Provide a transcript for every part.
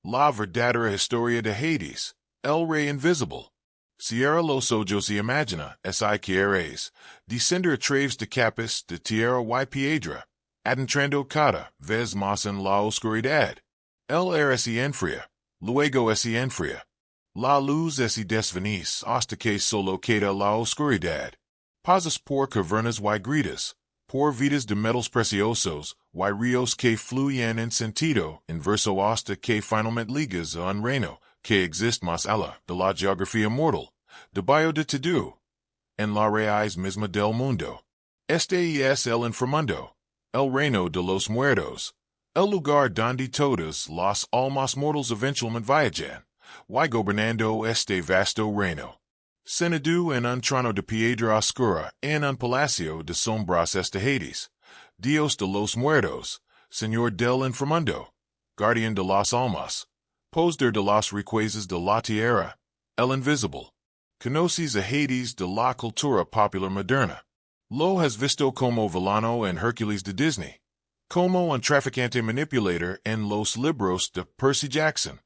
La verdadera historia de Hades, el rey invisible. Sierra los ojos y imagina, si quieres, descender a través de capas de tierra y piedra, adentrando cada vez más en la oscuridad. El aire se enfría, luego se enfría. La luz se desvanece hasta que solo queda la oscuridad. Pasas por cavernas y gritas, por vidas de metals preciosos, y ríos que fluyen en sentido inverso hasta que finalmente ligas a un reino que existe más allá de la geografía mortal, debajo de todo, en la raíz misma del mundo. Este es el inframundo, el reino de los muertos, el lugar donde todas las almas mortals eventualmente viajan, y gobernando este vasto reino. Senado en un trono de piedra oscura en un palacio de sombras este Hades, Dios de los muertos, Señor del Inframundo, guardián de las almas, poseedor de las riquezas de la tierra, el invisible. Conoces a Hades de la cultura popular moderna. Lo has visto como villano en Hércules de Disney, como un traficante manipulator en los libros de Percy Jackson,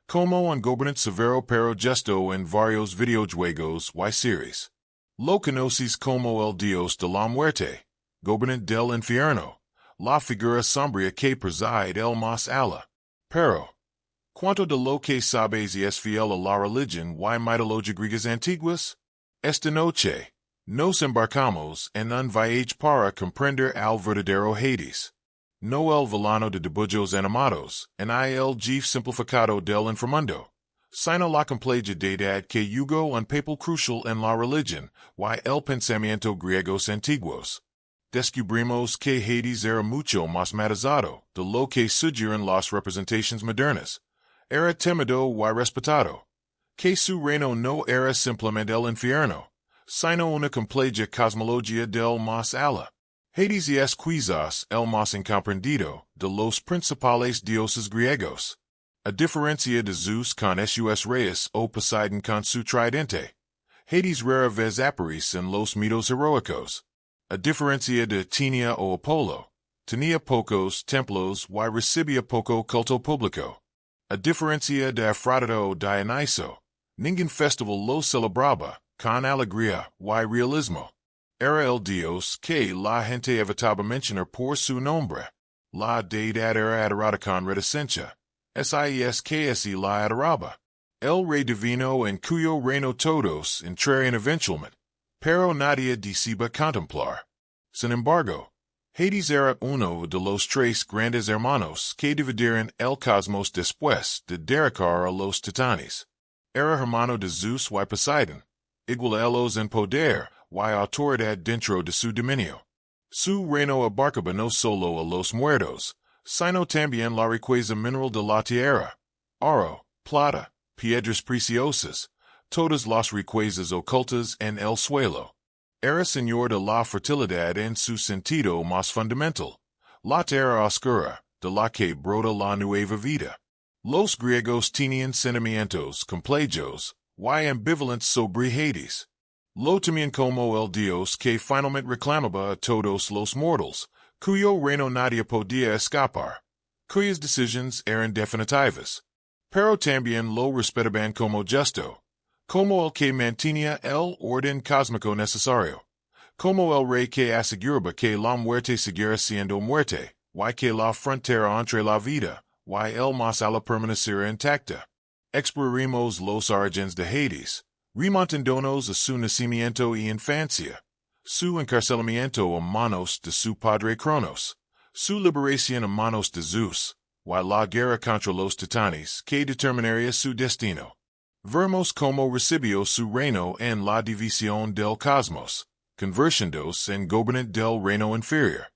como un gobernante severo pero justo en varios videojuegos y series. Lo conoces como el dios de la muerte, gobernante del infierno, la figura sombría que preside el más allá. Pero, ¿cuánto de lo que sabes y es fiel a la religión y mitología griegas antiguas? Esta noche, nos embarcamos en un viaje para comprender al verdadero Hades. No el villano de dibujos animados, en el jefe simplificado del inframundo, sino la complejidad que jugó un papel crucial en la religión y el pensamiento griegos antiguos. Descubrimos que Hades era mucho más matizado de lo que sugieren las representaciones modernas. Era temido y respetado. Que su reino no era simplemente el infierno, sino una compleja cosmología del más allá. Hades es quizás el más incomprendido de los principales dioses griegos. A diferencia de Zeus con sus reyes o Poseidon con su tridente, Hades rara vez aparece en los mitos heroicos. A diferencia de Athena o Apolo, tenía pocos templos y recibía poco culto público. A diferencia de Afrodita o Dioniso, ningún festival lo celebraba con alegría y realismo. Era el dios que la gente evitaba mencionar por su nombre. La deidad era adorada con reticencia. Es que la adoraba. El rey divino en cuyo reino todos entrarían eventualmente, pero nadie decía contemplar. Sin embargo, Hades era uno de los tres grandes hermanos que dividieron el cosmos después de derrocar a los titanes. Era hermano de Zeus y Poseidon, igual a ellos en poder y autoridad dentro de su dominio. Su reino abarcaba no solo a los muertos, sino también la riqueza mineral de la tierra, oro, plata, piedras preciosas, todas las riquezas ocultas en el suelo. Era señor de la fertilidad en su sentido más fundamental, la tierra oscura, de la que brota la nueva vida. Los griegos tenían sentimientos complejos y ambivalentes sobre Hades. Lo temían como el dios que finalmente reclamaba a todos los mortals, cuyo reino nadie podía escapar, cuyas decisiones eran definitivas. Pero también lo respetaban como justo, como el que mantenía el orden cósmico necesario, como el rey que aseguraba que la muerte siguiera siendo muerte, y que la frontera entre la vida y el más allá permaneciera intacta. Exploraremos los orígenes de Hades, remontándonos a su nacimiento y infancia, su encarcelamiento a manos de su padre Cronos, su liberación a manos de Zeus, y la guerra contra los titanes que determinaría su destino. Veremos cómo recibió su reino en la división del cosmos, convirtiéndose en gobernante del reino inferior.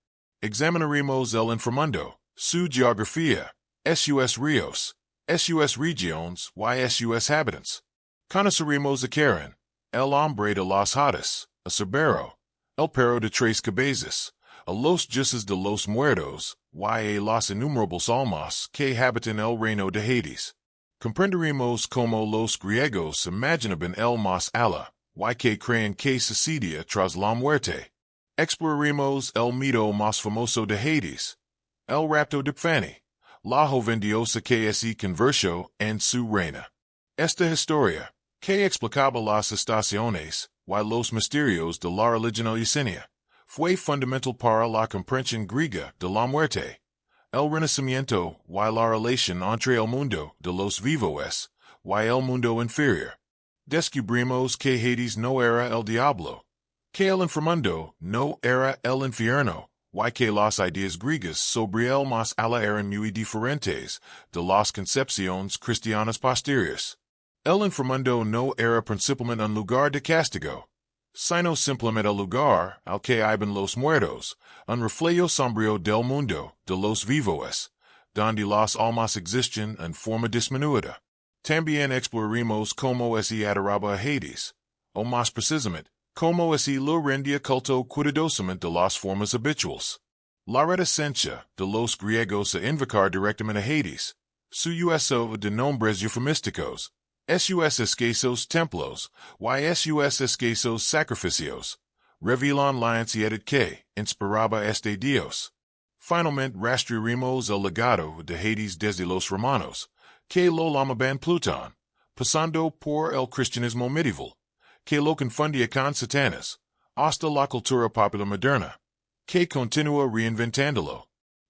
Examinaremos el inframundo, su geografía, sus ríos, sus regiones y sus habitantes. Conoceremos a Karen, el hombre de las Hades, a Cerbero, el perro de tres cabezas, a los dioses de los muertos, y a las innumerables almas que habitan el reino de Hades. Comprenderemos cómo los griegos imaginaban el más allá, y que creen que sucedía tras la muerte. Exploraremos el mito más famoso de Hades, el rapto de Perséfone, La jovendiosa que se convirtió en su reina. Esta historia, que explicaba las estaciones, y los misterios de la religión esenia, fue fundamental para la comprensión griega de la muerte, el renacimiento y la relación entre el mundo de los vivos y el mundo inferior. Descubrimos que Hades no era el diablo, que el inframundo no era el infierno, y que las ideas griegas sobre el más allá eran muy diferentes de las concepciones cristianas posteriores. El inframundo no era principalmente un lugar de castigo, sino simplemente el lugar al que iban los muertos, un reflejo sombrío del mundo de los vivos, donde las almas existen en forma disminuida. También exploraremos cómo se adoraba a Hades, o más precisamente, cómo se lo rendía culto cuidadosamente de las formas habituales. La reticencia de los griegos a invocar directamente a Hades, su uso de nombres eufemísticos, sus escasos templos, y sus escasos sacrificios, revelan la ansiedad que inspiraba este dios. Finalmente rastrearemos el legado de Hades desde los romanos, que lo llamaban Plutón, pasando por el cristianismo medieval, que lo confundía con Satanás, hasta la cultura popular moderna, que continúa reinventándolo.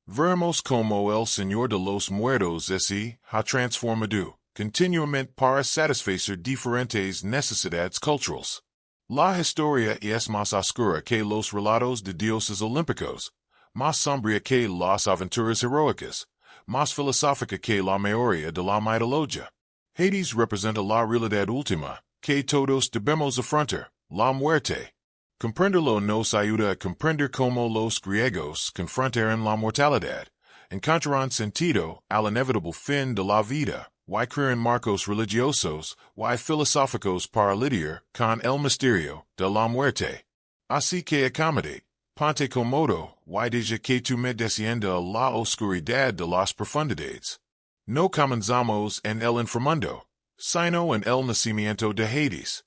Veremos cómo el Señor de los Muertos se ha transformado continuamente para satisfacer diferentes necesidades culturales. La historia es más oscura que los relatos de dioses olímpicos, más sombría que las aventuras heroicas, más filosófica que la mayoría de la mitología. Hades representa la realidad última, que todos debemos afrontar, la muerte. Comprenderlo nos ayuda a comprender cómo los griegos confrontaron la mortalidad, encontraron sentido al inevitable fin de la vida, y crearon marcos religiosos y filosóficos para lidiar con el misterio de la muerte. Así que acomode, ponte cómodo, y deja que tu mente descienda a la oscuridad de las profundidades. No comenzamos en el inframundo, sino en el nacimiento de Hades.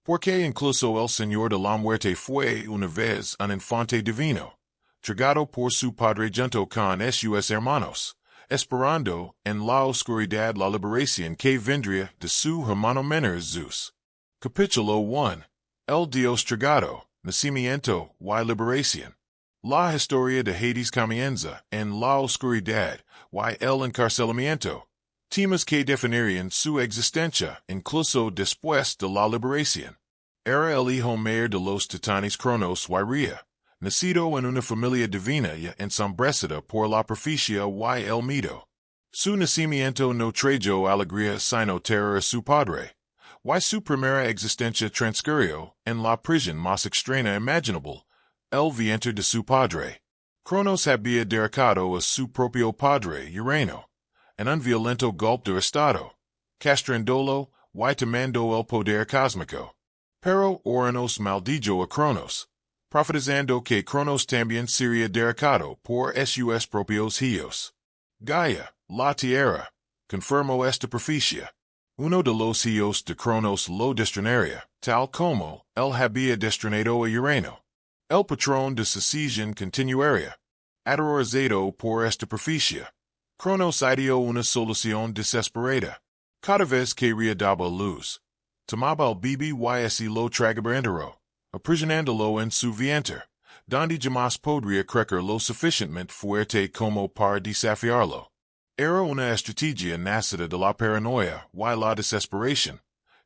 Porque incluso el Señor de la Muerte fue una vez un infante divino, tragado por su padre junto con sus hermanos, esperando en la oscuridad la liberación que vendría de su hermano menor Zeus. Capítulo 1. El Dios tragado, nacimiento y liberación. La historia de Hades comienza en la oscuridad y el encarcelamiento, temas que definirían su existencia incluso después de la liberación. Era el hijo mayor de los titanes Cronos y Rhea, nacido en una familia divina y ensombrecida por la perficia y el mito. Su nacimiento no trajo alegría sino terror a su padre, y su primera existencia transcurrió en la prisión más extraña imaginable, el vientre de su padre. Cronos había derrocado a su propio padre Reino, en un violento golpe de estado, castrándolo y tomando el poder cósmico. Pero Oranos maldijo a Cronos, profetizando que Cronos también sería derrocado por sus propios hijos. Gaia, la tierra, confirmó esta profecía. Uno de los hijos de Cronos lo destronaría, tal como él había destronado a Reino. El patrón de sucesión continuaría. Aterrorizado por esta profecía, Cronos ideó una solución desesperada. Cada vez que daba luz, tomaba el bebé y se lo tragaba entero, aprisionándolo en su vientre, donde jamás podría crecer lo suficientemente fuerte como para desafiarlo. Era una estrategia nacida de la paranoia y la desesperación,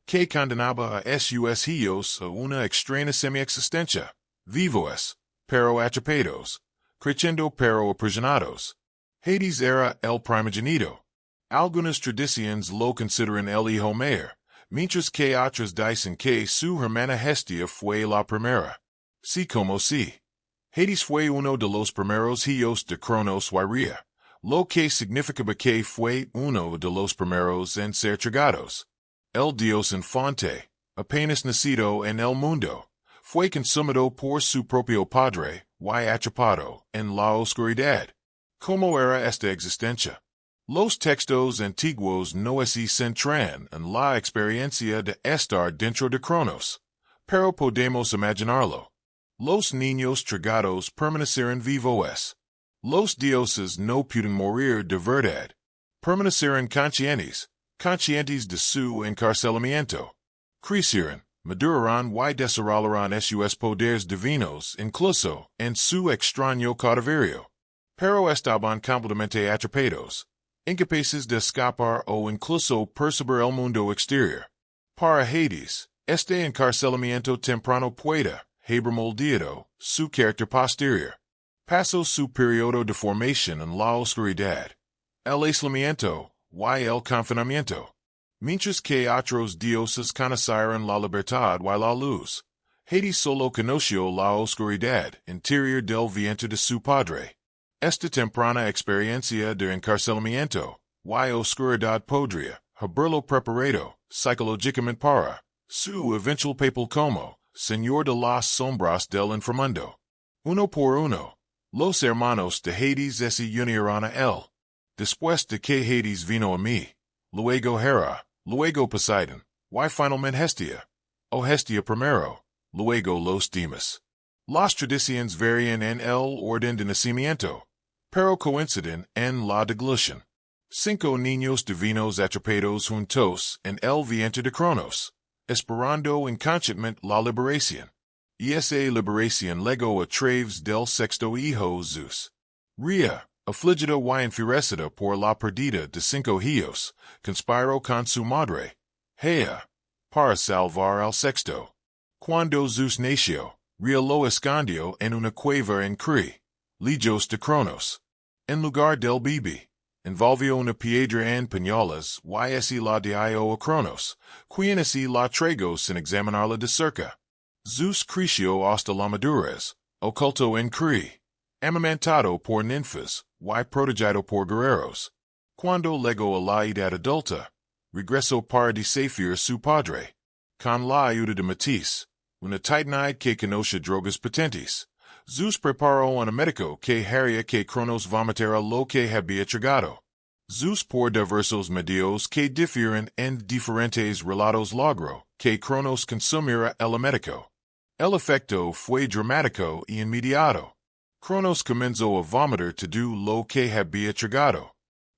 que condenaba a sus hijos a una extraña semi-existencia, vivos, pero atrapados, creciendo pero aprisionados. Hades era el primogénito. Algunas tradiciones lo consideran el hijo mayor, mientras que otras dicen que su hermana Hestia fue la primera. Sí como sí. Hades fue uno de los primeros hijos de Cronos y Rhea, lo que significaba que fue uno de los primeros en ser tragados. El dios infante, apenas nacido en el mundo, fue consumido por su propio padre y atrapado en la oscuridad. ¿Cómo era esta existencia? Los textos antiguos no se centran en la experiencia de estar dentro de Cronos, pero podemos imaginarlo. Los niños tragados permanecieron vivos. Los dioses no pueden morir de verdad. Permanecieron conscientes de su encarcelamiento. Crecieron, maduraron y desarrollaron sus poderes divinos incluso en su extraño cautiverio. Pero estaban completamente atrapados, incapaces de escapar o incluso percibir el mundo exterior. Para Hades, este encarcelamiento temprano puede haber moldeado su carácter posterior. Pasó su periodo de formación en la oscuridad, el aislamiento y el confinamiento. Mientras que otros dioses conocieron la libertad y la luz, Hades solo conoció la oscuridad interior del vientre de su padre. Esta temprana experiencia de encarcelamiento y oscuridad podría haberlo preparado psicológicamente para su eventual papel como Señor de las sombras del Inframundo. Uno por uno, los hermanos de Hades se unieron a él. Después de que Hades vino a mí, luego Hera, luego Poseidón, y finalmente Hestia. O Hestia primero, luego los demás. Las tradiciones varían en el orden de nacimiento, pero coinciden en la deglución. 5 niños divinos atrapados juntos en el vientre de Cronos, esperando inconscientemente la liberación. Y esa liberación legó a través del sexto hijo Zeus. Rhea, afligida y enfurecida por la pérdida de 5 hijos, conspiró con su madre, Gaia, para salvar al sexto. Cuando Zeus nació, Rhea lo escondió en una cueva en Cree, lejos de Cronos. En lugar del bebé, envolvió una piedra en pañuelos y así la dio a Cronos, quien así la tragó sin examinarla de cerca. Zeus creció hasta la madurez, oculto en Cree, amamantado por ninfas y protegido por guerreros. Cuando llegó a la edad adulta, regresó para desafiar su padre. Con la ayuda de Metis, una titanide que conoce drogas potentes, Zeus preparó un médico que haría que Cronos vomitara lo que había tragado. Zeus por diversos medios que difieren en diferentes relatos logró que Cronos consumiera el médico. El efecto fue dramático y inmediato. Cronos comenzó a vomitar todo lo que había tragado.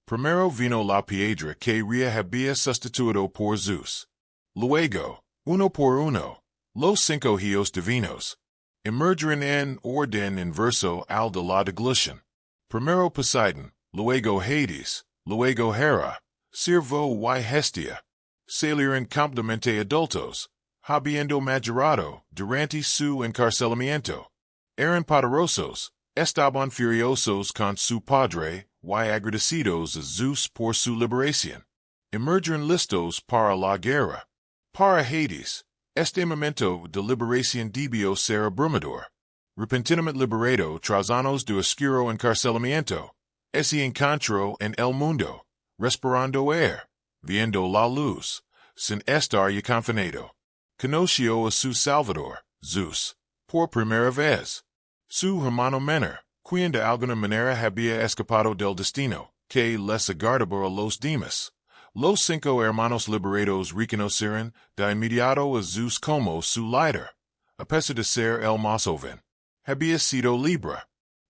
Primero vino la piedra que Rhea había sustituido por Zeus. Luego, uno por uno, los 5 hijos divinos emergieron en orden inverso al de la deglución. Primero Poseidón, luego Hades, luego Hera, Cervo y Hestia. Salieron completamente adultos, habiendo madurado durante su encarcelamiento. Eran poderosos, estaban furiosos con su padre y agradecidos a Zeus por su liberación. Emergieron listos para la guerra. Para Hades, este momento de liberación debió ser abrumador. Repentinamente liberado tras años de oscuro encarcelamiento, se encontró en el mundo, respirando aire, viendo la luz, sin estar ya confinado. Conoció a su salvador, Zeus, por primera vez. Su hermano menor, quien de alguna manera había escapado del destino, que les aguardaba a los demás. Los 5 hermanos liberados reconocieron de inmediato a Zeus como su líder. A pesar de ser el más joven, había sido libre.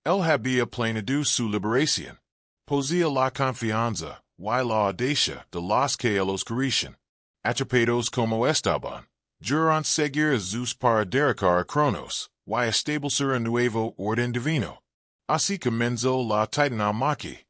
Él había planeado su liberación. Poseía la confianza y la audacia de los que los querían. Atrapados como estaban, juraron seguir a Zeus para derrocar a Cronos y establecer un nuevo orden divino. Así comenzó la titanomachia,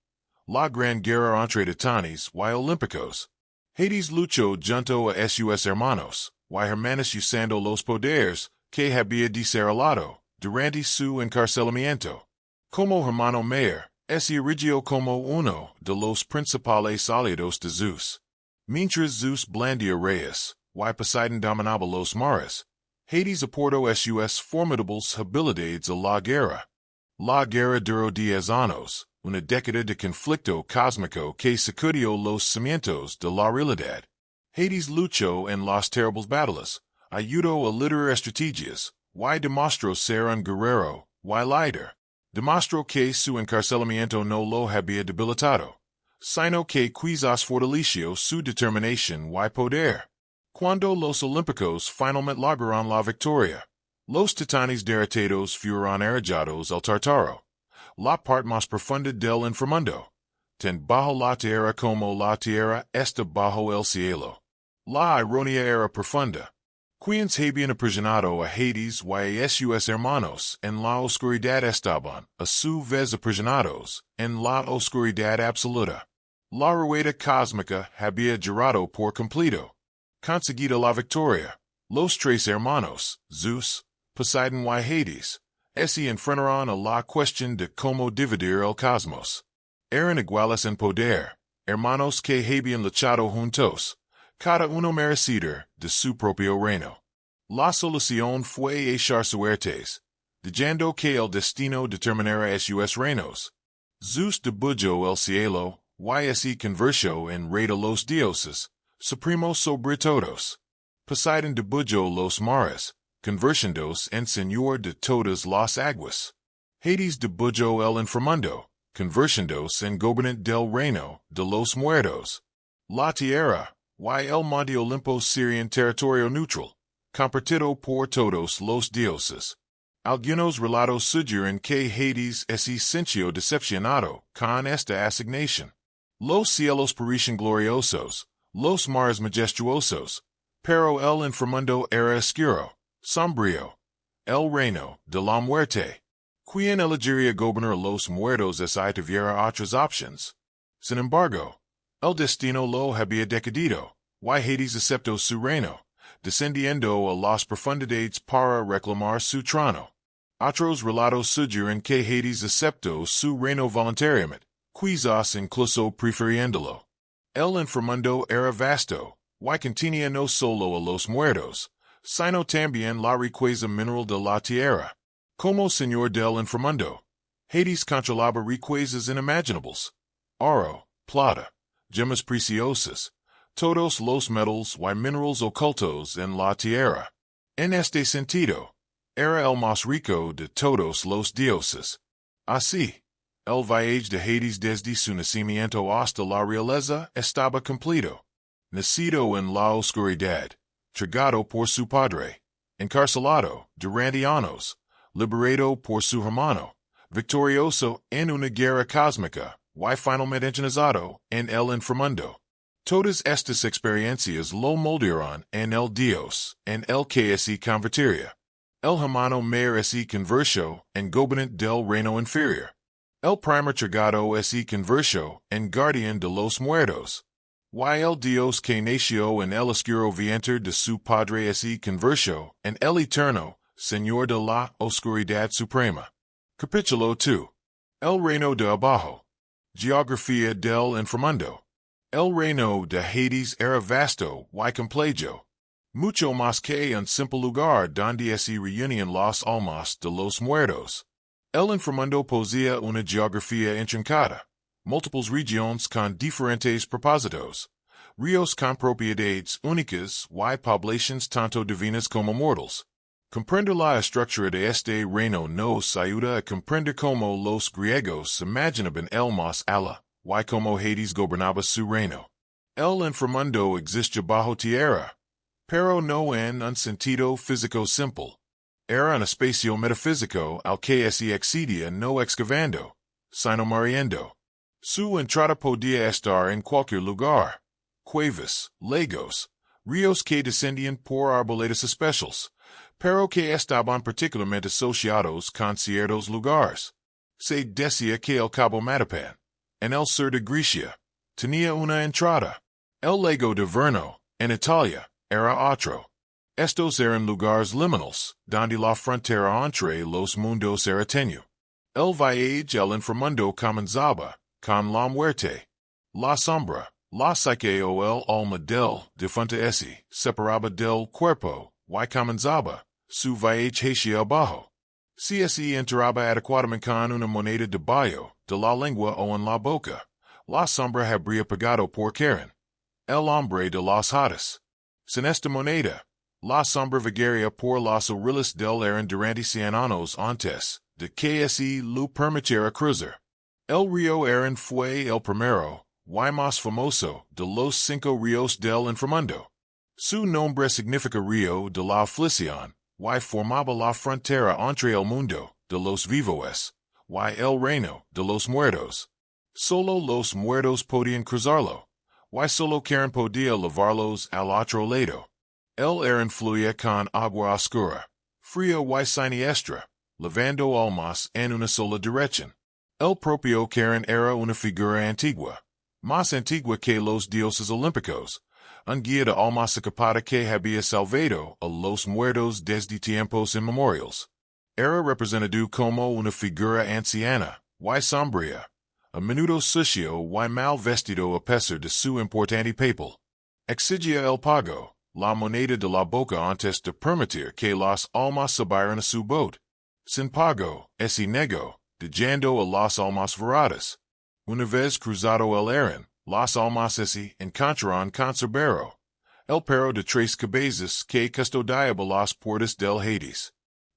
la gran guerra entre titanes y olímpicos. Hades luchó junto a sus hermanos y hermanas usando los poderes que había desarrollado durante su encarcelamiento. Como hermano mayor, se erigió como uno de los principales aliados de Zeus. Mientras Zeus blandía reyes y Poseidón dominaba los mares, Hades aportó sus formidables habilidades a la guerra. La guerra duró 10 años, una década de conflicto cósmico que sacudió los cimientos de la realidad. Hades luchó en las terribles batallas, ayudó a liderar estrategias, y demostró ser un guerrero y líder. Demostró que su encarcelamiento no lo había debilitado, sino que quizás fortaleció su determinación y poder. Cuando los olímpicos finalmente lograron la victoria, los titanes derrotados fueron arrojados al Tartaro. la parte más profunda del inframundo. Ten bajo la tierra como la tierra está bajo el cielo. La ironía era profunda. Quienes habían aprisionado a Hades y a sus hermanos en la oscuridad estaban, a su vez aprisionados, en la oscuridad absoluta. La rueda cósmica había girado por completo. Conseguida la victoria. Los tres hermanos, Zeus, Poseidon y Hades, se enfrentaron a la cuestión de cómo dividir el cosmos. Eran iguales en poder, hermanos que habían luchado juntos, cada uno merecedor de su propio reino. La solución fue echar suertes, diciendo que el destino determinara sus reinos. Zeus dibujó el cielo, y se convirtió en rey de los dioses, supremo sobre todos. Poseidon dibujó los mares, convirtiéndose en señor de todas las aguas. Hades dibujó el inframundo, convirtiéndose en gobernante del reino de los muertos. La tierra, y el monte Olimpo serían territorio neutral, compartido por todos los dioses. Algunos relatos sugieren que Hades se sintió decepcionado con esta asignación. Los cielos parecían gloriosos, los mares majestuosos, pero el inframundo era oscuro, sombrío. El reino de la muerte. Quien elegiría gobernar los muertos si tuviera otras opciones. Sin embargo, el destino lo había decidido, y Hades aceptó su reino, descendiendo a las profundidades para reclamar su trono. Otros relatos sugieren que Hades aceptó su reino voluntariamente, quizás incluso prefiriéndolo. El inframundo era vasto, y contenía no solo a los muertos, sino también la riqueza mineral de la tierra. Como señor del inframundo, Hades controlaba riquezas inimaginables. Oro, plata, gemas preciosas, todos los metals y minerales ocultos en la tierra. En este sentido, era el más rico de todos los dioses. Así, el viaje de Hades desde su nacimiento hasta la realeza estaba completo. Nacido en la oscuridad, tragado por su padre, encarcelado durante años, liberado por su hermano, victorioso en una guerra cósmica, y finalmente entronizado en el inframundo. Todas estas experiencias lo moldearon en el Dios, en el que se convertiría. El hermano mayor se convirtió en gobernante del reino inferior. El primer tragado se convirtió en guardián de los muertos. Y el Dios que nació en el oscuro vientre de su padre se convirtió en el eterno, Señor de la oscuridad suprema. Capítulo 2. El reino de abajo. Geografía del inframundo. El reino de Hades era vasto y complejo. Mucho más que un simple lugar donde se reunían las almas de los muertos. El inframundo poseía una geografía intrincada, múltiples regiones con diferentes propósitos, ríos con propiedades únicas y poblaciones tanto divinas como mortales. Comprender la estructura de este reino nos ayuda a comprender cómo los griegos imaginaban el más allá, y cómo Hades gobernaba su reino. El inframundo existe bajo tierra, pero no en un sentido físico simple. Era un espacio metafísico al que se accedía no excavando, sino mariendo. Su entrada podía estar en cualquier lugar. Cuevas, lagos, ríos que descendían por arboledas especiales, pero que estaban particularmente asociados con ciertos lugares. Se decía que el Cabo Matapan, en el sur de Grecia, tenía una entrada. El lago de Verno, en Italia, era otro. Estos eran lugares liminales, donde la frontera entre los mundos era tenue. El viaje al inframundo comenzaba con la muerte. La sombra, la psique o el alma del difunto se separaba del cuerpo, y comenzaba su viaje hacia abajo. Si se enterraba adecuadamente con una moneda de bayo, de la lengua o en la boca, la sombra habría pagado por Karen, el hombre de las hadas. Sin esta moneda, la sombra vagaría por las orillas del Eran durante 100 años antes de que se lo permitiera cruzar. El río Eran fue el primero, y más famoso, de los 5 ríos del inframundo. Su nombre significa río de la aflicción, y formaba la frontera entre el mundo de los vivos y el reino de los muertos. Solo los muertos podían cruzarlo, y solo quien podía llevarlos al otro lado. El eran fluía con agua oscura, fría y siniestra, llevando almas en una sola dirección. El propio Karen era una figura antigua, más antigua que los dioses olímpicos, un guía de almas escapada que había salvado a los muertos desde tiempos inmemoriales. Era representado como una figura anciana, y sombría, a menudo sucio y mal vestido a pesar de su importante papel. Exigia el pago, la moneda de la boca antes de permitir que las almas subieran a su boat. Sin pago, ese negó, dejando a las almas varadas. Una vez cruzado el eran, las almas se encontraron con Cerbero, el perro de tres cabezas que custodiaba las puertas del Hades.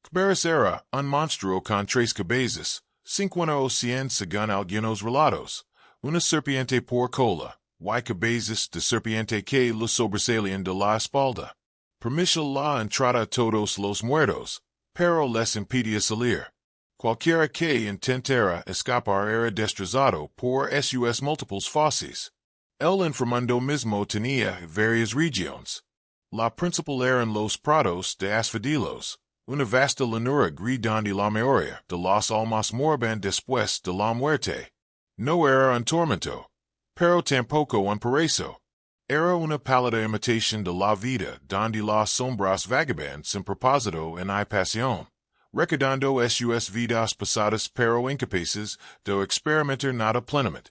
Cerberus era un monstruo con tres cabezas, 50 o 100 según algunos relatos, una serpiente por cola, y cabezas de serpiente que lo sobresalían de la espalda. Permitía la entrada a todos los muertos, pero les impedía salir. Cualquiera que intentara escapar era destrozado por sus múltiples fauces. El inframundo mismo tenía varias regiones. La principal eran los prados de asphodelos, una vasta llanura donde la mayoría de las almas morían después de la muerte. No era un tormento, pero tampoco un paraíso. Era una pálida imitación de la vida donde las sombras vagaban sin propósito en pasión, recordando sus vidas pasadas pero incapaces de experimentar nada plenamente.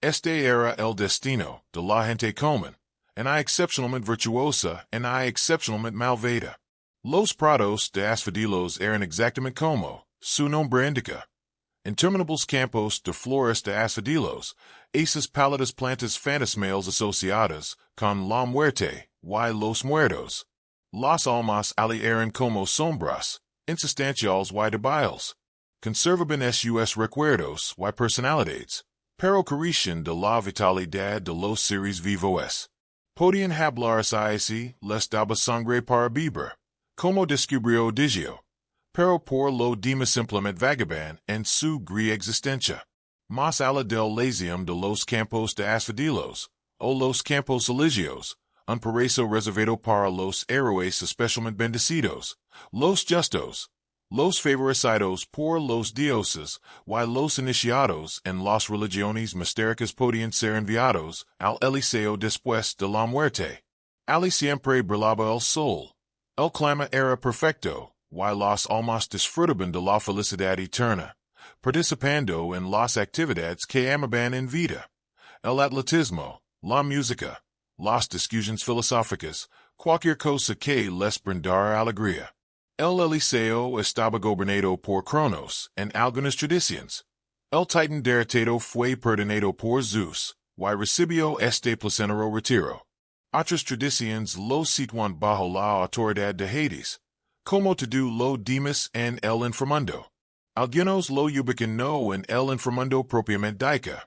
Este era el destino de la gente común, una excepcionalmente virtuosa y excepcionalmente malvada. Los prados de asphodelos eran exactamente como su nombre indica. Interminables campos de flores de asphodelos, esas pálidas plantas fantasmales asociadas con la muerte y los muertos. Las almas allí eran como sombras, insustanciales y débiles. Conservaban sus recuerdos y personalidades, pero carecían de la vitalidad de los seres vivos. Podían hablar así, les daba sangre para beber, como descubrió digio, pero por lo demás simplemente vagaban en su gris existencia. Más allá del lazium de los campos de asphodelos, o los campos elíseos, un paraíso reservado para los héroes especialmente bendecidos, los justos, los favorecidos por los dioses, y los iniciados en las religiones mistéricas podían ser enviados al Eliseo después de la muerte. Allí siempre brillaba el sol. El clima era perfecto, y las almas disfrutaban de la felicidad eterna, participando en las actividades que amaban en vida. El atletismo, la música, las discusiones filosóficas, cualquier cosa que les brindara alegría. El Eliseo estaba gobernado por Cronos en algunas tradiciones. El titan derrotado fue perdonado por Zeus, y recibió este placentero retiro. Otras tradiciones lo sitúan bajo la autoridad de Hades, como todo lo demás en el inframundo. Algunos lo ubican no en el inframundo propiamente dicho,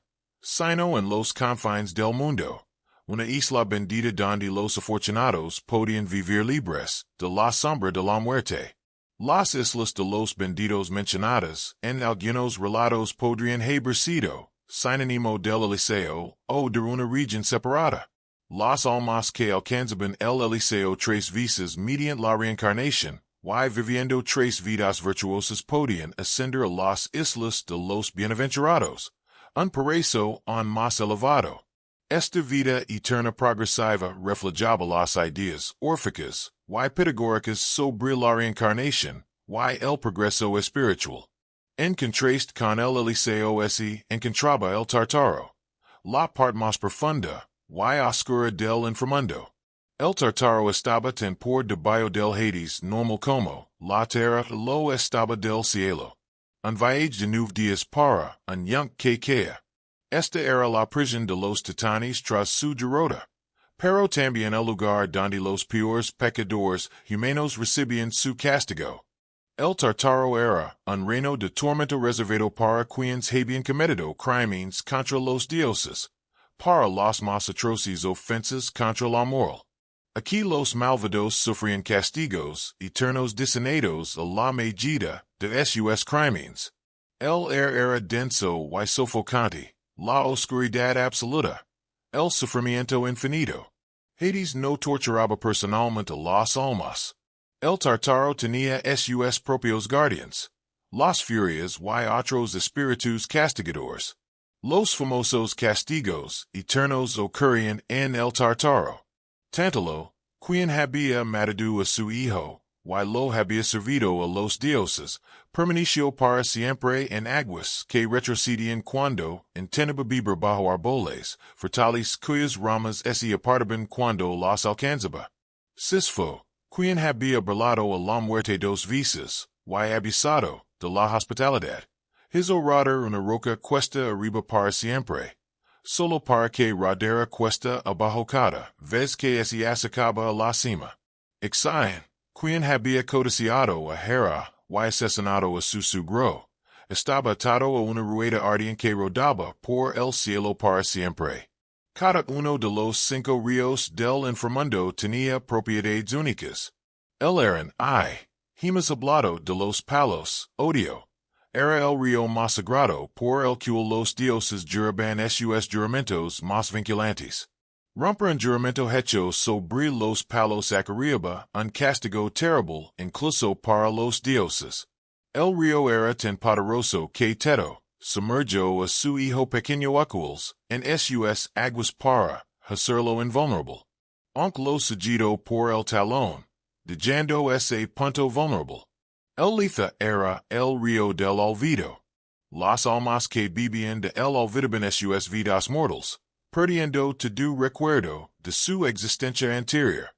sino en los confines del mundo, una isla bendita donde los afortunados podían vivir libres de la sombra de la muerte. Las islas de los benditos mencionadas en algunos relatos podrían haber sido sinónimo del Eliseo o de una región separada. Las almas que alcanzaban el Eliseo tres veces mediante la reencarnación, y viviendo tres vidas virtuosas podían ascender a las islas de los bienaventurados, un paraíso aún más elevado. Esta vida eterna progresiva reflejaba las ideas órficas y pitagóricas sobre la reencarnación y el progreso espiritual. En contraste con el Eliseo se encontraba el Tartaro, la parte más profunda y oscura del inframundo. El Tartaro estaba tan por debajo del Hades normal como la tierra lo estaba del cielo. Un viaje de 9 días para un yunque que cae. Esta era la prisión de los titanes tras su derrota, pero también el lugar donde los peores pecadores humanos recibían su castigo. El Tartaro era un reino de tormento reservado para quienes habían cometido crímenes contra los dioses, para las más atroces ofensas contra la moral. Aquí los malvados sufrían castigos eternos designados a la medida de sus crímenes. El era denso y sofocante, la oscuridad absoluta, el sufrimiento infinito. Hades no torturaba personalmente las almas. El Tartaro tenía sus propios guardians. Las furias y otros espíritus castigadores. Los famosos castigos eternos ocurrían en el Tartaro. Tántalo, quien había matado a su hijo, y lo había servido a los dioses, permaneció para siempre en aguas que retrocedían cuando intentaba beber bajo árboles, frutales cuyas ramas se apartaban cuando las alcanzaba. Sisfo, quien había burlado a la muerte dos veces, y abusado de la hospitalidad, hizo rodar una roca cuesta arriba para siempre, solo para que rodara cuesta abajo cada vez que se acercaba a la cima. Ixion, quien había codiciado a Hera y asesinado a su suegro, estaba atado a una rueda ardiente que rodaba por el cielo para siempre. Cada uno de los 5 ríos del inframundo tenía propiedades únicas. El eran hemos hablado de los palos, odio. Era el río más sagrado por el cual los dioses juraban sus juramentos más vinculantes. Romper un juramento hecho sobre los palos acarreaba un castigo terrible incluso para los dioses. El río era tan poderoso que Teto sumergió a su hijo pequeño Acules en sus aguas para hacerlo invulnerable. Aunque lo seguido por el talón, dejando ese punto vulnerable. El Letha era el río del olvido. Las almas que vivían de el olvidaban sus vidas mortales, perdiendo todo recuerdo de su existencia anterior.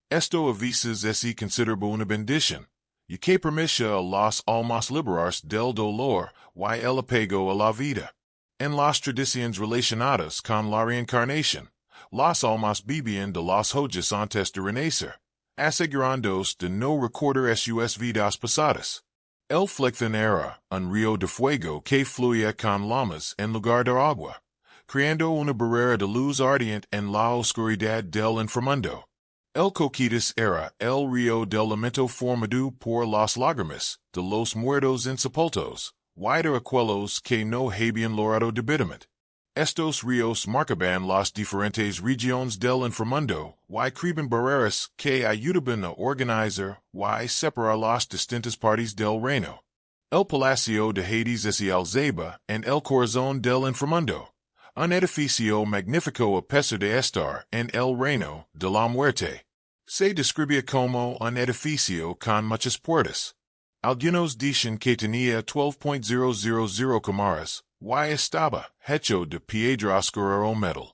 Esto a veces es considerable una bendición, y que permite a las almas liberarse del dolor y el apego a la vida. En las tradiciones relacionadas con la reencarnación, las almas vivían de las joyas antes de renacer, asegurándose de no recordar sus vidas pasadas. El Flecthan era un río de fuego que fluía con llamas en lugar de agua, creando una barrera de luz ardiente en la oscuridad del inframundo. El Coquetus era el río del lamento formado por las lágrimas de los muertos insepultos, y de aquellos que no habían logrado debidamente. Estos ríos marcaban las diferentes regiones del inframundo y creaban barreras que ayudaban a organizar y separar las distintas partes del reino. El Palacio de Hades se alzaba en el corazón del inframundo, un edificio magnífico a pesar de estar en el reino de la muerte. Se describía como un edificio con muchas puertas. Algunos dicen que tenía 12.000 cámaras, y estaba hecho de piedra oscura o metal.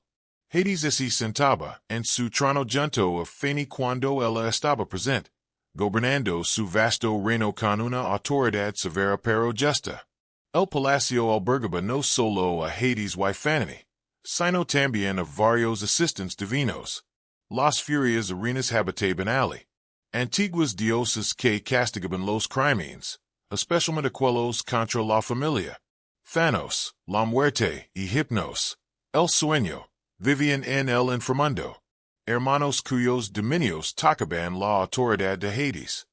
Hades se sentaba en su trono junto a Feni cuando ella estaba presente, gobernando su vasto reino con una autoridad severa pero justa. El palacio albergaba no solo a Hades y Fanny, sino también a varios asistentes divinos. Las furias arenas habitaban allí. Antiguas diosas que castigaban los crímenes, especialmente aquellos contra la familia. Thanos, la muerte y Hypnos, el sueño, vivían en el inframundo. Hermanos cuyos dominios tocaban la autoridad de Hades.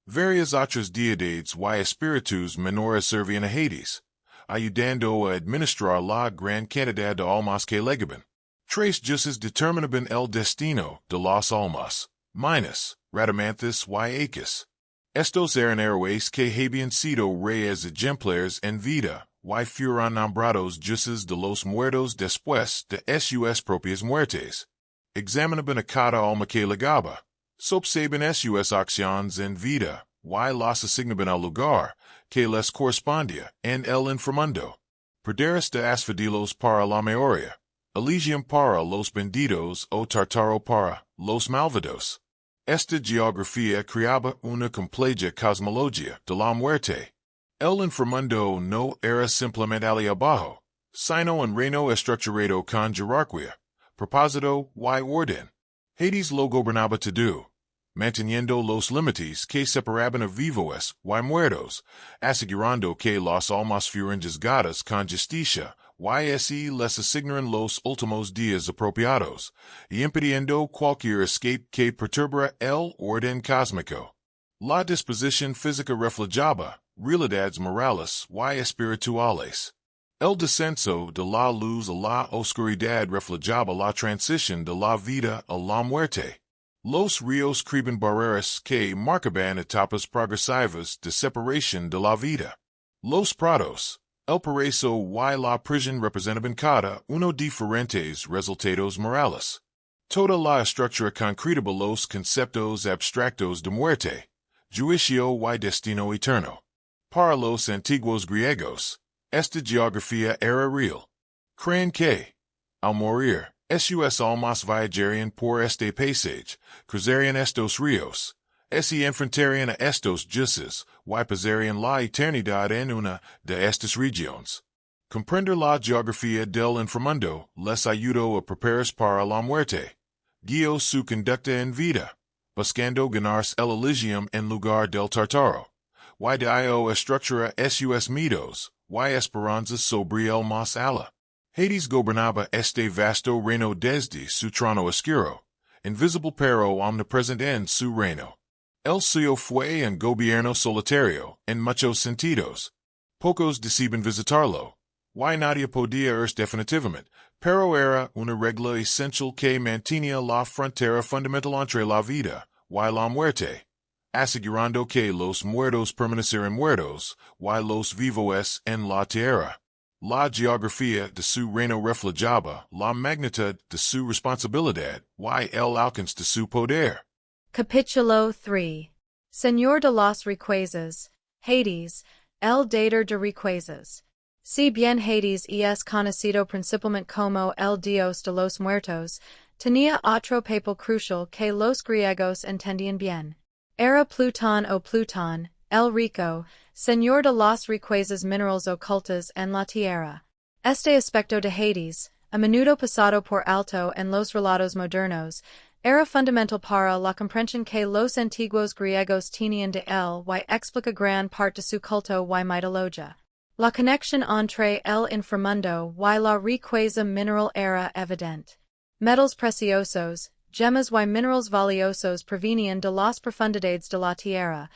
Varias otras deidades y espíritus menores servían a Hades, ayudando a administrar la gran cantidad de almas que legaban. Tres dioses determinaban el destino de las almas, Minos, Radamanthus y Acus. Estos eran héroes que habían sido reyes ejemplares en vida, y fueron nombrados dioses de los muertos después de sus propias muertes. Examinaban a cada alma que legaba, observaban sus acciones en vida, y las asignaban al lugar que les correspondía en el inframundo. Praderas de asphodelos para la mayoría, Elysium para los benditos o Tartaro para los malvados. Esta geografía creaba una compleja cosmología de la muerte. El inframundo no era simplemente allí abajo, sino un reino estructurado con jerarquía, propósito y orden. Hades lo gobernaba todo, manteniendo los límites que separaban a vivos y muertos, asegurando que las almas fueran juzgadas con justicia, y así les asignaran los últimos días apropiados, y impidiendo cualquier escape que perturbara el orden cósmico. La disposición física reflejaba realidades morales y espirituales. El descenso de la luz a la oscuridad reflejaba la transición de la vida a la muerte. Los ríos creaban barreras que marcaban etapas progresivas de separación de la vida. Los prados, el paraíso y la prisión representaban cada uno diferentes resultados morales. Toda la estructura concretaba los conceptos abstractos de muerte, juicio y destino eterno. Para los antiguos griegos, esta geografía era real. Creían que, al morir, sus almas viajarían por este paisaje, cruzarían estos ríos, y enfrentarían a estos dioses, y pasarían la eternidad en una de estas regiones. Comprender la geografía del inframundo les ayudó a prepararse para la muerte. Guió su conducta en vida, buscando ganarse el elysium en lugar del tartaro. Y dio estructura sus mitos, y esperanzas sobre el más allá. Hades gobernaba este vasto reino desde su trono oscuro, invisible pero omnipresent en su reino. El suyo fue un gobierno solitario, en muchos sentidos. Pocos deciden visitarlo, y nadie podía ir definitivamente, pero era una regla esencial que mantenía la frontera fundamental entre la vida y la muerte, asegurando que los muertos permanecieran muertos, y los vivos en la tierra. La geografía de su reino reflejaba la magnitud de su responsabilidad y el alcance de su poder. Capítulo 3. Señor de los Riquezas, Hades, el dador de riquezas. Si bien Hades es conocido principalmente como el dios de los muertos, tenía otro papel crucial que los griegos entendían bien. Era Plutón o Plutón, el rico, señor de las riquezas minerales ocultas en la tierra. Este aspecto de Hades, a menudo pasado por alto en los relatos modernos, era fundamental para la comprensión que los antiguos griegos tenían de él y explica gran parte de su culto y mitología. La conexión entre el inframundo y la riqueza mineral era evidente. Metals preciosos, gemas y minerales valiosos provenían de las profundidades de la tierra.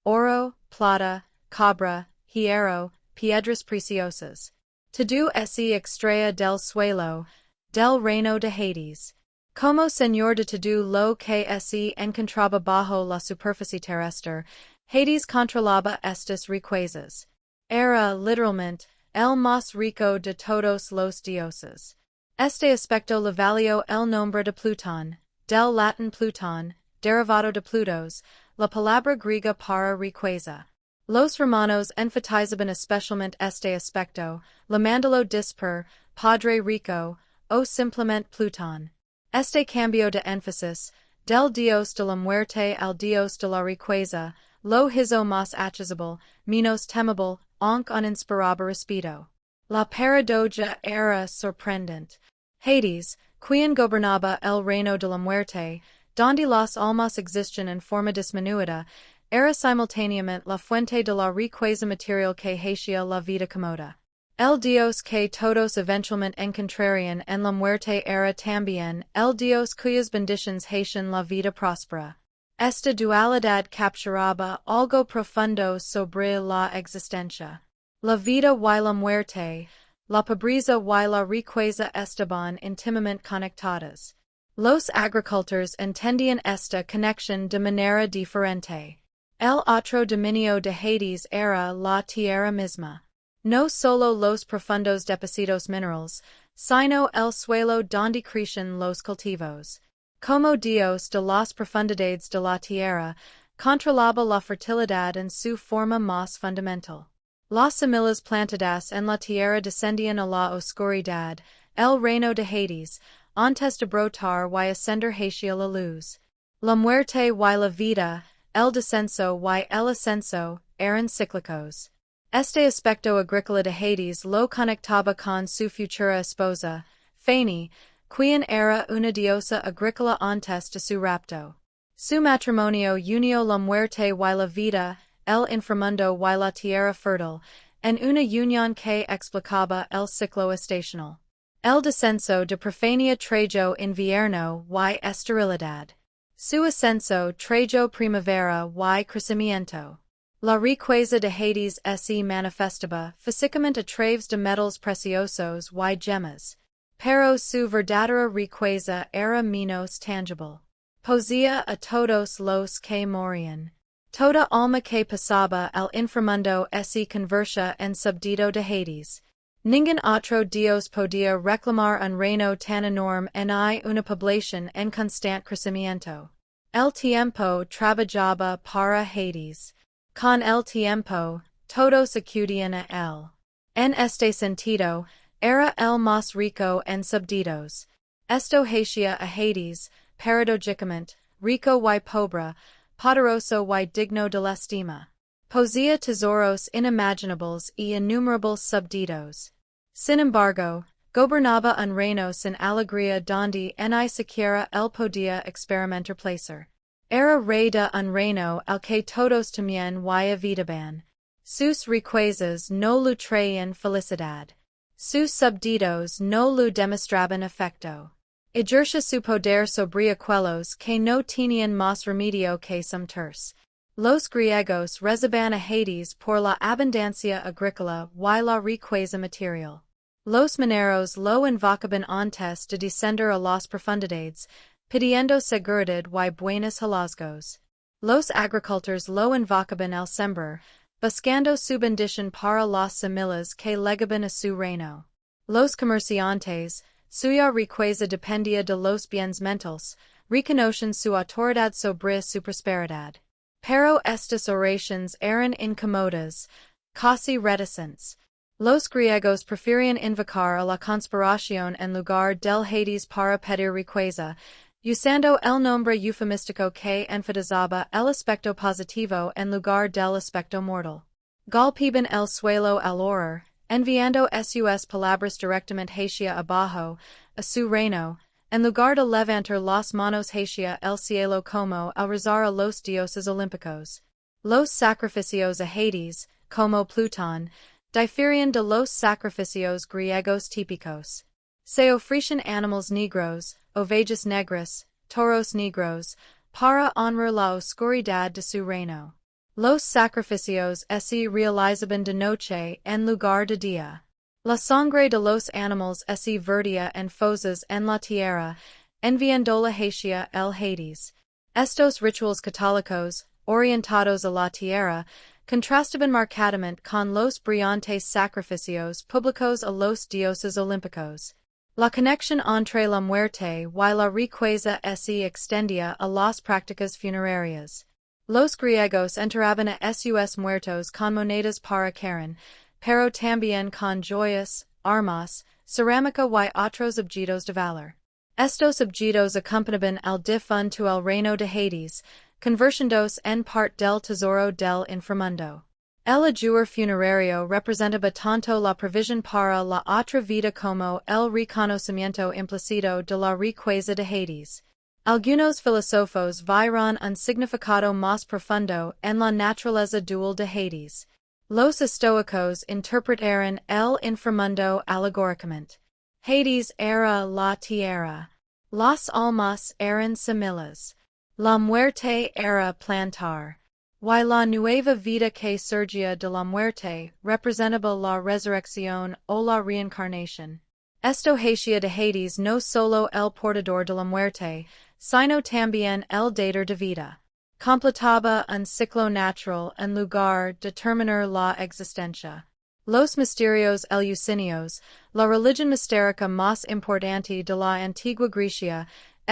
Oro, plata, cobre, hierro, piedras preciosas. Todo se extraía del suelo, del reino de Hades. Como señor de todo lo que se encontraba bajo la superficie terrestre, Hades controlaba estas riquezas. Era, literalmente, el más rico de todos los dioses. Este aspecto le valió el nombre de Plutón, del latín Plutón, derivado de Plutos, la palabra griega para riqueza. Los romanos enfatizaban especialmente este aspecto, llamándolo disper, padre rico, o simplemente Plutón. Este cambio de énfasis, del dios de la muerte al dios de la riqueza, lo hizo más accesible, menos temible, aunque un inspiraba respeto. La paradoja era sorprendente. Hades, quien gobernaba el reino de la muerte, donde las almas existían en forma disminuida, era simultáneamente la fuente de la riqueza material que hacía la vida cómoda. El dios que todos eventualmente encontrarían en la muerte era también el dios cuyas bendiciones hacían la vida próspera. Esta dualidad capturaba algo profundo sobre la existencia. La vida y la muerte, la pobreza y la riqueza estaban íntimamente conectadas. Los agricultores entendían esta conexión de manera diferente. El otro dominio de Hades era la tierra misma. No solo los profundos depósitos minerales, sino el suelo donde crecen los cultivos. Como dios de las profundidades de la tierra, controlaba la fertilidad en su forma más fundamental. Las semillas plantadas en la tierra descendían a la oscuridad, el reino de Hades, antes de brotar y ascender hacia la luz. La muerte y la vida, el descenso y el ascenso, eran cíclicos. Este aspecto agrícola de Hades lo conectaba con su futura esposa, Fane, quien era una diosa agrícola antes de su rapto. Su matrimonio unió la muerte y la vida, el inframundo y la tierra fértil, en una unión que explicaba el ciclo estacional. El descenso de profania trajo invierno y esterilidad. Su ascenso trajo primavera y crecimiento. La riqueza de Hades se manifestaba, físicamente a través de metals preciosos y gemas. Pero su verdadera riqueza era menos tangible. Poseía a todos los que morían. Toda alma que pasaba al inframundo se convertía en súbdito de Hades. Ningún otro dios podía reclamar un reino tan enorme en una población en constante crecimiento. El tiempo trabajaba para Hades. Con el tiempo, todos acudían a él. En este sentido, era el más rico en súbditos. Esto hacía a Hades, paradójicamente, rico y pobre, poderoso y digno de la estima. Poseía tesoros inimaginables y innumerables súbditos. Sin embargo, gobernaba un reino sin alegría donde ni siquiera él podía experimentar placer. Era rey de un reino al que todos temían y evitaban. Sus riquezas no lo traían felicidad. Sus súbditos no lo demostraban afecto. Ejercía su poder sobre aquellos que no tenían más remedio que someterse. Los griegos recibían a Hades por la abundancia agrícola y la riqueza material. Los mineros lo invocaban antes de descender a las profundidades, pidiendo seguridad y buenos hallazgos. Los agricultores lo invocaban al sembrar, buscando su bendición para las semillas que legaban a su reino. Los comerciantes, suya riqueza dependía de los bienes mentales, reconocen su autoridad sobre su prosperidad. Pero estas oraciones eran incómodas, casi reticentes. Los griegos preferían invocar a la conspiración en lugar del Hades para pedir riqueza, usando el nombre eufemístico que enfatizaba el aspecto positivo en lugar del aspecto mortal. Golpeaban el suelo al orar, enviando sus palabras directamente hacia abajo, a su reino, en lugar de levantar las manos hacia el cielo como al rezar a los dioses olímpicos. Los sacrificios a Hades, como Plutón, difieren de los sacrificios griegos típicos. Se ofrecen animales negros, ovejas negras, toros negros, para honrar la oscuridad de su reino. Los sacrificios se realizaban de noche en lugar de día. La sangre de los animales se vertía en fosas en la tierra, enviándola hacia el Hades. Estos rituales católicos, orientados a la tierra, contrastaban marcadamente con los brillantes sacrificios públicos a los dioses olímpicos. La conexión entre la muerte y la riqueza se extendía a las prácticas funerarias. Los griegos enterraban a sus muertos con monedas para Karen, pero también con joyas, armas, cerámica y otros objetos de valor. Estos objetos acompañaban al difunto al reino de Hades, convirtiéndose en parte del tesoro del inframundo. El ajuar funerario representaba tanto la provisión para la otra vida como el reconocimiento implícito de la riqueza de Hades. Algunos filósofos vieron un significado más profundo en la naturaleza dual de Hades. Los estoicos interpretaron el inframundo alegóricamente. Hades era la tierra. Las almas eran semillas. La muerte era plantar. Y la nueva vida que surgía de la muerte representaba la resurrección o la reencarnación. Esto hacía de Hades no solo el portador de la muerte, sino también el dador de vida. Completaba un ciclo natural en lugar de terminar la existencia. Los misterios eleusinos, la religión mistérica más importante de la antigua Grecia,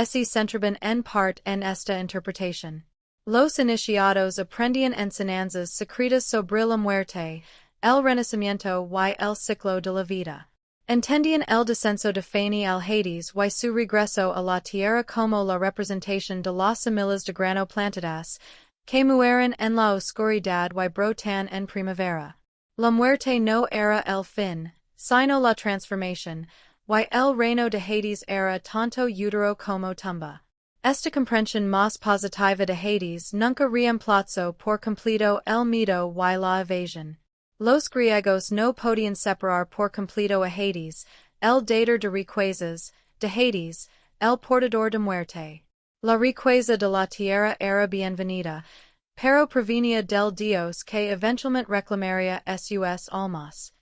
se centraban en parte en esta interpretación. Los iniciados aprendían enseñanzas secretas sobre la muerte, el renacimiento y el ciclo de la vida. Entendían el descenso de Fani al Hades y su regreso a la tierra como la representación de las semillas de grano plantadas, que mueren en la oscuridad y brotan en primavera. La muerte no era el fin, sino la transformación, y el reino de Hades era tanto útero como tumba. Esta comprensión más positiva de Hades nunca reemplazó por completo el mito y la evasión. Los griegos no podían separar por completo a Hades, el dador de riquezas, de Hades, el portador de muerte. La riqueza de la tierra era bienvenida, pero provenia del Dios que eventualmente reclamaría sus almas.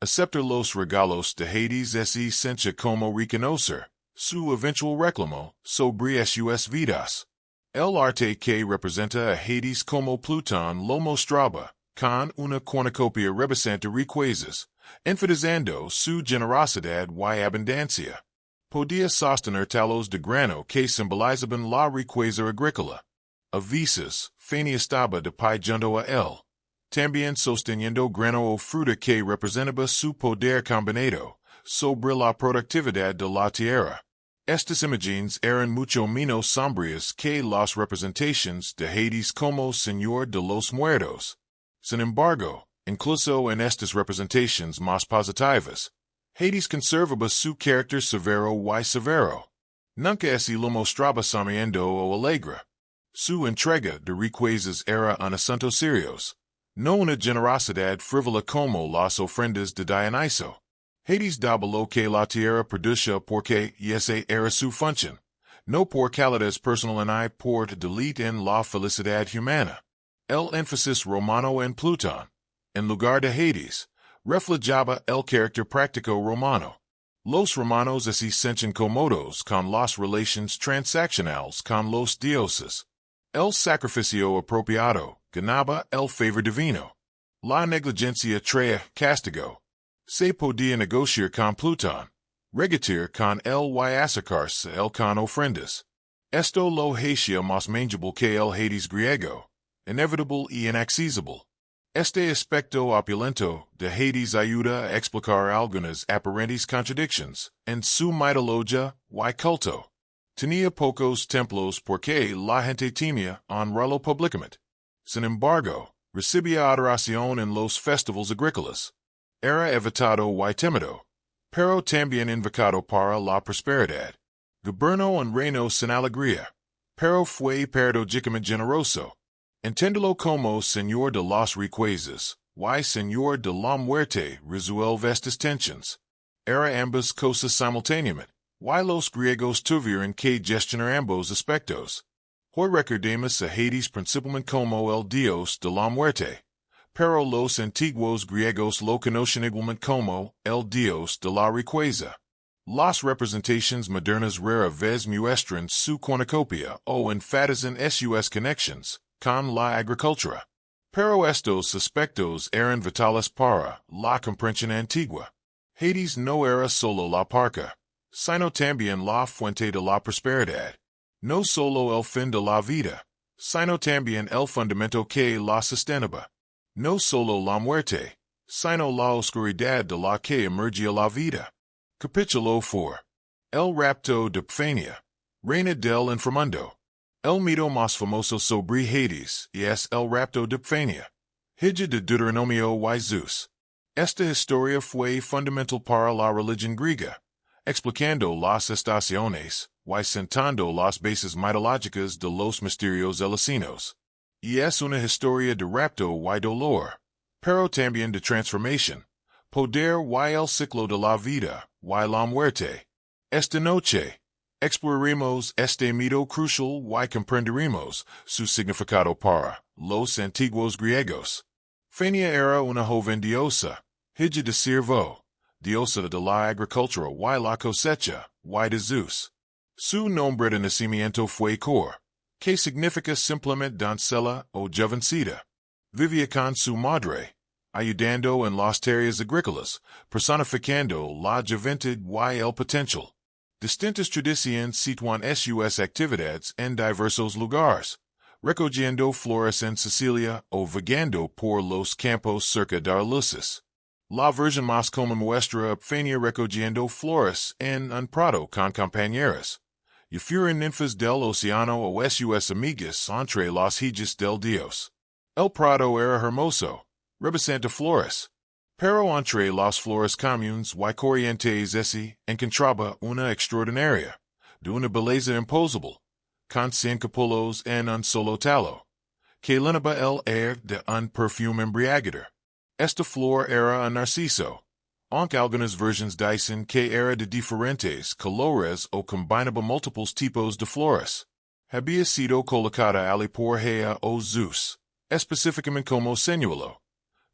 Aceptar los regalos de Hades y sencha como reconocer su eventual reclamo sobre sus vidas. El arte que representa a Hades como Plutón lo mostraba, con una cornucopia rebasante riquezas, enfatizando su generosidad y abundancia. Podía sostener talos de grano que simbolizaban la riqueza agrícola. A veces, Fania estaba de pie junto a él, también sosteniendo grano o fruta que representaba su poder combinado sobre la productividad de la tierra. Estas imágenes eran mucho menos sombrías que las representaciones de Hades como Señor de los Muertos. Sin embargo, incluso en estas representaciones más positivas, Hades conservaba su carácter severo y severo. Nunca así lo mostraba sonriendo o alegre. Su entrega de riquezas era un asunto serios, no una generosidad frívola como las ofrendas de Dioniso. Hades daba lo que la tierra producía porque esa era su función, no por calidades personal ni por deleite en la felicidad humana. El énfasis romano en Plutón, en lugar de Hades, reflejaba el carácter práctico romano. Los romanos así sentían cómodos con las relaciones transaccionales con los dioses. El sacrificio apropiado ganaba el favor divino. La negligencia traía castigo. Se podía negociar con Plutón, regatear con él y acercarse él con ofrendas. Esto lo hacía más manageable que el Hades griego, inevitable y inaccesible. Este aspecto opulento de Hades ayuda a explicar algunas aparentes contradicciones en su mitología y culto. Tenía pocos templos porque la gente temía honrarlo públicamente. Sin embargo, recibía adoración en los festivals agrícolas. Era evitado y temido, pero también invocado para la prosperidad. Gobernó un reino sin alegría, pero fue paradójicamente generoso. Enténdelo como Señor de las riquezas, y Señor de la muerte resuelve estas tensiones. Era ambas cosas simultáneamente, y los griegos tuvieron que gestionar ambos aspectos. Hoy recordemos a Hades principalmente como el dios de la muerte, pero los antiguos griegos lo conocen igualmente como el dios de la riqueza. Las representaciones modernas rara vez muestran su cornucopia o enfatizan sus conexiones con la agricultura. Pero estos aspectos eran vitales para la comprensión antigua. Hades no era solo la parca, sino también la fuente de la prosperidad. No solo el fin de la vida, sino también el fundamento que la sostenaba. No solo la muerte, sino la oscuridad de la que emergía la vida. Capítulo 4. El rapto de Fania, reina del inframundo. El mito más famoso sobre Hades es el rapto de Fania, hija de Deuteronomio y Zeus. Esta historia fue fundamental para la religión griega, explicando las estaciones y sentando las bases mitológicas de los misterios eleusinos. Y es una historia de rapto y dolor, pero también de transformación, poder y el ciclo de la vida y la muerte. Esta noche, exploraremos este mito crucial y comprenderemos su significado para los antiguos griegos. Fania era una joven diosa, hija de Sirvo, diosa de la agricultura y la cosecha, y de Zeus. Su nombre de nacimiento fue Cor, que significa simplemente doncella o jovencita. Vivía con su madre, ayudando en las tareas agrícolas, personificando la juventud y el potencial. Distintas tradiciones sitúan sus actividades en diversos lugares, recogiendo flores en Sicilia o vagando por los campos cerca de Arlucis. La versión más común muestra a Fania recogiendo flores en un prado con compañeras. Y fueron ninfas del océano o sus amigas entre las hijas del dios. El prado era hermoso, rebosante flores. Pero entre las flores comunes y corrientes encontraba una extraordinaria, de una belleza imposible, con 5 pelos en un solo talo, que llenaba el aire de un perfume embriagador. Esta flor era un narciso, aunque algunas versiones dicen que era de diferentes colores o combinaba múltiples tipos de flores. Había sido colocada allí por Hea o Zeus, especificamente como señuelo.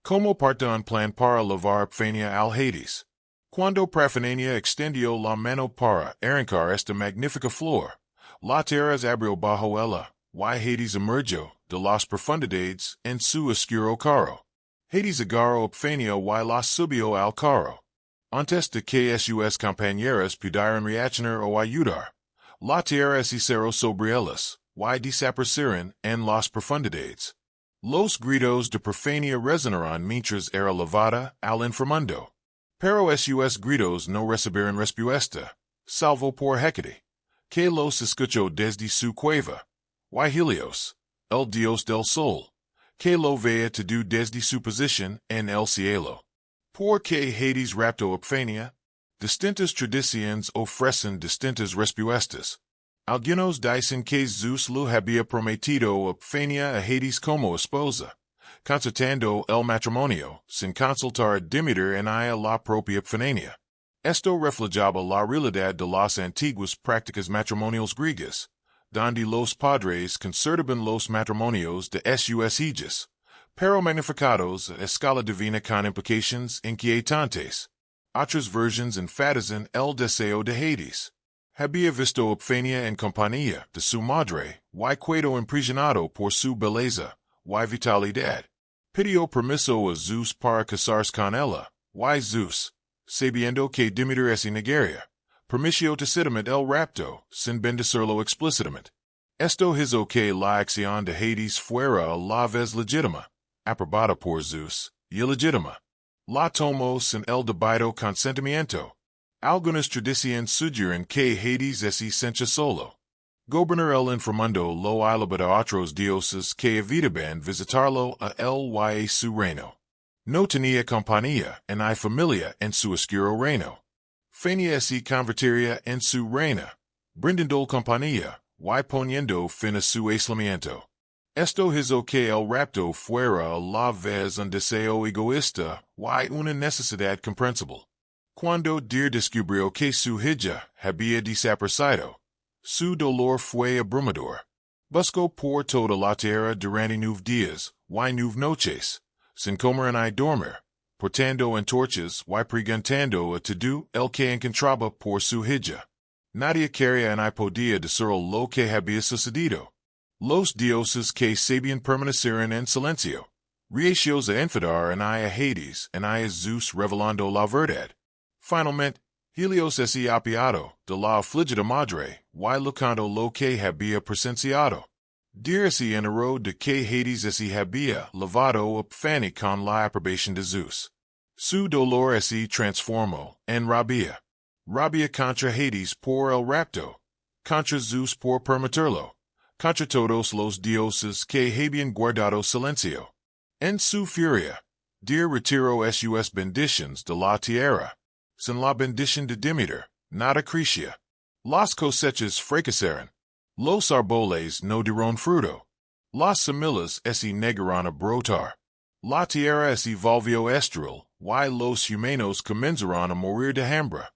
Como parte un plan para lavar Epifanía al Hades. Cuando Perséfone extendió la mano para arrancar esta magnífica flor, la tierra abrió bajo ella, y Hades emergió de las profundidades en su oscuro carro. Hades agarró Epifanía y la subió al carro. Antes de que sus compañeras pudieran reaccionar o ayudar, la tierra se cerró sobre ellas, y desaparecieron en las profundidades. Los gritos de Perséfone resonaron mientras era lavada al inframundo. Pero sus gritos no recibieron respuesta, salvo por Hécate, que los escuchó desde su cueva, y Helios, el dios del sol, que lo veía todo desde su posición en el cielo. Porque Hades raptó Epifanía, distintas tradiciones ofrecen distintas respuestas. Algunos dicen que Zeus lo había prometido Epifanía a Hades como esposa, concertando el matrimonio, sin consultar a Demeter en ella la propia Epifanía. Esto reflejaba la realidad de las antiguas prácticas matrimoniales griegas, donde los padres concertaban los matrimonios de sus hijas, pero magnificados a escala divina con implicaciones inquietantes. Otras versiones enfatizan el deseo de Hades. Había visto Epifanía en compañía de su madre, y quedó impresionado por su belleza, y vitalidad. Pidió permiso a Zeus para casarse con ella, y Zeus, sabiendo que Demeter es negaria, permitió tácitamente el rapto, sin bendecirlo explícitamente. Esto hizo que la acción de Hades fuera a la vez legítima, aprobada por Zeus, y ilegítima. La tomó sin el debido consentimiento. Algunas tradiciones sugieren que Hades es esencia solo. Gobernar el inframundo lo alabado a otros dioses que evitaban visitarlo a él y a su reino. No tenía compañía ni familia en su oscuro reino. Fenia se convertiría en su reina, brindando compañía, y poniendo fin a su aislamiento. Esto hizo que el rapto fuera a la vez un deseo egoísta y una necesidad comprensible. Cuando descubrió que su hija había desaparecido, su dolor fue abrumador. Buscó por toda la tierra durante 9 días y 9 noches, sin comer ni dormir, portando antorchas y preguntando a todo el que encontraba por su hija. Nadie quería ni podía decir lo que había sucedido. Los dioses que sabían permanecer en silencio, reacios a enfadar en a Hades en a Zeus revelando la verdad. Finalmente, Helios se apiado de la afligida madre, y lucando lo que había presenciado. Se enteró de que Hades se había lavado a Epifanía con la aprobación de Zeus. Su dolor se transformó en rabia. Rabia contra Hades por el rapto, contra Zeus por permitirlo, contra todos los dioses que habían guardado silencio. En su furia, retiró sus bendiciones de la tierra. Sin la bendición de Demeter, nada crecía. Las cosechas fracasaron. Los árboles no dieron fruto. Las semillas se negaron a brotar. La tierra se volvió estéril, y los humanos comenzaron a morir de hambre.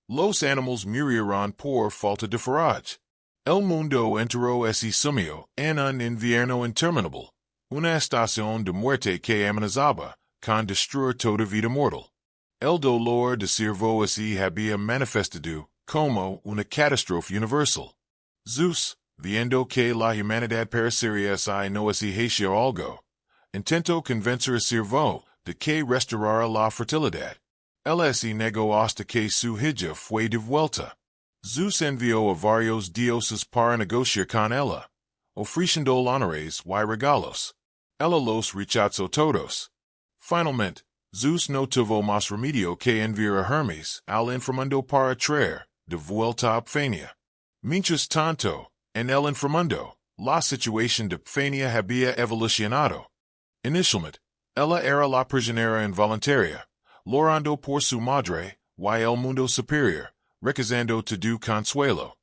Los animales murieron por falta de forage. El mundo entero se sumió en un invierno interminable, una estación de muerte que amenazaba con destruir toda vida mortal. El dolor de Sirvo se había manifestado como una catástrofe universal. Zeus, viendo que la humanidad perecería si no se hacía algo, intentó convencer a Sirvo de que restaurara la fertilidad. Él se negó hasta que su hija fue devuelta. Zeus envió a varios dioses para negociar con ella, ofreciendo honores y regalos. Ella los rechazó todos. Finalmente, Zeus no tuvo más remedio que enviar a Hermes al inframundo para traer de vuelta a Epifanía. Mientras tanto, en el inframundo, la situación de Epifanía había evolucionado. Inicialmente, ella era la prisionera involuntaria, llorando por su madre, y el mundo superior, recazando todo consuelo.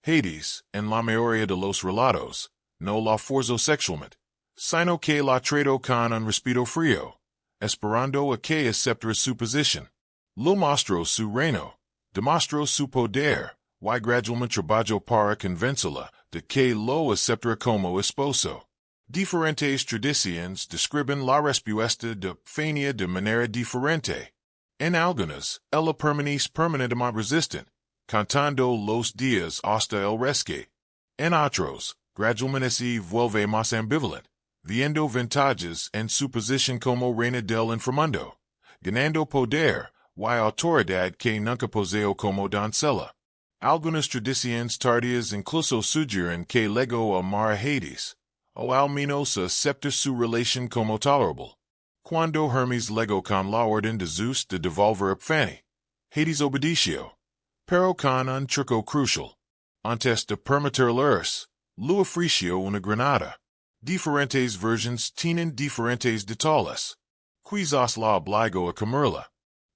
Hades, en la mayoría de los relatos, no la forzó sexualmente, sino que la trató con un respeto frío, esperando a que aceptara su posición. Lo mostró su reino, demostró su poder, y gradualmente trabajó para convencerla de que lo aceptara como esposo. Diferentes tradiciones describen la respuesta de Fania de manera diferente. En algunas, ella permanece permanentemente resistant, contando los días hasta el rescate. En otros, gradualmente se vuelve más ambivalent, viendo ventajas en su posición como reina del inframundo, ganando poder y autoridad que nunca poseo como doncella. Algunas tradiciones tardías incluso sugieren que legó amar a Hades, o al menos acepta su relación como tolerable. Cuando Hermes legó con la orden de Zeus de devolver a Fanny, Hades obedeció, pero con un truco crucial. Antes de permitir l'urs, lo ofreció una granada. Diferentes versions tienen diferentes detalles. Quizás la obligó a comerla.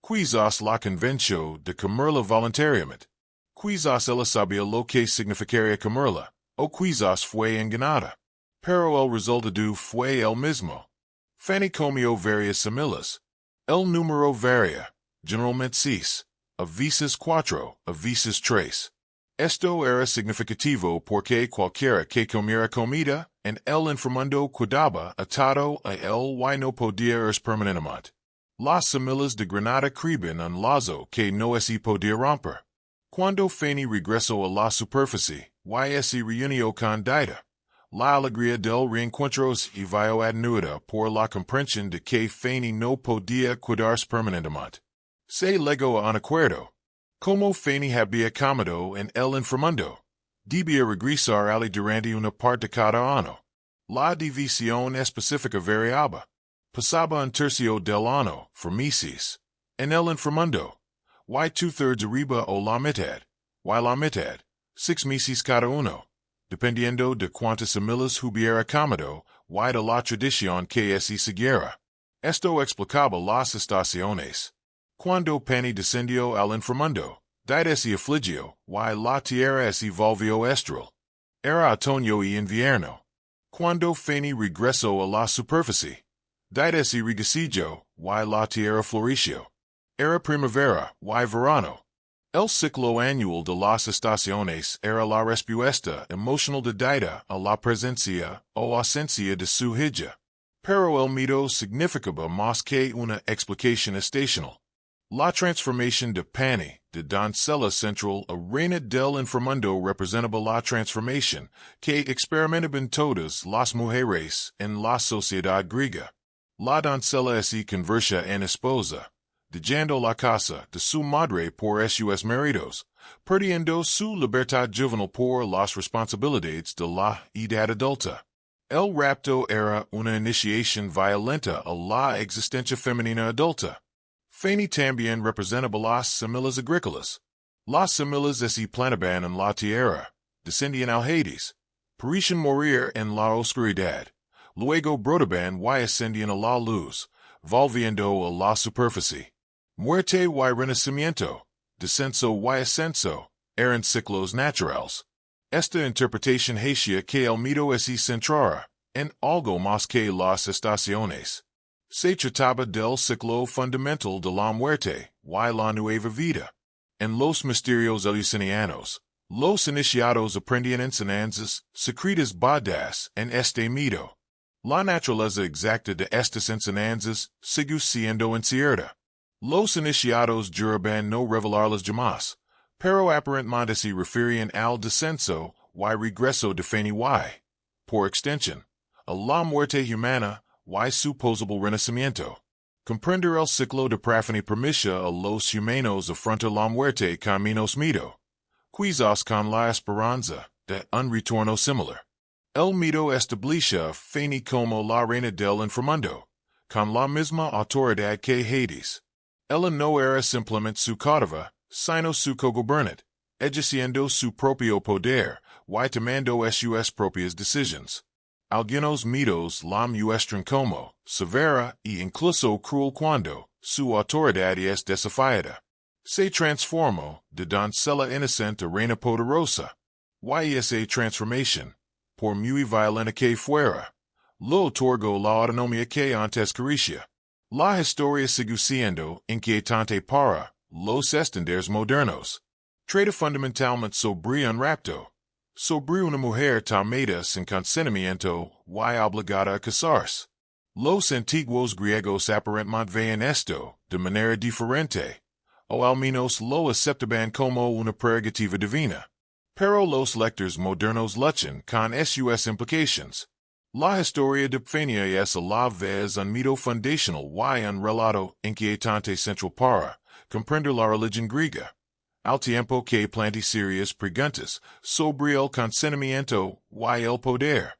Quizás la convenció de comerla voluntariamente. Quizás ella sabía lo que significaría comerla, o quizás fue engañada. Pero el resultado fue el mismo. Fanny comió varias semillas. El número varía, generalmente 6, a veces 4, a veces 3. Esto era significativo porque cualquiera que comiera comida en el inframundo quedaba atado a él y no podía ir permanentemente. Las semillas de granada creban un lazo que no se podía romper. Cuando Fanny regresó a la superficie, y se reunió con Dida, la alegría del reencuentro se vio atenuada por la comprensión de que Fanny no podía quedarse permanentemente. Se llegó a un acuerdo. Como Fanny había comido en el inframundo, debía regresar allí durante una parte cada año. La división específica variaba. Pasaba un tercio del año, for meses, en el inframundo, y 2/3 arriba o la mitad, 6 meses cada uno, dependiendo de cuántas semillas hubiera comido y de la tradición que se siguiera. Esto explicaba las estaciones. Cuando Fanny descendió al inframundo, Dida se afligió, y la tierra se volvió estéril. Era otoño y invierno. Cuando Fanny regresó a la superficie, Dida se regocijó, y la tierra floreció. Era primavera, y verano. El ciclo anual de las estaciones era la respuesta emocional de Dida a la presencia o ausencia de su hija. Pero el mito significaba más que una explicación estacional. La transformación de Fanny, de doncella central a reina del inframundo representaba la transformación que experimentaban todas las mujeres en la sociedad griega. La doncella se convertía en esposa, dejando la casa de su madre por sus maridos, perdiendo su libertad juvenil por las responsabilidades de la edad adulta. El rapto era una iniciación violenta a la existencia femenina adulta. Fanny también representaba las semillas agrícolas. Las semillas se plantaban en la tierra, descendían al Hades, parecían morir en la oscuridad, luego brotaban y ascendían a la luz, volviendo a la superficie. Muerte y renacimiento, descenso y ascenso, eran ciclos naturales. Esta interpretación hacía que el mito se centrara en algo más que las estaciones. Se trataba del ciclo fundamental de la muerte y la nueva vida. En los misterios eleusinianos, los iniciados aprendían enseñanzas secretas basadas en este mito. La naturaleza exacta de estas enseñanzas sigue siendo incierta. Los iniciados juraban no revelarlas jamás, pero aparentemente se referían al descenso y regreso de Fanny y, por extensión, a la muerte humana y su posible renacimiento. Comprender el ciclo de Perséfone permite a los humanos afrontar la muerte con menos miedo, quizás con la esperanza de un retorno similar. El mito establece a Fanny como la reina del inframundo, con la misma autoridad que Hades. Ella no era simplemente su cautiva, sino su cogobernante, ejerciendo su propio poder y tomando sus propias decisiones. Algunos mitos la muestran como severa e incluso cruel cuando su autoridad es desafiada. Se transformó de doncella inocente a reina poderosa. Y esa transformación, por muy violenta que fuera, lo otorgó la autonomía que antes carecía. La historia sigue siendo inquietante para los estándares modernos. Trata fundamentalmente sobre un rapto, Sobre una mujer tomada sin consentimiento y obligada a casarse. Los antiguos griegos aparentemente veían esto de manera diferente, o al menos lo aceptaban como una prerrogativa divina. Pero los lectores modernos luchan con sus implications. La historia de Fania es a la vez un mito fundacional y un relato inquietante central para comprender la religión griega, al tiempo que plantea serias preguntas sobre el consentimiento y el poder.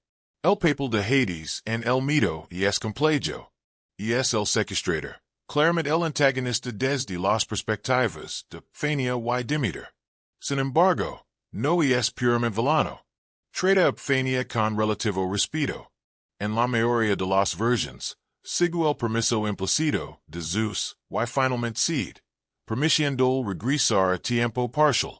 El papel de Hades en el mito es complejo, y es el sequestrador, claramente el antagonista desde las perspectivas de Fania y Demeter. Sin embargo, no es puramente villano. Trata a Fania con relativo respeto. En la mayoría de las versiones, sigue el permiso implícito de Zeus y finalmente cede, permitiendo regresar a tiempo parcial.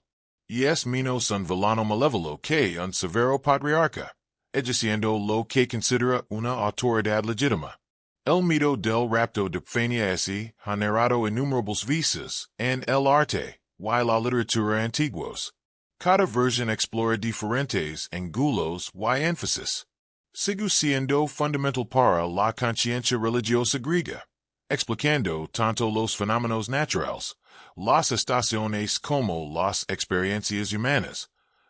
Y es menos un villano malévolo que un severo patriarca, ejerciendo lo que considera una autoridad legítima. El mito del rapto de Fania es generado innumerables veces en el arte y la literatura antiguos. Cada versión explora diferentes ángulos y énfasis, sigue siendo fundamental para la conciencia religiosa griega, explicando tanto los fenómenos naturales, las estaciones como las experiencias humanas,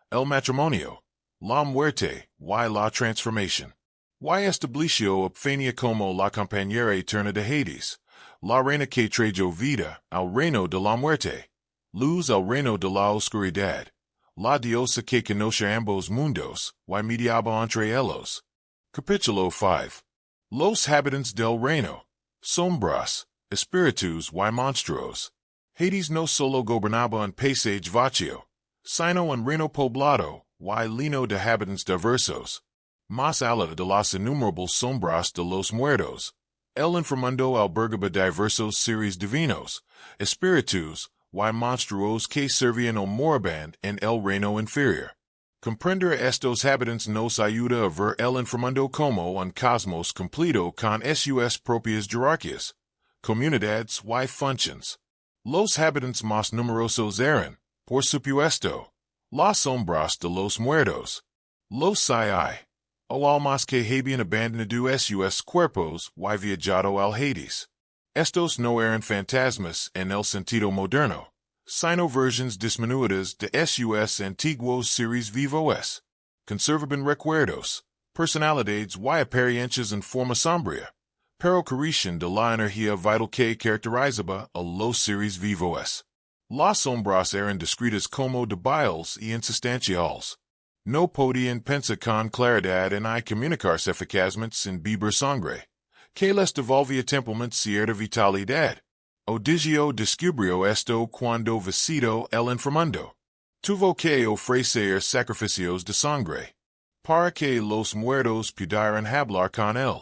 el matrimonio, la muerte y la transformación. Y estableció a Fania como la compañera eterna de Hades, la reina que trajo vida al reino de la muerte, luz al reino de la oscuridad, la diosa que conoce ambos mundos y mediaba entre ellos. Capítulo 5. Los habitantes del reino, sombras, espíritus y monstruos. Hades no solo gobernaba un paisaje vacío, sino un reino poblado y lleno de habitantes diversos. Más allá de las innumerables sombras de los muertos, el inframundo albergaba diversos seres divinos, espíritus y monstruos que servían al moribund en el reino inferior. Comprender a estos habitantes nos ayuda a ver el inframundo como un cosmos completo con sus propias jerarquías, comunidades y funciones. Los habitantes más numerosos eran, por supuesto, las sombras de los muertos, los sai, o almas que habían abandonado sus cuerpos y viajado al Hades. Estos no eran fantasmas en el sentido moderno, sino versiones disminuidas de sus antiguos seres vivos. Conservaban recuerdos, personalidades y apariencias en forma sombría, pero carecían de la energía vital que caracterizaba a los seres vivos. Las sombras eran descritas como débiles y insustanciales. No podían pensar con claridad y comunicarse eficazmente sin beber sangre, que les devolvía templemente cierta vitalidad. Odigio descubrió esto cuando visitó el inframundo. Tuvo que ofrecer sacrificios de sangre, para que los muertos pudieran hablar con él.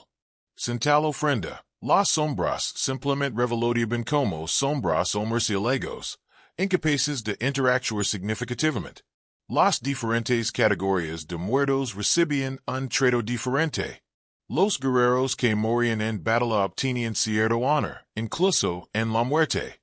Sin tal ofrenda, las sombras simplemente revelarían como sombras o murciélagos, incapaces de interactuar significativamente. Las diferentes categorías de muertos recibían un trato diferente. Los guerreros que morían en batalla obtenían cierto honor, incluso en la muerte,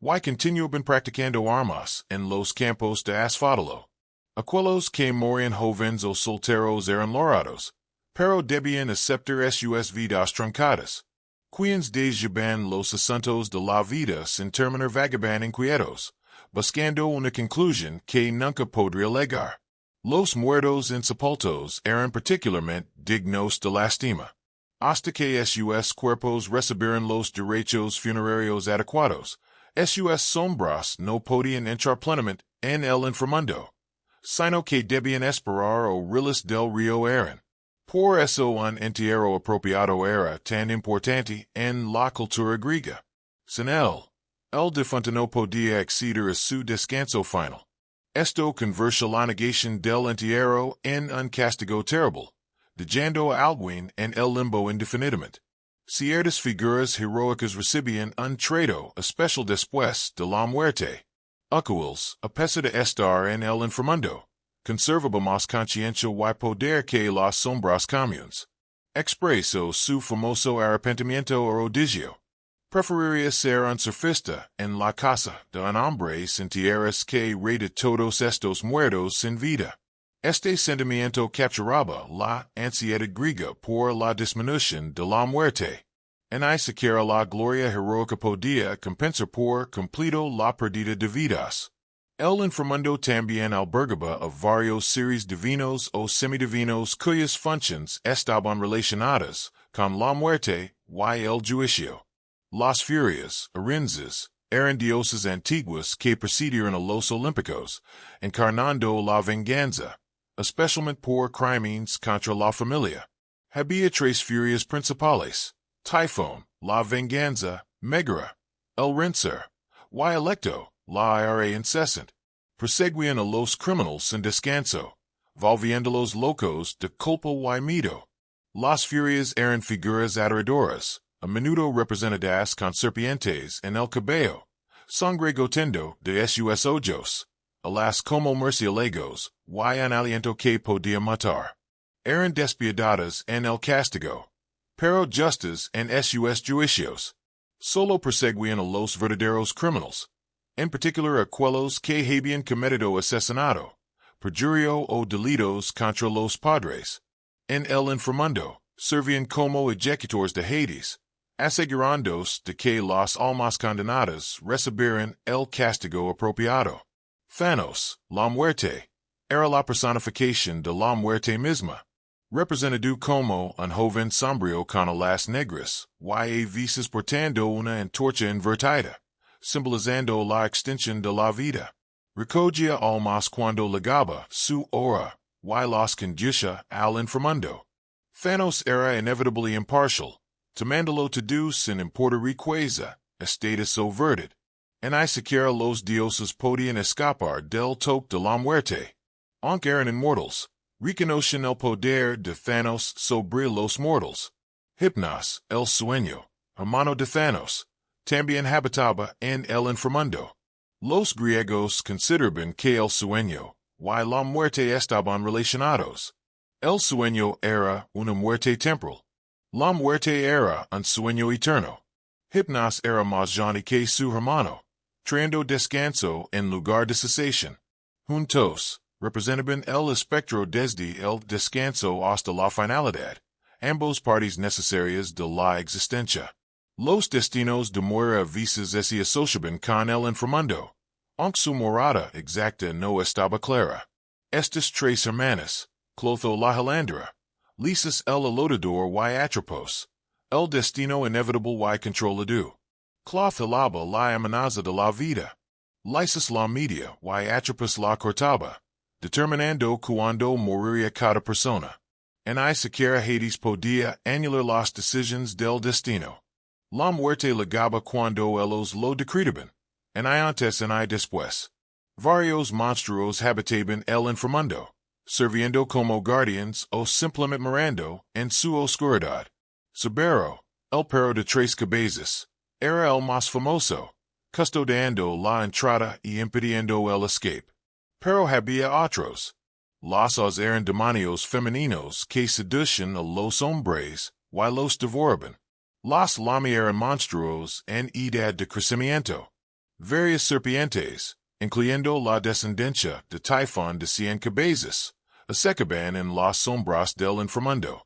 y continuaban practicando armas en los campos de asfalto. Aquellos que morían jóvenes o solteros eran lorados, pero debían aceptar sus vidas truncadas. Quienes llevaban los asuntos de la vida sin terminar vagaban inquietos, buscando una conclusión que nunca podría llegar. Los muertos insepultos eran particularmente dignos de lástima, hasta que sus cuerpos recibieron los derechos funerarios adecuados. Sus sombras no podían entrar plenamente en el inframundo, sino que debían esperar orillas del río eran. Por eso un entierro apropiado era tan importante en la cultura griega. Sin él, el difunto no podía acceder a su descanso final. Esto convirtió la negación del entierro en un castigo terrible, dejando a alguien en el limbo indefinidamente. Ciertas figuras heroicas recibían un trato especial después de la muerte. Aquellos, a pesar de estar en el inframundo, conservaban más conciencia y poder que las sombras comunes. Expresó su famoso arrepentimiento o odigio. Preferiría ser un surfista en la casa de un hombre sin tierras que reír de todos estos muertos sin vida. Este sentimiento capturaba la ansiedad griega por la disminución de la muerte. En I siquiera la gloria heroica podía compensar por completo la pérdida de vidas. El inframundo también albergaba a varios seres divinos o semidivinos cuyas funciones estaban relacionadas con la muerte y el juicio. Las furias, arinzas, eran dioses antiguos que presidieron a los olímpicos, encarnando la venganza, especialmente por crímenes contra la familia. Había tres furias principales: Typhon, la venganza; Megara, el rencer; y Electo, la ira incesante. Perseguían a los criminales sin descanso, volviéndolos locos de culpa y miedo. Las furias eran figuras aterradoras, a menudo representadas con serpientes en el cabello, sangre goteando de sus ojos, alas como murciélagos, y un aliento que podía matar. Eran despiadadas en el castigo, pero justas en sus juicios. Solo perseguían a los verdaderos criminales, en particular aquellos que habían cometido asesinato, perjurio o delitos contra los padres. En el inframundo, servían como ejecutores de Hades, asegurándose de que las almas condenadas recibieran el castigo apropiado. Thanos, la muerte, era la personificación de la muerte misma, representado como un joven sombrío con alas negras, y a veces portando una antorcha invertida, simbolizando la extinción de la vida. Recogía almas cuando legaba su aura, y las conducía al inframundo. Thanos era inevitably impartial, tomándolo todo sin importar riqueza, estatus o verdad. En ni siquiera los dioses podían escapar del toque de la muerte. Aunque eran inmortales, reconocían el poder de Thanos sobre los mortales. Hypnos, el sueño, hermano de Thanos, también habitaba en el inframundo. Los griegos consideraban que el sueño y la muerte estaban relacionados. El sueño era una muerte temporal. La muerte era un sueño eterno. Hypnos era más johnny que su hermano, trayendo descanso en lugar de cesación. Juntos, representaban el espectro desde el descanso hasta la finalidad, ambos partes necesarias de la existencia. Los destinos de muera a veces se asociaban con el inframundo, aunque su morada exacta no estaba clara. Estas tres hermanas, Clotho la Hilandra, Lysis el elotador y Atropos, el destino inevitable y controlado. Cloth alaba la amenaza de la vida, Lysis la media y Atropos la cortaba, determinando cuando moriría cada persona. En ni siquiera Hades podía anular las decisiones del destino. La muerte legaba cuando ellos lo decretaban, en ni antes en ni después. Varios monstruos habitaban el inframundo, sirviendo como guardians o simplemente morando en su oscuridad. Cerbero, el perro de tres cabezas, era el más famoso, custodiando la entrada y impidiendo el escape. Pero había otros. Los eran demonios femeninos que seducían a los hombres y los devoraban. Los lami eran monstruos en edad de crecimiento. Varias serpientes, incluyendo la descendencia de Typhon de 100 cabezas, acababan en las sombras del inframundo.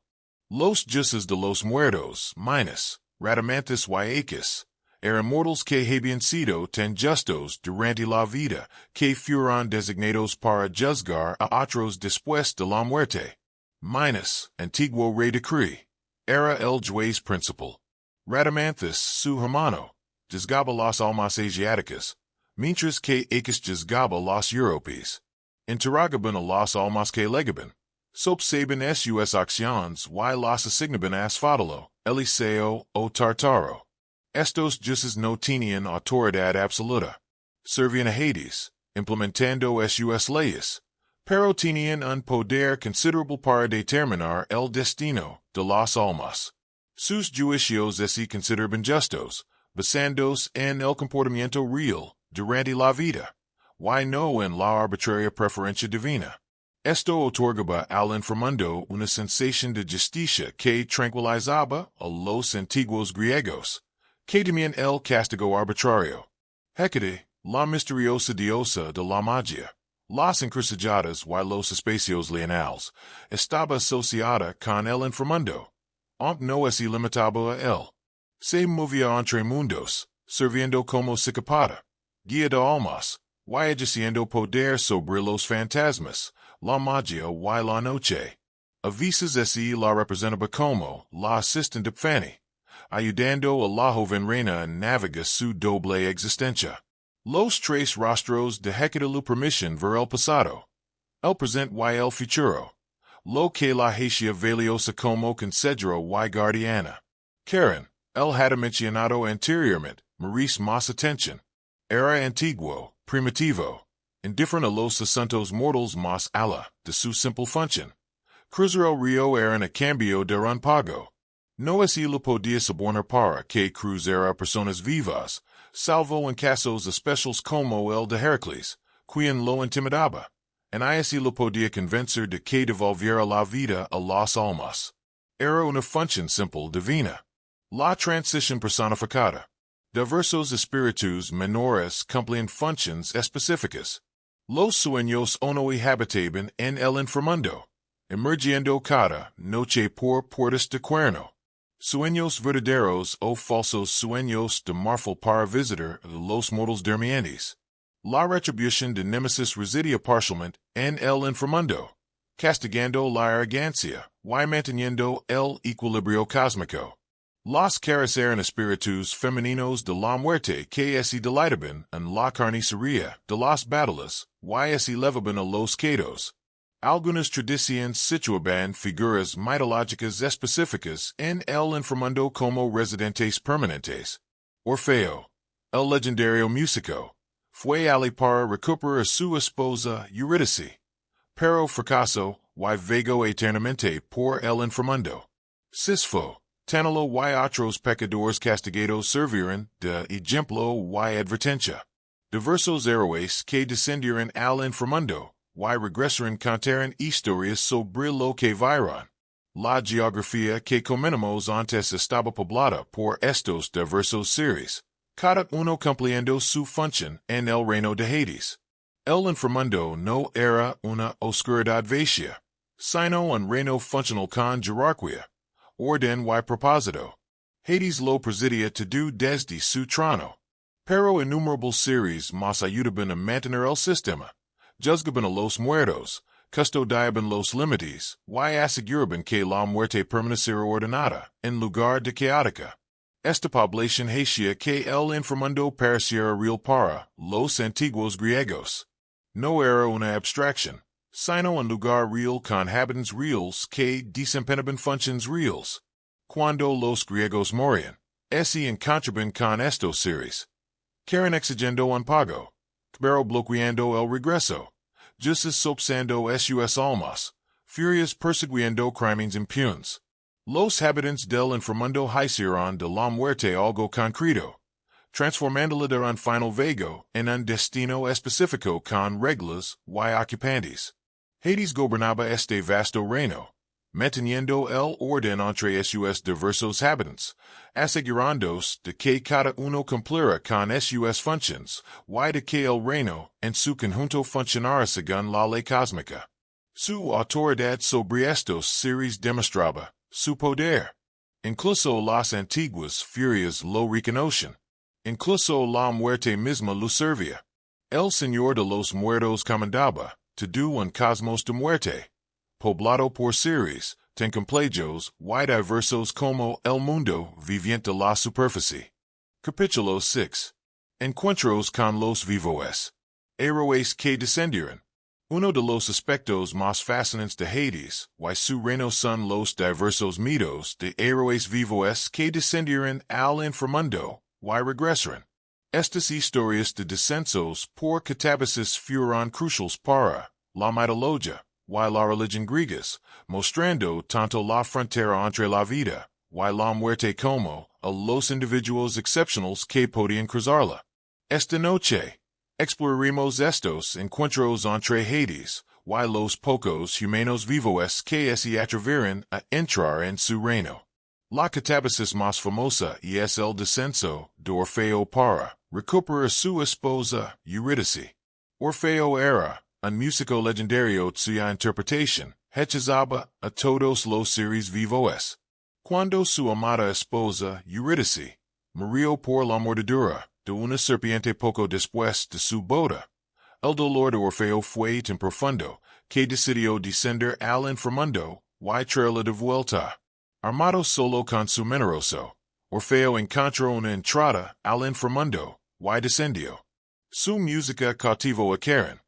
Los jueces de los muertos, Minos, Radamanthus y Acus, eran mortales que habían sido tan justos durante la vida que fueron designados para juzgar a otros después de la muerte. Minos, antiguo rey de Cree, era el juez principal. Radamanthus, su hermano, juzgaba las almas asiáticas, mientras que Acus juzgaba las europeas. Interrogaban a las almas que legaban, sopsaban sus acciones y las asignaban a Asfódalo, Eliseo o Tartaro. Estos jueces no tenían autoridad absoluta. Servían a Hades, implementando sus leyes, pero tenían un poder considerable para determinar el destino de las almas. Sus juicios se consideraban justos, basándose en el comportamiento real durante la vida, y no en la arbitraria preferencia divina. Esto otorgaba al inframundo una sensación de justicia que tranquilizaba a los antiguos griegos, que temían el castigo arbitrario. Hécate, la misteriosa diosa de la magia, las encrucijadas y los espacios lineales, estaba asociada con el inframundo, aunque no es ilimitado a él. Se movía entre mundos, sirviendo como psicópata, guía de almas, y ejerciendo poder sobre los fantasmas, la magia y la noche. A veces así la representaba como la asistente Fanny, ayudando a la joven reina a navegar su doble existencia. Los tres rostros de la permisión ver el pasado, el presente y el futuro, lo que la hacía valiosa como consejera y guardiana. Karen, el had mencionado anteriormente, merece más atención. Era antiguo, primitivo, indifferent a los asuntos mortals más allá de su simple función. Cruzar el río era a cambio de un pago. No es lo podía sobornar para que cruzara personas vivas, salvo en casos especiales como el de Heracles, quien lo intimidaba, y así lo podía convencer de que devolviera la vida a las almas. Era una función simple divina. La transición personificada. Diversos espíritus menores cumplían funciones específicas. Los sueños no habitaban en el inframundo, emergiendo cada noche por puertas de cuerno. Sueños verdaderos o falsos sueños de marfil para visitar los mortals durmientes. La retribución de Nemesis residía parcialmente en el inframundo, castigando la arrogancia y manteniendo el equilibrio cósmico. Las caras eran espíritus femeninos de la muerte que se deleitaban en la carnicería de las batallas y se elevaban a los cados. Algunas tradiciones situaban figuras mitológicas específicas en el inframundo como residentes permanentes. Orfeo, el legendario músico, fue allí para recuperar a su esposa Eurídice, pero fracasó y vagó eternamente por el inframundo. Sisfo, Tanalo y otros pecadores castigados sirvieron de ejemplo y advertencia. Diversos héroes que descendieron al inframundo y regresaron contaron historias sobre lo que vieron. La geografía que comentamos antes estaba poblada por estos diversos seres, cada uno cumpliendo su función en el reino de Hades. El inframundo no era una oscuridad vacía, sino un reino funcional con jerarquía, orden y propósito. Hades lo presidia todo desde su trono. Pero innumerables seres más ayudaban a mantener el sistema, juzgaban a los muertos, custodiaban los límites, y aseguraban que la muerte permaneciera ordenada, en lugar de caótica. Esta población hacía que el inframundo pareciera real para los antiguos griegos. No era una abstracción, sino un lugar real con habitantes reales que desempeñaban funciones reales. Cuando los griegos morían, se encontraban con estos seres, que eran exigiendo un pago, pero bloqueando el regreso, justas sopsando sus almas, furias persiguiendo crímenes impunes. Los habitantes del inframundo hicieron de la muerte algo concreto, transformándola de un final vago en un destino específico con reglas y ocupantes. Hades gobernaba este vasto reino, manteniendo el orden entre sus diversos habitantes, asegurándose de que cada uno cumpliera con sus funciones, y de que el reino en su conjunto funcionara según la ley cósmica. Su autoridad sobre estos seres demostraba su poder. Incluso las antiguas furias lo reconocen. Incluso la muerte misma lo servía. El Señor de los Muertos comandaba todo un cosmos de muerte, poblado por seres tan complejos y diversos como el mundo viviente de la superficie. Capítulo 6. Encuentros con los vivos. Héroes que descendieron. Uno de los aspectos más fascinantes de Hades y su reino son los diversos mitos de héroes vivos que descendieron al inframundo y regresaron. Estas historias de descensos por catábasis fueron cruciales para la mitología y la religión griegas, mostrando tanto la frontera entre la vida y la muerte como a los individuos excepcionales que podían cruzarla. Esta noche, exploraremos estos encuentros entre Hades y los pocos humanos vivos que se atreveron a entrar en su reino. La catábasis más famosa es el descenso de Orfeo para recuperar su esposa Eurídice. Orfeo era un musico legendario cuya interpretación, hechizaba a todos los seres vivos. Cuando su amada esposa, Eurídice, murió por la mordedura de una serpiente poco después de su boda, el dolor de Orfeo fue tan profundo que decidió descender al inframundo y traerla de vuelta. Armado solo con su generoso, Orfeo encontró una entrada al inframundo y descendió. Su música cautivó a Karen,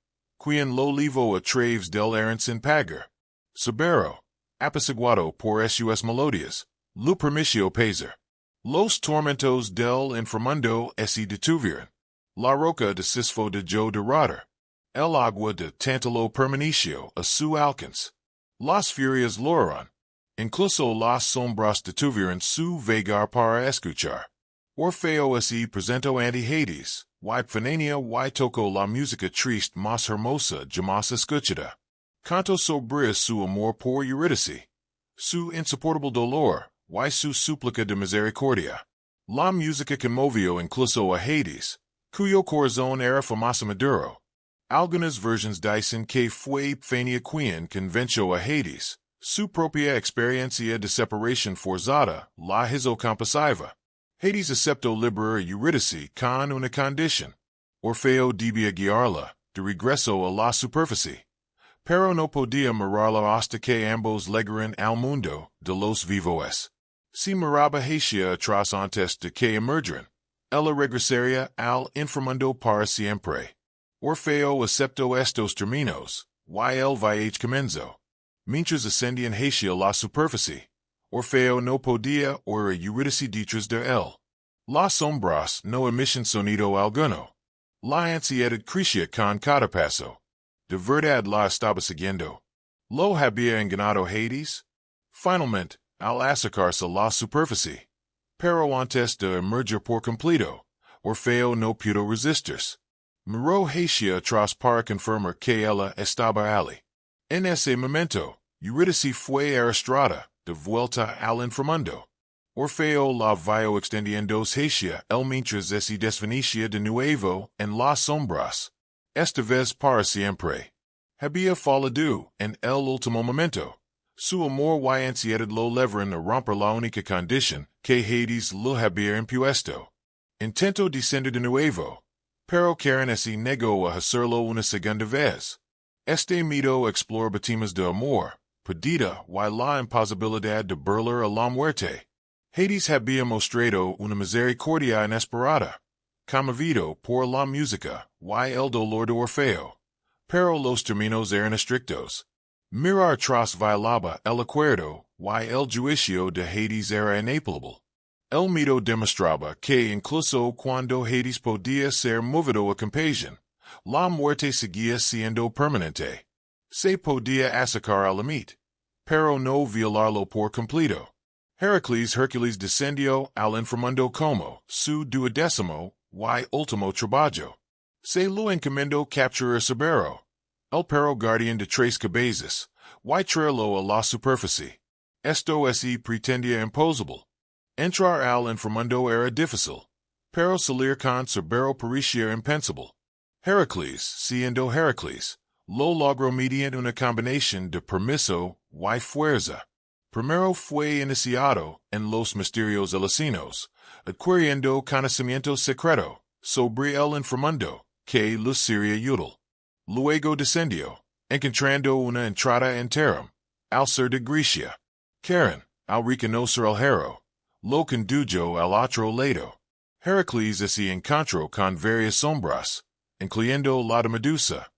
quien lo llevó a través del errant sin pagar. Sobero, apaciguado por sus melodías, lo permitió pasar. Los tormentos del inframundo se detuvieron. La roca desisfó de yo derrotar. El agua de Tántalo permaneció a su alcance. Las furias lograron. Incluso las sombras detuvieron su vagar para escuchar. Orfeo se presentó ante Hades, y Fanania y tocó la música triste más hermosa jamás escuchada. Cantó sobre su amor por Eurídice, su insoportable dolor, y su súplica de misericordia. La música conmovió incluso a Hades, cuyo corazón era famoso maduro. Algunas versiones dicen que fue Fania quien convenció a Hades, su propia experiencia de separación forzada la hizo compasiva. Hades aceptó liberar a Eurídice con una condición. Orfeo debía guiarla de regreso a la superficie, pero no podía mirarla hasta que ambos llegaran al mundo de los vivos. Si miraba hacia atrás antes de que emergieran, ella regresaría al inframundo para siempre. Orfeo aceptó estos términos, y el viaje comenzó. Mientras ascendían hacia la superficie, Orfeo no podía oír a Eurídice detrás de él. Las sombras no emitían sonido alguno. La ansiedad crecía con cada paso. De verdad la estaba siguiendo. ¿Lo había engañado Hades? Finalmente, al acercarse a la superficie, pero antes de emerger por completo, Orfeo no pudo resistirse. Miró hacia atrás para confirmar que ella estaba allí. En ese momento, Eurídice fue arrastrada de vuelta al inframundo. Orfeo la vio extendiéndose hacia él mientras se desvanecía de nuevo en las sombras. Esta vez para siempre. Había fallado en el último momento. Su amor y ansiedad lo llevaron a romper la única condición que Hades lo había impuesto. Intentó descender de nuevo, pero Karen se negó a hacerlo una segunda vez. Este mito explora temas de amor, pérdida y la imposibilidad de burlar a la muerte. Hades había mostrado una misericordia inesperada, conmovido por la música y el dolor de Orfeo, pero los términos eran estrictos. Mirar atrás violaba el acuerdo y el juicio de Hades era inapelable. El mito demostraba que incluso cuando Hades podía ser movido a compasión, la muerte seguía siendo permanente. Se podía acercar al límite, pero no violarlo por completo. Heracles descendió al inframundo como su duodécimo y último trabajo. Se lo encomendó capturar Sobero, el perro guardián de tres cabezas, y traerlo a la superficie. Esto pretendía imposible. Entrar al inframundo era difícil, pero salir con Sobero parecía impensable. Heracles, siendo Heracles, lo logró mediante una combinación de permiso y fuerza. Primero fue iniciado en los misterios eleusinos, adquiriendo conocimiento secreto sobre el inframundo que lo sería útil. Luego descendió, encontrando una entrada en Terram, al sur de Grecia. Karen, al reconocer al héroe, lo condujo al otro lado. Heracles se encontró con varias sombras, incluyendo la de Medusa,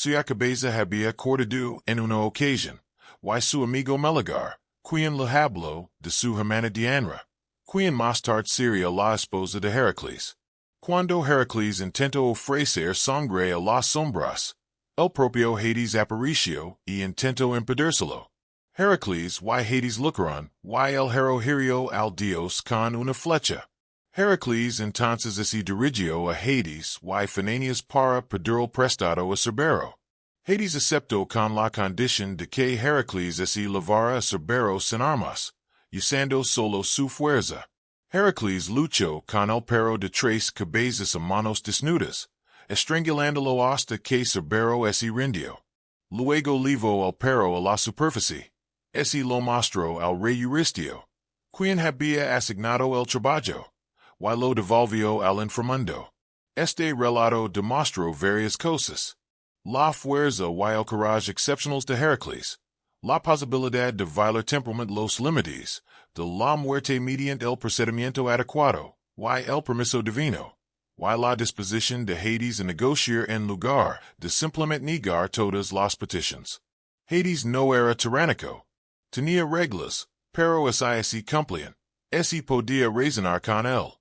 cuya cabeza había cortado en una ocasión, y su amigo Melegar, quien le habló de su hermana Diana, quien más tarde sería la esposa de Heracles. Cuando Heracles intentó ofrecer sangre a las sombras, el propio Hades apareció y intentó impedírselo. Heracles y Hades lograron y el héroe hirió al dios con una flecha. Heracles entonces se dirigió a Hades y Fananias para pedir el prestado a Sobero. Hades aceptó con la condición de que Heracles se llevara a Sobero sin armas, usando solo su fuerza. Heracles luchó con el perro de tres cabezas a manos desnudas, estrangulándolo hasta que cerbero ese rindió. Luego levo al perro a la superficie. Ese lo mostró al rey Euristio, quien había asignado el trabajo, y lo devolvió al inframundo. Este relato demostró varias cosas. La fuerza y el coraje excepcionales de Heracles, la posibilidad de violar temporalmente los límites de la muerte mediante el procedimiento adecuado, y el permiso divino, y la disposición de Hades a negociar en lugar de simplemente negar todas las peticiones. Hades no era tiránico. Tenía reglas, pero esas se cumplían. Ese podía razonar con él.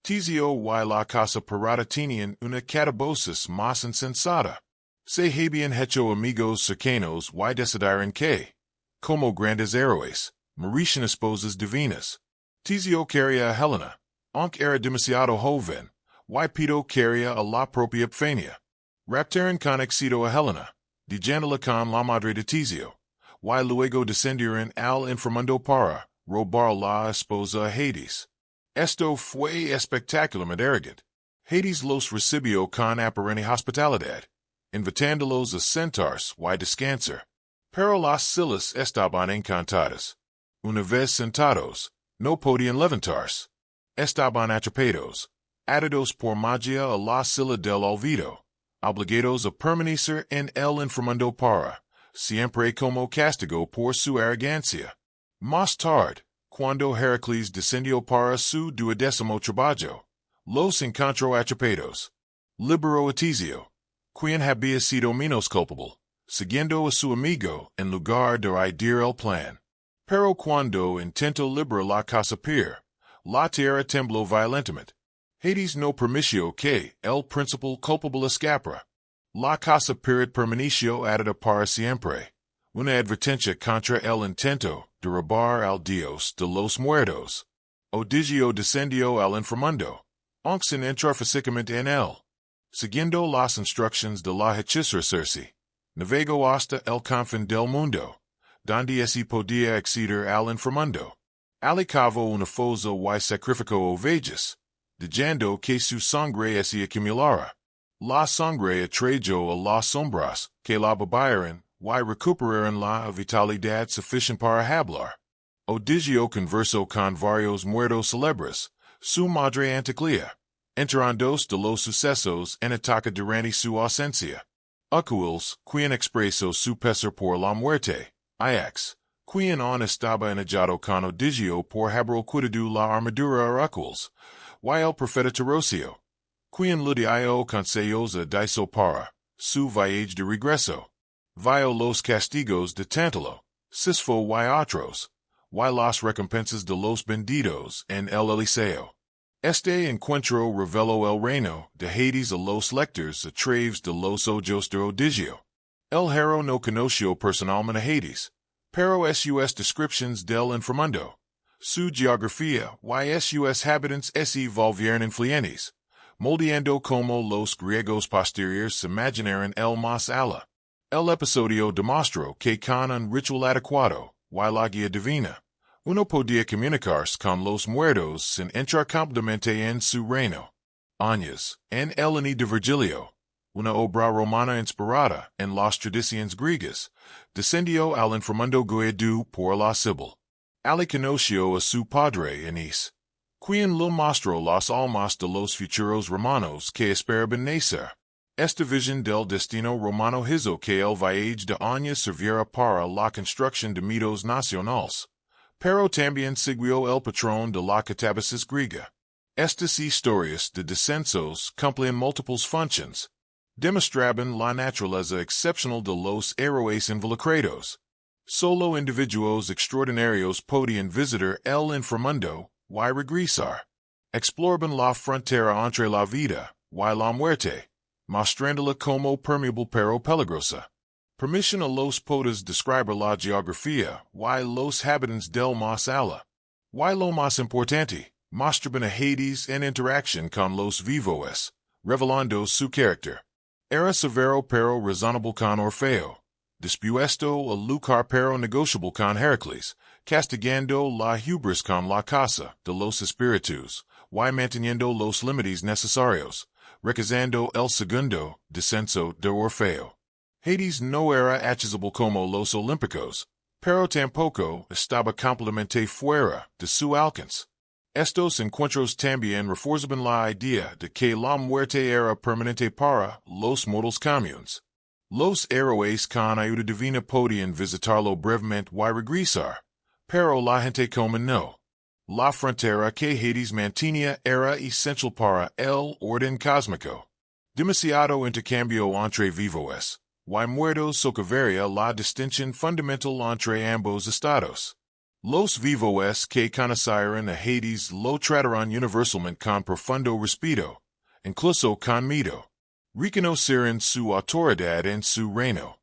Tizio y la casa parada tenían una catabosis más insensata. Se habían hecho amigos cercanos y decidieron que, como grandes héroes, merecían esposas divinas. Tizio quería a Helena, aunque era demasiado joven, y Pido quería a la propia Epifanía. Raptaron con éxito a Helena, dejándola con la madre de Tizio, y luego descendieron al inframundo para robar la esposa a Hades. Esto fue espectacularmente arrogante. Hades los recibió con aparente hospitalidad, invitándolos a sentarse y descansar. Pero las sillas estaban encantadas. Una vez sentados, no podían levantarse. Estaban atrapados, atados por magia a la silla del olvido, obligados a permanecer en el inframundo para siempre como castigo por su arrogancia. Más tarde, cuando Heracles descendió para su 12º trabajo, los encontró atrapados. Liberó a Tizio, quien había sido menos culpable, siguiendo a su amigo en lugar de idear el plan. Pero cuando intentó liberar la casa la tierra tembló violentamente. Hades no permitió que el principal culpable escapara. La casa permaneció atada para siempre. Una advertencia contra el intento de robar al dios de los muertos. Odigio descendió al inframundo, aunque sin entrar físicamente en él. Siguiendo las instrucciones de la hechicera Circe, navegó hasta el confín del mundo, donde así podía acceder al inframundo. Alicavo una fosa y sacrificó ovejas, dejando que su sangre se acumulara. La sangre atrayó a las sombras que la bebaron y recuperaron la vitalidad suficiente para hablar. Odigio conversó con varios muertos celebres, su madre Antigua, enterándose de los sucesos en ataque durante su ausencia. Aquiles, quien expresó su pesar por la muerte. Ajax, quien aún estaba enojado con Odigio por haber cuidado la armadura a Aquiles, y el profeta Tiroceo, quien le dio consejos a Diso para su viaje de regreso. Vio los castigos de Tántalo, Sisfo y otros, y las recompensas de los benditos en el Eliseo. Este encuentro reveló el reino de Hades a los lectores a través de los ojos de Odigio. El héroe no conoció personalmente a Hades, pero sus descripciones del inframundo, su geografía y sus habitantes se volvieron influyentes, moldeando como los griegos posteriores se imaginaron el más allá. El episodio demostró que con un ritual adecuado y la guía divina, uno podía comunicarse con los muertos sin entrar completamente en su reino. Años, en el año de Virgilio, una obra romana inspirada en las tradiciones griegas, descendió al inframundo guiado por la Sibyl. Ali conoció a su padre Enis, quien le mostró las almas de los futuros romanos que esperaban nacer. Esta visión del destino romano hizo que el viaje de años sirviera para la construcción de mitos nacionales, pero también siguió el patrón de la catabasis griega. Estas historias de descensos cumplían múltiples funciones, demostraban la naturaleza excepcional de los héroes involucrados. Solo individuos extraordinarios podían visitar el inframundo y regresar. Exploraban la frontera entre la vida y la muerte, mostrándola como permeable pero peligrosa. Permisión a los poetas describir la geografía y los habitantes del más allá. Y lo más importante, mostraban a Hades en interacción con los vivos, revelando su carácter. Era severo pero razonable con Orfeo, dispuesto a luchar pero negociable con Heracles, castigando la hubris con la casa de los espíritus, y manteniendo los límites necesarios recazando el segundo descenso de Orfeo. Hades no era accesible como los olímpicos, pero tampoco estaba completamente fuera de su alcance. Estos encuentros también refuerzan la idea de que la muerte era permanente para los mortales comunes. Los héroes con ayuda divina podían visitarlo brevemente y regresar, pero la gente común no. La frontera que Hades mantenía era esencial para el orden cósmico. Demasiado intercambio entre vivos y muertos socavaría la distinción fundamental entre ambos estados. Los vivos que conocieron a Hades lo trataron universalmente con profundo respeto, incluso con miedo. Reconocieron su autoridad en su reino.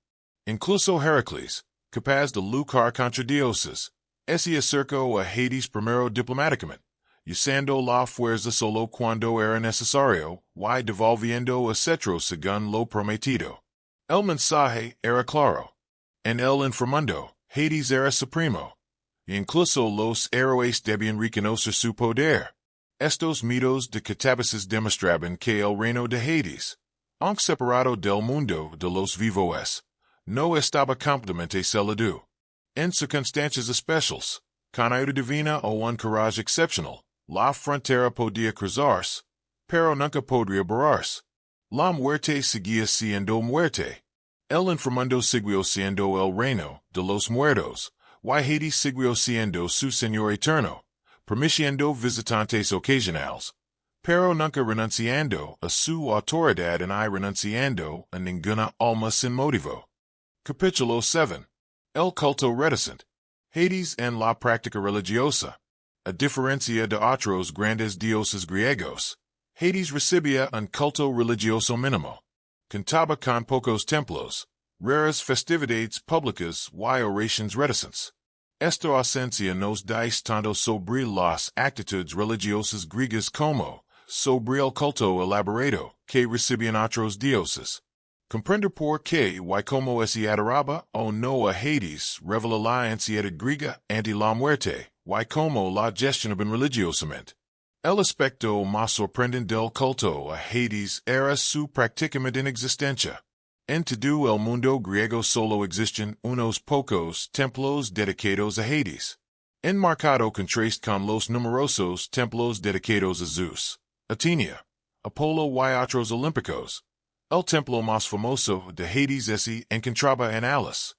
Incluso Heracles, capaz de luchar contra dioses, se acercó a Hades primero diplomáticamente, usando la fuerza solo cuando era necesario, y devolviendo a cetro según lo prometido. El mensaje era claro. En el inframundo, Hades era supremo. Incluso los héroes debían reconocer su poder. Estos mitos de catábasis demostraban que el reino de Hades, aunque separado del mundo de los vivos, no estaba completamente celado. En circunstancias especiales, con ayuda divina o un coraje excepcional, la frontera podía cruzarse, pero nunca podría borrarse. La muerte seguía siendo muerte. El inframundo siguió siendo el reino de los muertos, y Hades siguió siendo su Señor eterno, permitiendo visitantes ocasionales, pero nunca renunciando a su autoridad y renunciando a ninguna alma sin motivo. Capítulo 7. El culto reticente. Hades en la práctica religiosa. A diferencia de otros grandes dioses griegos, Hades recibía un culto religioso mínimo. Contaba con pocos templos, raras festividades públicas y oraciones reticentes. Esta ausencia nos dice tanto sobre las actitudes religiosas griegas como sobre el culto elaborado que recibían otros dioses. Comprender por qué y cómo se adoraba o no a Hades revela la ansiedad griega ante la muerte y cómo la gestionaban religiosamente. El aspecto más sorprendente del culto a Hades era su prácticamente inexistencia. En todo el mundo griego solo existen unos pocos templos dedicados a Hades. Enmarcado contraste con los numerosos templos dedicados a Zeus, Athena, Apolo y otros olímpicos. El templo más famoso de Hades se encontraba en Alas,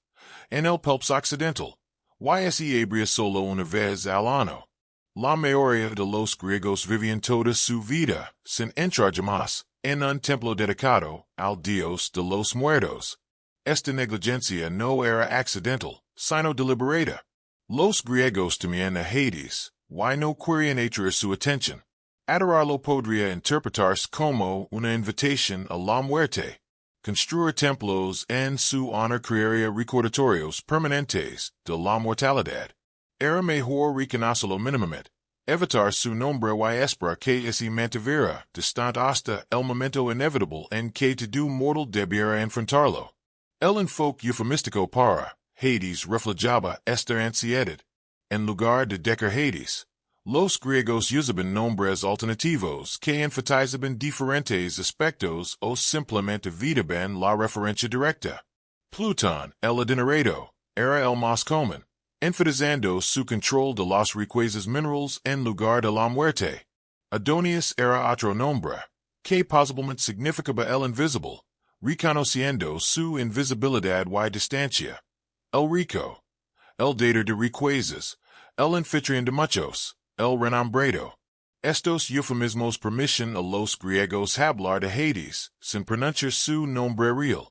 en el Pelps occidental, y se abría solo una vez al año. La mayoría de los griegos vivían toda su vida sin entrar jamás en un templo dedicado al dios de los muertos. Esta negligencia no era accidental, sino deliberada. Los griegos temían a Hades, y no querían atraer su atención. Adorarlo podría interpretarse como una invitación a la muerte. Construir templos en su honor crearía recordatorios permanentes de la mortalidad. Era mejor reconocerlo mínimamente, evitar su nombre y esperar que se mantuviera distante hasta el momento inevitable en que todo mortal debiera enfrentarlo. El enfoque eufemístico para Hades reflejaba esta ansiedad. En lugar de decar Hades, los griegos usaban nombres alternativos que enfatizaban diferentes aspectos o simplemente evitaban la referencia directa. Plutón, el adinerado, era el más común, enfatizando su control de las riquezas minerales en lugar de la muerte. Adonis era otro nombre, que posiblemente significaba el invisible, reconociendo su invisibilidad y distancia. El rico, el dador de riquezas, el anfitrión de muchos, el renombrado. Estos eufemismos permiten a los griegos hablar de Hades sin pronunciar su nombre real.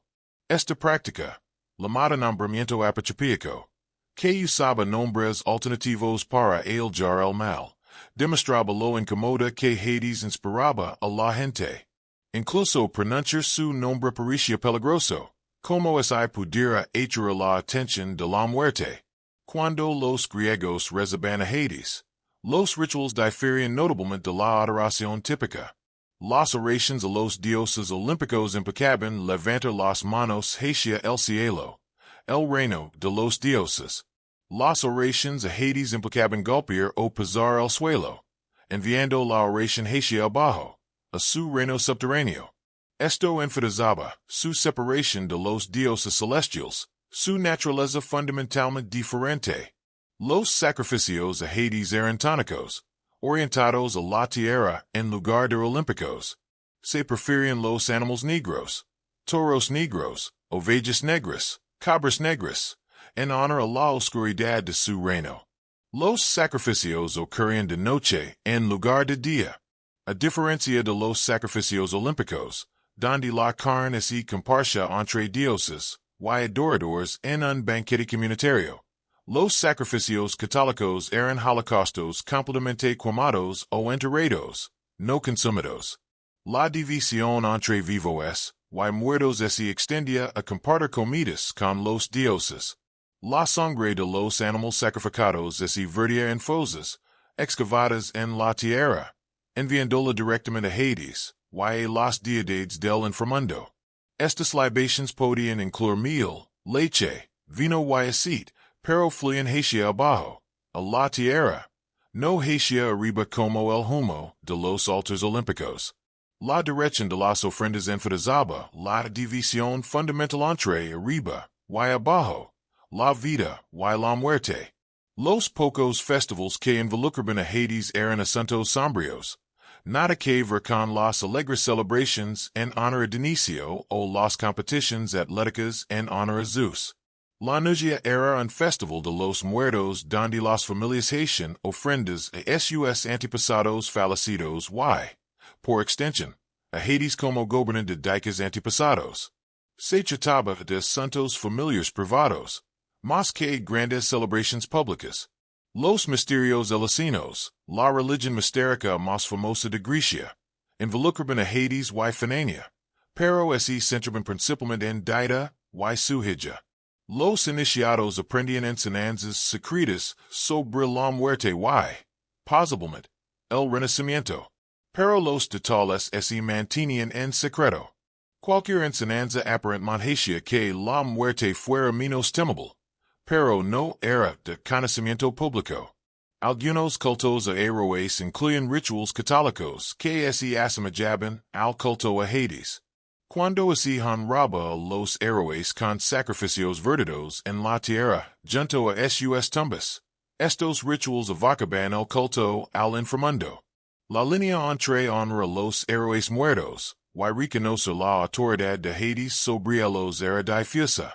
Esta práctica, llamada nombramiento apocryphico, que usaba nombres alternativos para ailgar el mal, demostraba lo incomoda que Hades inspiraba a la gente. Incluso pronunciar su nombre parecía peligroso, como si pudiera atraer la atención de la muerte. Cuando los griegos rezaban a Hades, los rituales diferían notablemente de la adoración típica. Las oraciones a los dioses olímpicos implicaban levantar las manos hacia el cielo, el reino de los dioses. Las oraciones a Hades implicaban golpear o pisar el suelo, enviando la oración hacia abajo, a su reino subterráneo. Esto enfatizaba su separación de los dioses celestiales, su naturaleza fundamentalmente diferente. Los sacrificios a Hades eran tónicos, orientados a la tierra en lugar de olímpicos. Se preferían los animales negros, toros negros, ovejas negras, cabras negras, en honor a la oscuridad de su reino. Los sacrificios ocurrían de noche en lugar de día, a diferencia de los sacrificios olímpicos, donde la carne se compartía entre dioses y adoradores en un banquete comunitario. Los sacrificios católicos eran holocaustos completamente quemados o enterrados, no consumidos. La división entre vivos y muertos se extendía a compartir comidas con los dioses. La sangre de los animales sacrificados se vertía en fosas, excavadas en la tierra, enviándola directamente a Hades, y a las deidades del inframundo. Estas libations podían incluir miel, leche, vino y aceite, pero fluían hacia abajo, a la tierra, no hacia arriba como el humo de los altares olímpicos. La dirección de las ofrendas enfatizaba la división fundamental entre arriba y abajo, la vida y la muerte. Los pocos festivals que involucraban a Hades eran asuntos sombríos, nada que ver con las alegres celebrations en honor a Dionisio o las competiciones atléticas en honor a Zeus. La Nugia era un festival de los muertos donde las familias hacían ofrendas a sus antepasados fallecidos y, por extensión, a Hades como gobernante de dichos antepasados. Se trataba de santos familiares privados, más que grandes celebrations públicas. Los misterios eleusinos, la religión mistérica más famosa de Grecia, involucraban a Hades y Fenania, pero se centraban principalmente en Dida y su hija. Los iniciados aprendían enseñanzas secretas sobre la muerte y, posiblemente, el renacimiento, pero los detalles se mantenían en secreto. Cualquier enseñanza aparentemente hacía que la muerte fuera menos temible, pero no era de conocimiento público. Algunos cultos a héroes incluyen rituales católicos que se asemejaban al culto a Hades. Cuando se honraba a los héroes con sacrificios verdaderos en la tierra, junto a sus tumbas, estos rituales evocaban el culto al inframundo. La línea entre honrar a los héroes muertos y reconocer la autoridad de Hades sobre ellos era difusa.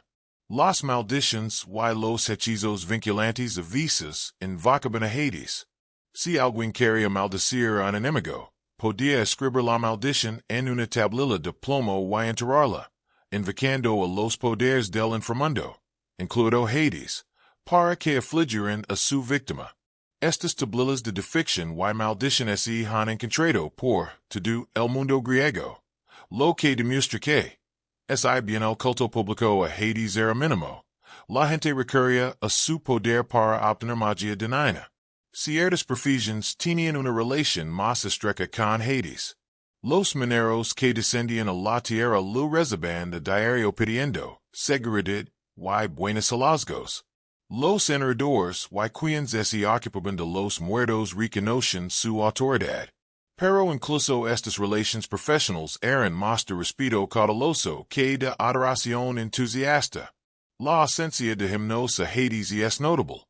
Las maldiciones y los hechizos vinculantes a veces invocaban a Hades. Si alguien quería maldecir a un enemigo, podía escribir la maldición en una tablilla de plomo y enterrarla, invocando a los poderes del inframundo, incluido Hades, para que afligieran a su víctima. Estas tablillas de deficción y maldición se han encontrado por todo el mundo griego, lo que demuestra que, bien el culto público a Hades era mínimo, la gente recurría a su poder para obtener magia divina. Ciertas profesiones tenían una relación más estrecha con Hades. Los mineros que descendían a la tierra lo reciben a diario pidiendo seguridad y buenos hallazgos. Los enredadores y quienes se ocupaban de los muertos reconocen su autoridad. Pero incluso estas relaciones profesionales eran más de respeto cauteloso que de adoración entusiasta. La ausencia de himnos a Hades es notable.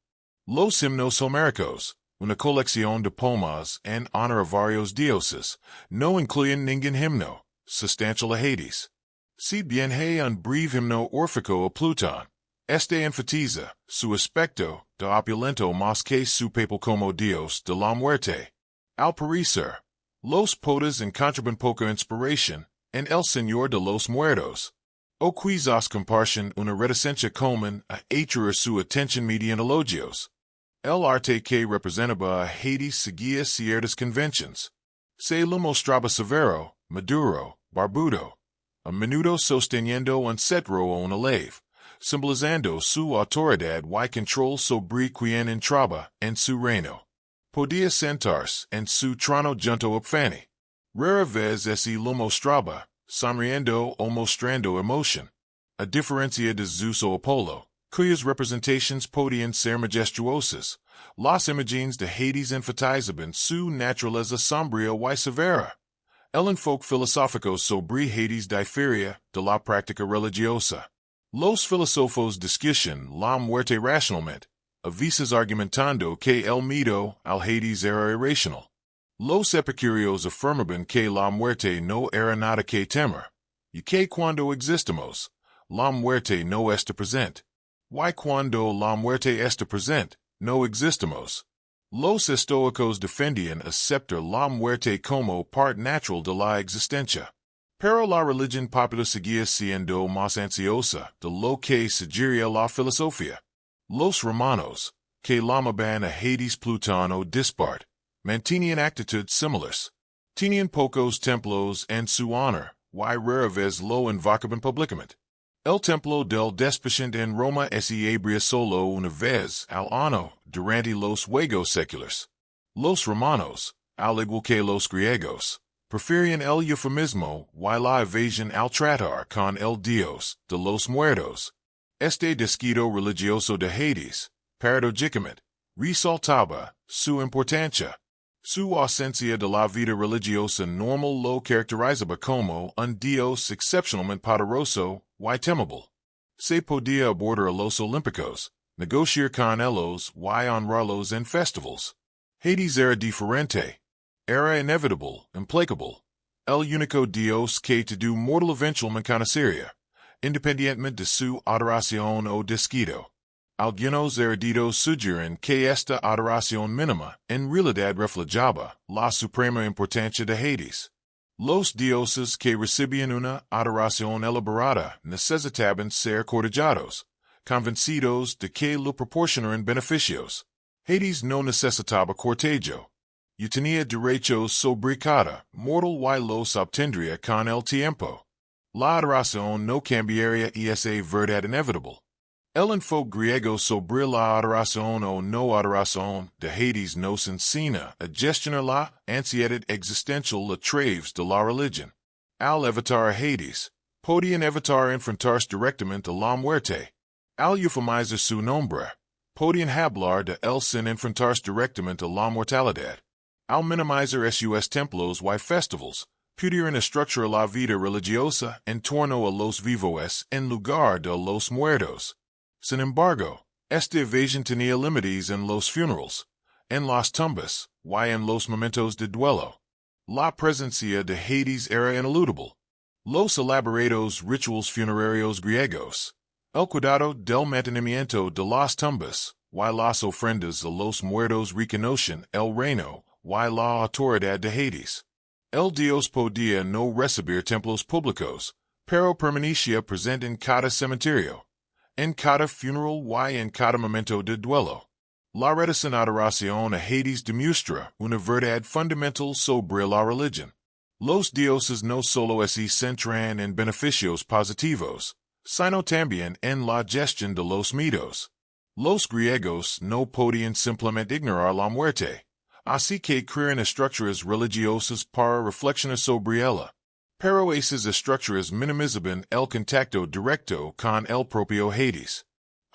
Los himnos homéricos, una colección de poemas en honor a varios dioses, no incluyen ningún himno sustancial a Hades. Si bien hay un breve himno órfico a Plutón, este enfatiza su aspecto de opulento más que su papel como dios de la muerte. Al parecer, los poetas encontraban poca inspiración en el Señor de los Muertos, o quizás comparten una reticencia común a atraer su atención mediante elogios. El arte que representaba a Hades seguía ciertas convenciones. Se lo mostraba severo, maduro, barbudo, a menudo sosteniendo un cetro o una leve, simbolizando su autoridad y control sobre quien entraba en su reino. Podía sentarse en su trono junto a Fanny. Rara vez se lo mostraba, sonriendo o mostrando emoción. A diferencia de Zeus o Apolo, cuyas representaciones podían ser majestuosas, las imágenes de Hades enfatizaban su naturaleza sombría y severa. El enfoque filosófico sobre Hades diferia de la práctica religiosa. Los filósofos discuten la muerte racionalmente, a veces argumentando que el miedo al Hades era irracional. Los epicureos afirmaban que la muerte no era nada que temer, y que cuando existimos, la muerte no está presente. Y cuando la muerte está presente, no existimos. Los estoicos defendían aceptar la muerte como parte natural de la existencia. Pero la religión popular seguía siendo más ansiosa de lo que sugería la filosofía. Los romanos, que llamaban a Hades Plutón o Disparte, mantenían actitudes similares. Tenían pocos templos en su honor, y rara vez lo invocaban públicamente. El templo del despiciente en Roma se abría solo una vez al año durante los juegos seculares. Los romanos, al igual que los griegos, preferían el eufemismo y la evasión al tratar con el dios de los muertos. Este desquito religioso de Hades, paradójicamente, resaltaba su importancia. Su ausencia de la vida religiosa normal lo caracterizaba como un dios excepcionalmente poderoso y temible. Se podía abordar a los olímpicos, negociar con ellos y honrarlos en festivals. Hades era diferente. Era inevitable, implacable. El único dios que todo mortal eventualmente conocería, independientemente de su adoración o desquito. Algunos eruditos sugieren que esta adoración mínima en realidad reflejaba la suprema importancia de Hades. Los dioses que recibían una adoración elaborada necesitaban ser cortejados, convencidos de que lo proporcionaran beneficios. Hades no necesitaba cortejo. Y tenía derechos sobre cada mortal y los obtendría con el tiempo. La adoración no cambiaría esa verdad inevitable. El enfoque griego sobre la adoración o no adoración de Hades nos enseña a gestionar la ansiedad existencial a través de la religión. Al evitar a Hades, podían evitar enfrentarse directamente a la muerte. Al eufemizar su nombre, podían hablar de él sin enfrentarse directamente a la mortalidad. Al minimizar sus templos y festivals, pudieran estructurar la vida religiosa en torno a los vivos en lugar de los muertos. Sin embargo, esta evasión tenía límites en los funerales, en las tumbas, y en los momentos de duelo. La presencia de Hades era ineludible. Los elaborados rituales funerarios griegos, el cuidado del mantenimiento de las tumbas, y las ofrendas a los muertos reconocen el reino, y la autoridad de Hades. El dios podía no recibir templos públicos, pero permanecía presente en cada cementerio, en cada funeral y en cada momento de duelo. La reticente adoración a Hades demuestra una verdad fundamental sobre la religión. Los dioses no solo se centran en beneficios positivos, sino también en la gestión de los mitos. Los griegos no podían simplemente ignorar la muerte, así que crearon estructuras religiosas para reflexionar sobre ella. Pero esas estructuras minimizaban el contacto directo con el propio Hades.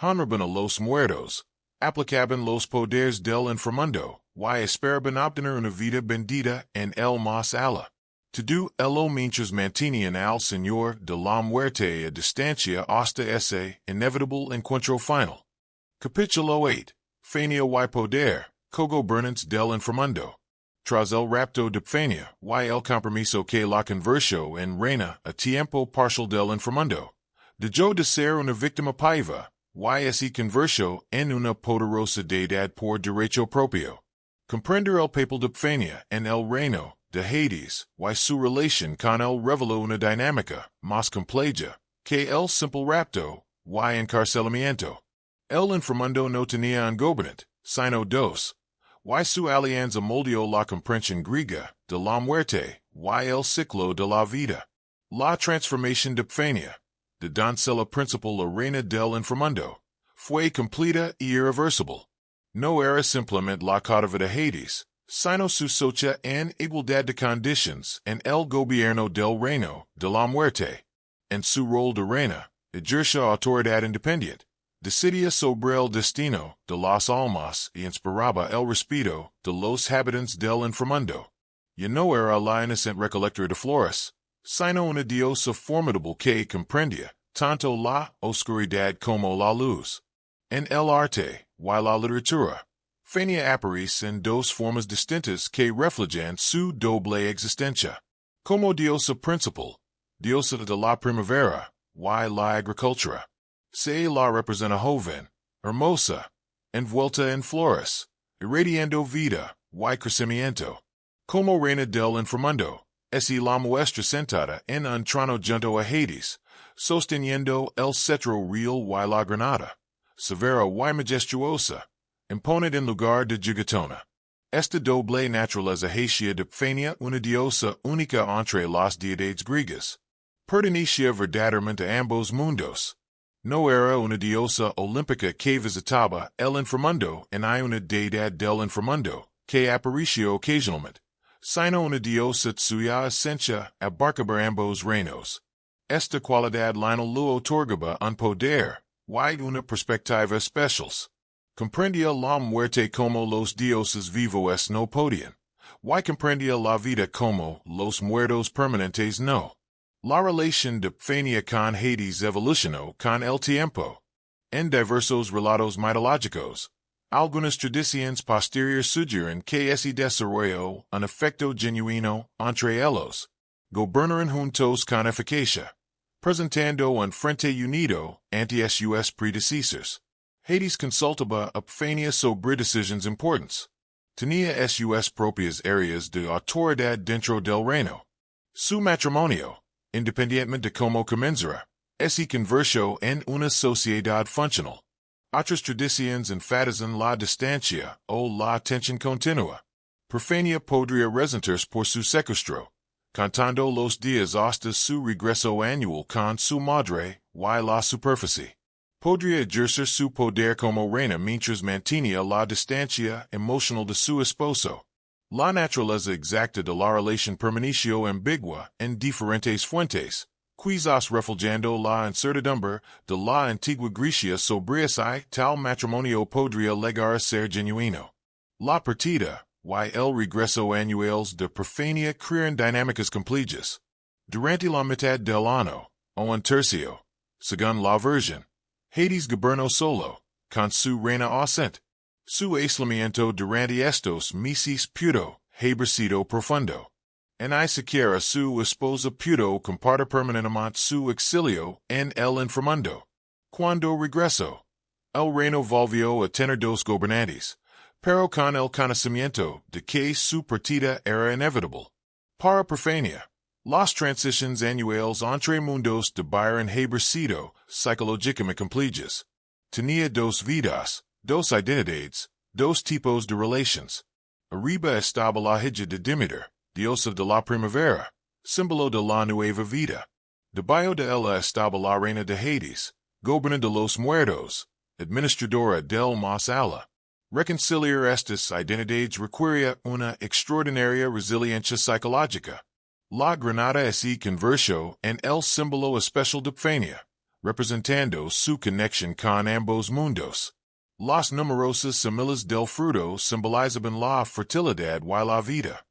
Honraban a los muertos, aplicaban los poderes del inframundo, y esperaban obtener una vida bendita en el más allá. Todo ello mientras mantenían al Señor de la muerte a distancia hasta ese inevitable encuentro final. Capítulo 8. Fania y poder, co-gobernance del inframundo. Tras el rapto de Fania y el compromiso que la convirtió en reina a tiempo parcial del inframundo, dejó de ser una víctima paiva, y se convirtió en una poderosa deidad por derecho propio. Comprender el papel de Fania en el reino de Hades y su relación con él reveló una dinámica más compleja que el simple rapto y encarcelamiento. El inframundo no tenía un gobernante, sino dos, y su alianza moldeó la comprensión griega de la muerte y el ciclo de la vida. La transformación de Fania, de doncella principal a reina del inframundo, fue completa y irreversible. No era simplemente la cautiva de Hades, sino su socia en igualdad de condiciones en el gobierno del reino de la muerte. En su rol de reina, ejerció autoridad independiente, decidía sobre el destino de las almas y inspiraba el respeto de los habitantes del inframundo. y no era la innocent recolector de flores, sino una diosa formidable que comprendía tanto la oscuridad como la luz. En el arte, y la literatura, Fania aparece en dos formas distintas que reflejan su doble existencia. Como diosa principal, diosa de la primavera, y la agricultura. Se la representa joven, hermosa, envuelta en flores, irradiando vida, y crecimiento. Como reina del inframundo, es la muestra sentada en un trono junto a Hades, sosteniendo el cetro real y la granada, severa y majestuosa, imponente en lugar de gigatona. Esta doble naturaleza hacía de Fania una diosa única entre las deidades griegas. Pertenecía verdaderamente a ambos mundos. No era una diosa olímpica que visitaba el inframundo en una deidad del inframundo, que aparecía ocasionalmente, sino una diosa cuya esencia abarcaba ambos reinos. Esta cualidad le otorgaba un poder, y una perspectiva especiales. Comprendía la muerte como los dioses vivos no podían, y comprendía la vida como los muertos permanentes no. La relación de Fania con Hades evolucionó con el tiempo. En diversos relatos mitológicos, algunas tradiciones posteriores sugieren que se desarrolló un afecto genuino entre ellos. Gobernaron juntos con eficacia, presentando un frente unido ante sus predecesores. Hades consultaba a Fania sobre decisiones importantes. Tenía sus propias áreas de autoridad dentro del reino. Su matrimonio, independientemente de cómo comenzara, se convirtió en una sociedad funcional. Otras tradiciones enfatizan la distancia o la tensión continua. Fania podría resentirse por su secuestro, contando los días hasta su regreso anual con su madre y la superficie. Podría ejercer su poder como reina mientras mantenía la distancia emocional de su esposo. La naturaleza exacta de la relación permaneció ambigua en diferentes fuentes, quizás reflejando la incertidumbre de la antigua Grecia sobre si tal matrimonio podría llegar a ser genuino. La partida, y el regreso anuales de Fania crean dinámicas complejas. Durante la mitad del año, o un tercio, según la versión, Hades gobernó solo, con su reina ausente. Su aislamiento durante estos meses pudo haber sido profundo. Ni siquiera su esposa pudo compartir permanentemente su exilio en el inframundo. Cuando regresó, el reino volvió a tener dos gobernantes, pero con el conocimiento de que su partida era inevitable. Para Fania, las transiciones anuales entre mundos debieron haber sido psicológicamente complejas. Tenía dos vidas, dos identidades, dos tipos de relaciones. Arriba estaba la hija de Demeter, diosa de la primavera, símbolo de la nueva vida. Debajo de ella estaba la reina de Hades, gobierno de los muertos, administradora del más allá. Reconciliar estas identidades requería una extraordinaria resiliencia psicológica. La granada se convirtió en el símbolo especial de Fania, representando su conexión con ambos mundos. Las numerosas semillas del fruto simbolizaban la fertilidad y la vida,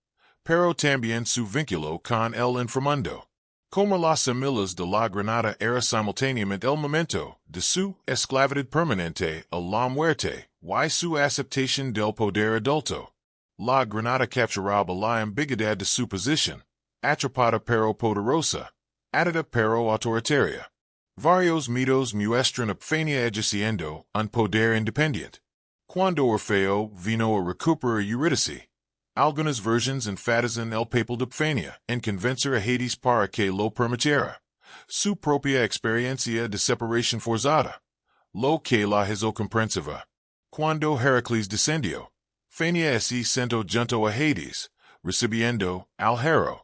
pero también su vínculo con el inframundo. Como las semillas de la granada era simultáneamente el momento de su esclavitud permanente a la muerte y su aceptación del poder adulto. La granada capturaba la ambigüedad de su posición, atrapada pero poderosa, átida pero autoritaria. Varios mitos muestran a Fania ejerciendo un poder independiente. Cuando Orfeo vino a recuperar Eurídice, algunas versiones enfatizan el papel de Fania en convencer a Hades para que lo permitiera. Su propia experiencia de separación forzada, lo que la hizo comprensiva. Cuando Heracles descendió, Fania se sentó junto a Hades, recibiendo al héroe.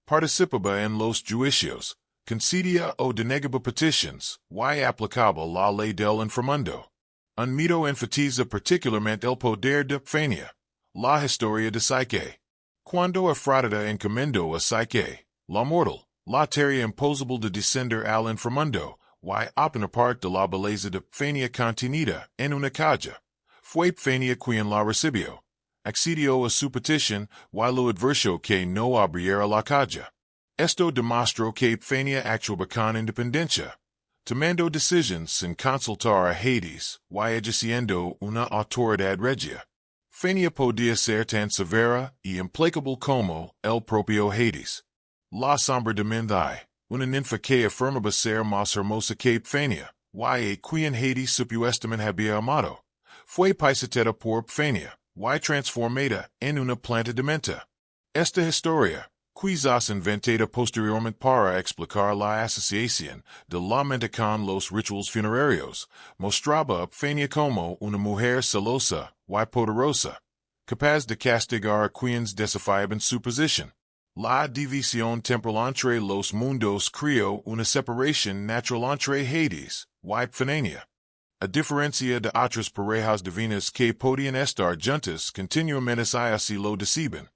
Participaba en los juicios, concedía o denegaba peticiones, y aplicaba la ley del inframundo. Un mito enfatiza particularmente el poder de Fania, la historia de Psyche. Cuando Afrodita encomendó a Psyche, la mortal, la tarea imposible de descender al inframundo, y obtener parte de la belleza de Fania contenida en una caja, fue Fania quien la recibió. Accedio a su petition, y lo adverso que no abriera la calle. Esto demostró que Fania actuaba con independencia, tomando decisions sin consultar a Hades, y ejerciendo una autoridad regia. Fania podía ser tan severa y implacable como el propio Hades. La sombra de Mindai, una ninfa que afirmaba ser más hermosa que Fania, y a quien Hades supuestamente había amado, fue paisatera por Fania, y transformada en una planta de menta. Esta historia, quizás inventada posteriormente para explicar la asociación de la menta con los rituales funerarios, mostraba a Fania como una mujer celosa y poderosa, capaz de castigar a quienes desafiaban su posición. La división temporal entre los mundos creó una separación natural entre Hades y Fania. A diferencia de otras parejas divinas que podían estar juntas continuamente si así lo deciden,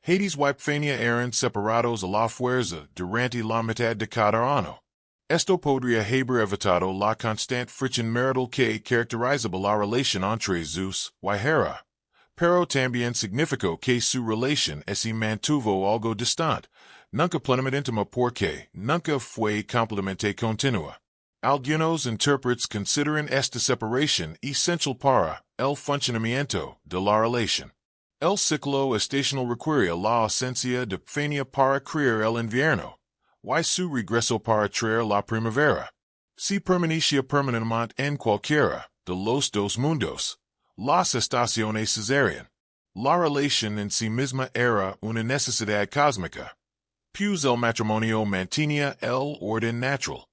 Hades y Fania eran separados a la fuerza durante la mitad de cada año. Esto podría haber evitado la constante fricción marital que caracterizaba la relación entre Zeus y Hera, pero también significó que su relación se mantuvo algo distante, nunca plenamente íntima porque nunca fue completamente continua. Algunos intérpretes consideran esta separación essential para el funcionamiento de la relación. El ciclo estacional requiere la ausencia de Fania para crear el invierno, y su regreso para traer la primavera. Si permanecía permanentemente en cualquiera de los dos mundos, las estaciones cesarían. La relación en sí misma era una necesidad cósmica, pues el matrimonio mantenía el orden natural.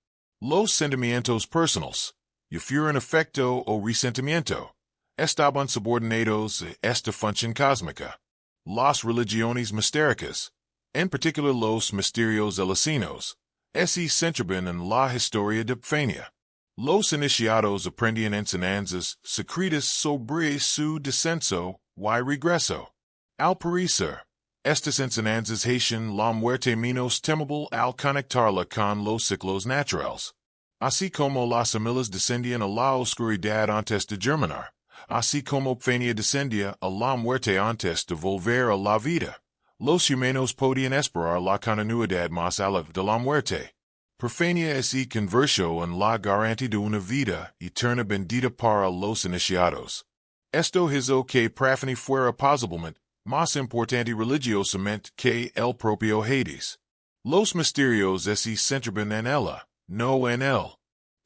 Los sentimientos personales, ya fueran afecto o resentimiento, estaban subordinados a esta función cósmica. Las religiones mistéricas, en particular los misterios eleusinos, se centraban en la historia de Fania. Los iniciados aprendían enseñanzas secretas sobre su descenso y regreso. Al parecer, estas enseñanzas hacían la muerte menos temible al conectarla con los ciclos naturales. Así como las familias descendían a la oscuridad antes de germinar, así como Fania descendía a la muerte antes de volver a la vida, los humanos podían esperar la continuidad más allá de la muerte. Fania se convirtió en la garantía de una vida eterna bendita para los iniciados. Esto hizo que Perséfone fuera posiblemente más importante religiosamente que el propio Hades. Los misterios se centraban en ella, no en él.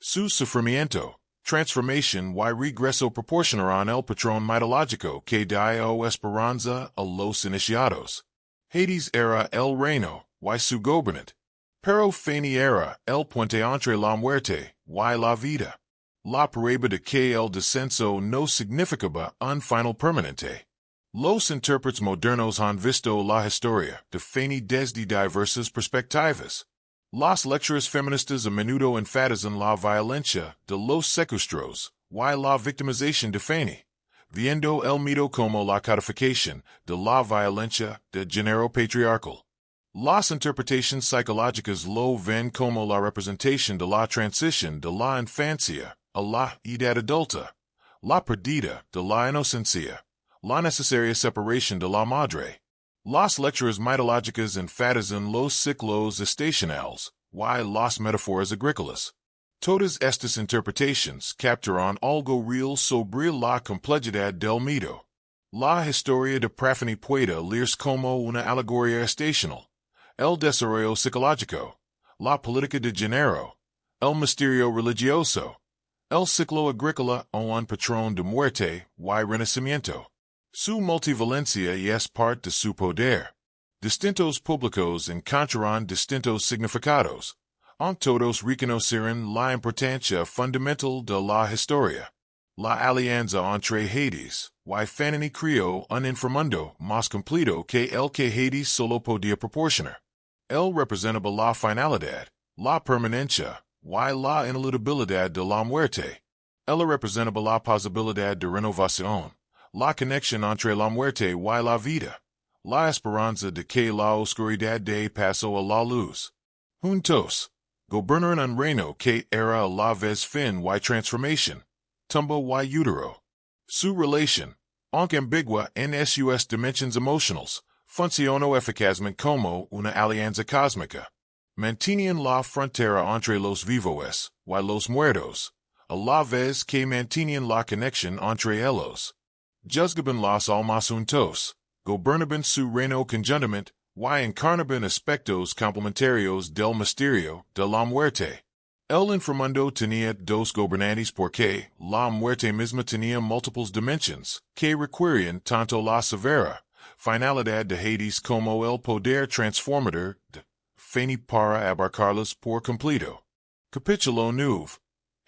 Su sufrimiento, transformación y regreso proporcionaron el patrón mitológico que dio esperanza a los iniciados. Hades era el reino y su gobernante, pero Fania era el puente entre la muerte y la vida. La prueba de que el descenso no significaba un final permanente. Los intérpretes modernos han visto la historia de Fania desde diversas perspectivas. Las lecturas feministas a menudo enfatizan la violencia de los secuestros y la victimización de Fania, viendo el mito como la codificación de la violencia de género patriarcal. Las interpretaciones psicológicas lo ven como la representación de la transición de la infancia a la edad adulta, la pérdida de la inocencia, la necesaria separación de la madre. Las lecturas mitológicas enfatizan los ciclos estacionales y las metáforas agrícolas. Todas estas interpretaciones capturan algo real sobre la complejidad del mito. La historia de Perséfone puede leerse como una alegoría estacional, el desarrollo psicológico, la política de género, el misterio religioso, el ciclo agrícola o un patrón de muerte y renacimiento. Su multivalencia es parte de su poder. Distintos públicos encontrarán distintos significados, aunque todos reconocerán la importancia fundamental de la historia. La alianza entre Hades y Fania creó un inframundo más completo que el que Hades solo podía proporcionar. Él representaba la finalidad, la permanencia y la ineludabilidad de la muerte. Él representaba la posibilidad de renovación, la conexión entre la muerte y la vida, la esperanza de que la oscuridad dé paso a la luz. Juntos, gobernaron un reino que era a la vez fin y transformación, tumba y útero. Su relación, Aunque ambigua en sus dimensions emotionals, funcionó eficazmente como una alianza cósmica. Mantenían la frontera entre los vivos y los muertos, a la vez que mantenían la conexión entre ellos. Juzgaban los almas juntos, gobernaban su reino conjuntamente, y encarnaban aspectos complementarios del misterio de la muerte. El inframundo tenía dos gobernantes porque la muerte misma tenía múltiples dimensions que requerían tanto la severa finalidad de Hades como el poder transformador de Feni para abarcarlas por completo. Capítulo 9.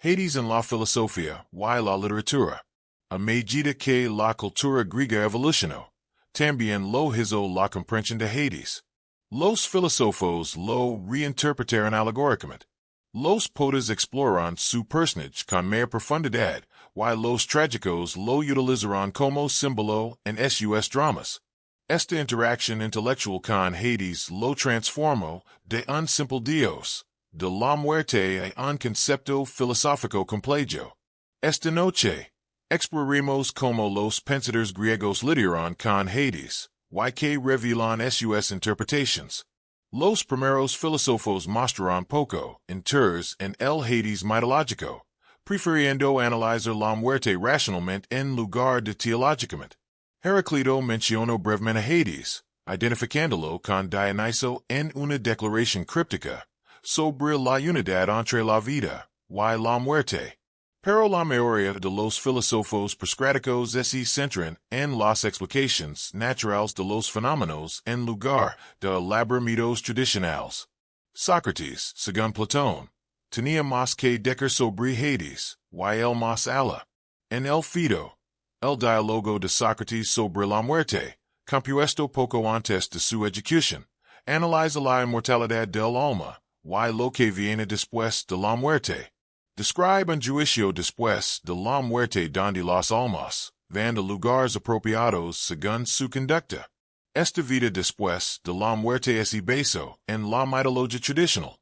Hades en la filosofía y la literatura. A medida que la cultura griega evolucionó, también lo hizo la comprensión de Hades. Los filósofos lo reinterpretaron alegóricamente. Los poetas exploran su personaje con mayor profundidad, y los trágicos lo utilizaron como símbolo en sus dramas. Esta interacción intelectual con Hades lo transformó de un simple dios de la muerte a un concepto filosófico complejo. Esta noche, exploraremos cómo los pensadores griegos lidiaron con Hades, y que revelan sus interpretations. Los primeros filósofos mostraron poco interés en el Hades mitológico, prefiriendo analizar la muerte racionalmente en lugar de teológicamente. Heráclito mencionó brevemente a Hades, identificándolo con Dioniso en una declaración críptica sobre la unidad entre la vida y la muerte. Pero la mayoría de los filósofos prescráticos se centran en las explicaciones naturales de los fenómenos en lugar de elaborar mitos tradicionales. Sócrates, según Platón, tenía más que decir sobre Hades, y él más ala. En el Phaedo, el diálogo de Sócrates sobre la muerte, compuesto poco antes de su ejecución, analiza la inmortalidad del alma, y lo que viene después de la muerte. Describe un juicio después de la muerte donde las almas van a lugares apropiados según su conducta. Esta vida después de la muerte es basada en la mitología tradicional,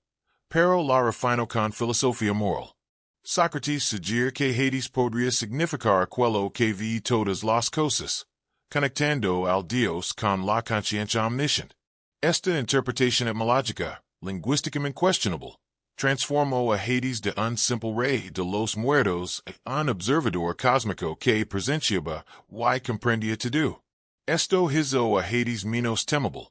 pero la refinó con filosofía moral. Sócrates sugiere que Hades podría significar aquello que ve todas las cosas, conectando al Dios con la conciencia omnisciente. Esta interpretación etimológica, lingüísticamente questionable, transformó a Hades de un simple rey de los muertos a un observador cósmico que presenciaba y comprendía todo. Esto hizo a Hades menos temible.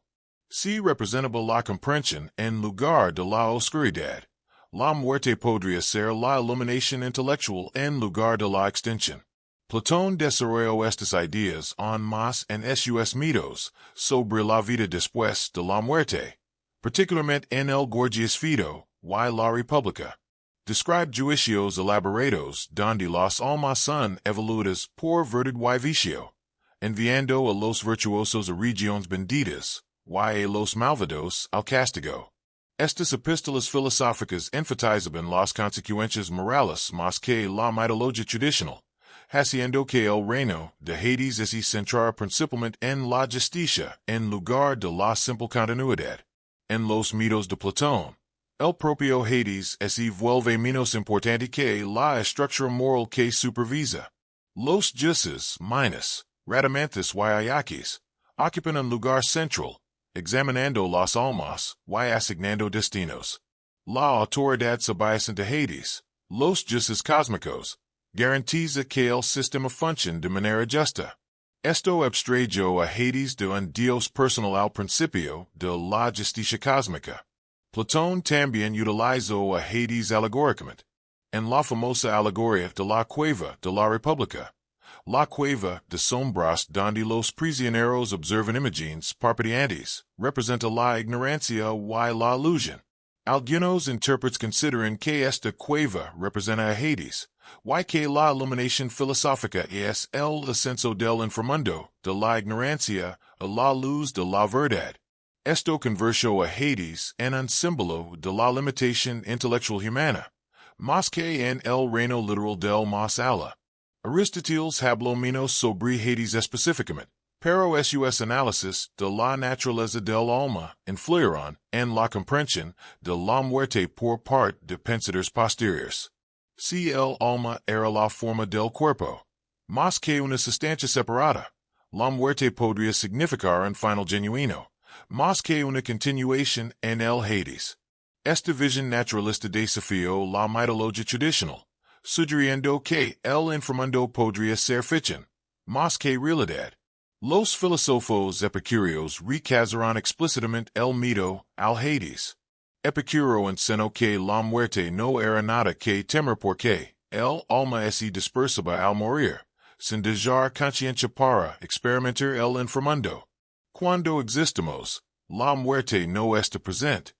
Si representaba la comprensión en lugar de la oscuridad, la muerte podría ser la iluminación intelectual en lugar de la extinción. Platón desarrolló estas ideas aún más en sus mitos sobre la vida después de la muerte, particularmente en el Gorgias Phaedo y la República. Describe juicios elaborados donde las almas son evaluadas por verdad y vicio, enviando a los virtuosos a regiones benditas, y a los malvados al castigo. Estas epístolas filosóficas enfatizaban las consecuencias morales más que la mitología tradicional, haciendo que el reino de Hades se centrara principalmente en la justicia en lugar de la simple continuidad. En los mitos de Platón, el propio Hades se vuelve menos importante que la estructura moral que supervisa. Los dioses, Minos, Radamanthus y Aeacus, ocupan un lugar central, examinando las almas y asignando destinos. La autoridad subyacente de Hades, los dioses cósmicos, garantiza que el sistema funcione de manera justa. Esto abstrayó a Hades de un dios personal al principio de la justicia cósmica. Platón también utilizó a Hades alegóricamente. En la famosa alegoría de la cueva de la República, la cueva de sombras donde los prisioneros observan imágenes parpadeantes representa la ignorancia y la ilusión. Algunos intérpretes consideran que esta cueva representa a Hades, y que la iluminación filosófica es el ascenso del inframundo de la ignorancia a la luz de la verdad. Esto convirtió a Hades en un símbolo de la limitación intelectual humana, más que en el reino literal del más allá. Aristóteles habló menos sobre Hades específicamente, pero sus análisis de la naturaleza del alma influyeron en la comprensión de la muerte por parte de pensadores posteriores. Si el alma era la forma del cuerpo, Mas que una sustancia separada. La muerte podría significar un final genuino. Mas que una continuación en el Hades. Esta visión naturalista desafió la mitología tradicional, sugiriendo que el inframundo podría ser ficción, más que realidad. Los filósofos epicúreos rechazaron explícitamente el mito al Hades. Epicuro enseñó que la muerte no era nada que temer porque el alma es dispersible al morir, sin dejar conciencia para experimentar el inframundo. Cuando existimos, la muerte no está presente.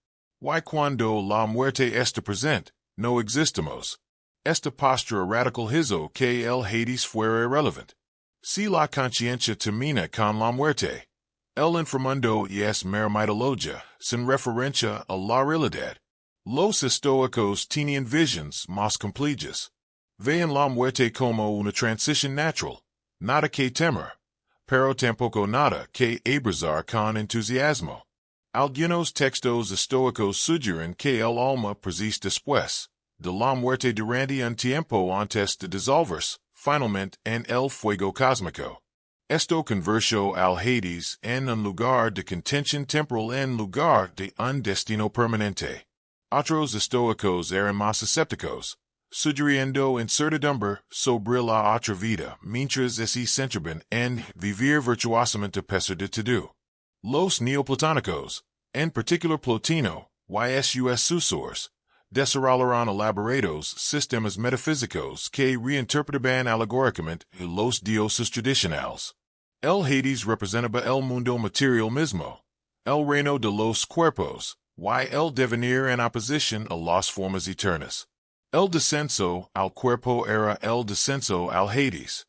Y cuando la muerte está presente, no existimos. Esta postura radical hizo que el Hades fuera irrelevant. Si la conciencia termina con la muerte, el inframundo es mera mitología, sin referencia a la realidad. Los estoicos tenían visions más complejas. Veían la muerte como una transición natural, nada que temer, pero tampoco nada que abrazar con entusiasmo. Algunos textos estoicos sugieren que el alma persiste después de la muerte durante un tiempo antes de dissolverse, finalmente, en el fuego cósmico. Esto convirtió al Hades en un lugar de contención temporal en lugar de un destino permanente. Otros estoicos eran más escépticos, sugiriendo incertidumbre sobre la otra vida mientras se centraban en vivir virtuosamente a pesar de todo. Los neoplatónicos, en particular Plotino, y sus sucesores, desarrollaron elaborados sistemas metafísicos que reinterpretaban alegóricamente los dioses tradicionales. El Hades representaba el mundo material mismo, el reino de los cuerpos, y el devenir en oposición a las formas eternas. El descenso al cuerpo era el descenso al Hades.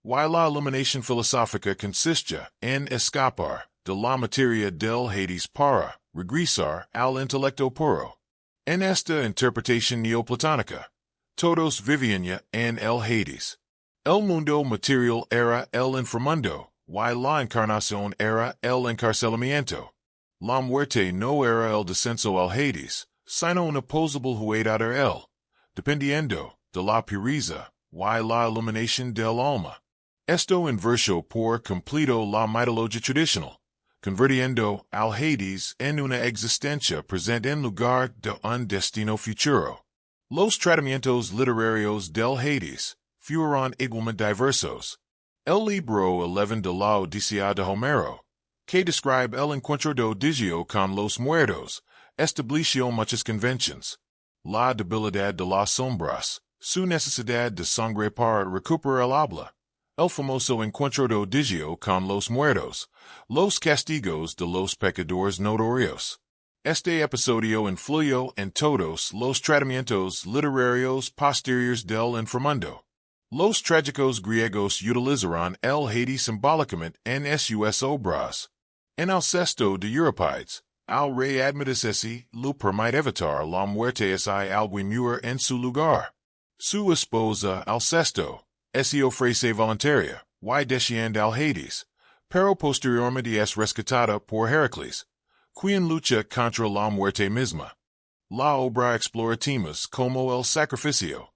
Y la iluminación filosófica consistía en escapar de la materia del Hades para regresar al intelecto puro. En esta interpretación neoplatónica, todos vivían ya en el Hades. El mundo material era el inframundo, y la encarnación era el encarcelamiento. La muerte no era el descenso al Hades, sino una posible huida de él, dependiendo de la pureza y la iluminación del alma. Esto invirtió por completo la mitología tradicional, convirtiendo al Hades en una existencia presente en lugar de un destino futuro. Los tratamientos literarios del Hades fueron igualmente diversos. El libro 11 de la Odisea de Homero, que describe el encuentro de Odiseo con los muertos, estableció muchas convenciones. La debilidad de las sombras, su necesidad de sangre para recuperar el habla, el famoso encuentro de Odiseo con los muertos, los castigos de los pecadores notorios. Este episodio influyó en todos los tratamientos literarios posteriores del inframundo. Los trágicos griegos utilizaron el Hades simbólicamente en sus obras. En el cesto de Euripides, al rey admitese lo permite evitar la muerte si algo muere en su lugar. Su esposa al cesto, se ofrece voluntaria, y desciende al Hades, pero posteriormente es rescatada por Heracles, quien lucha contra la muerte misma. La obra explora temas como el sacrificio,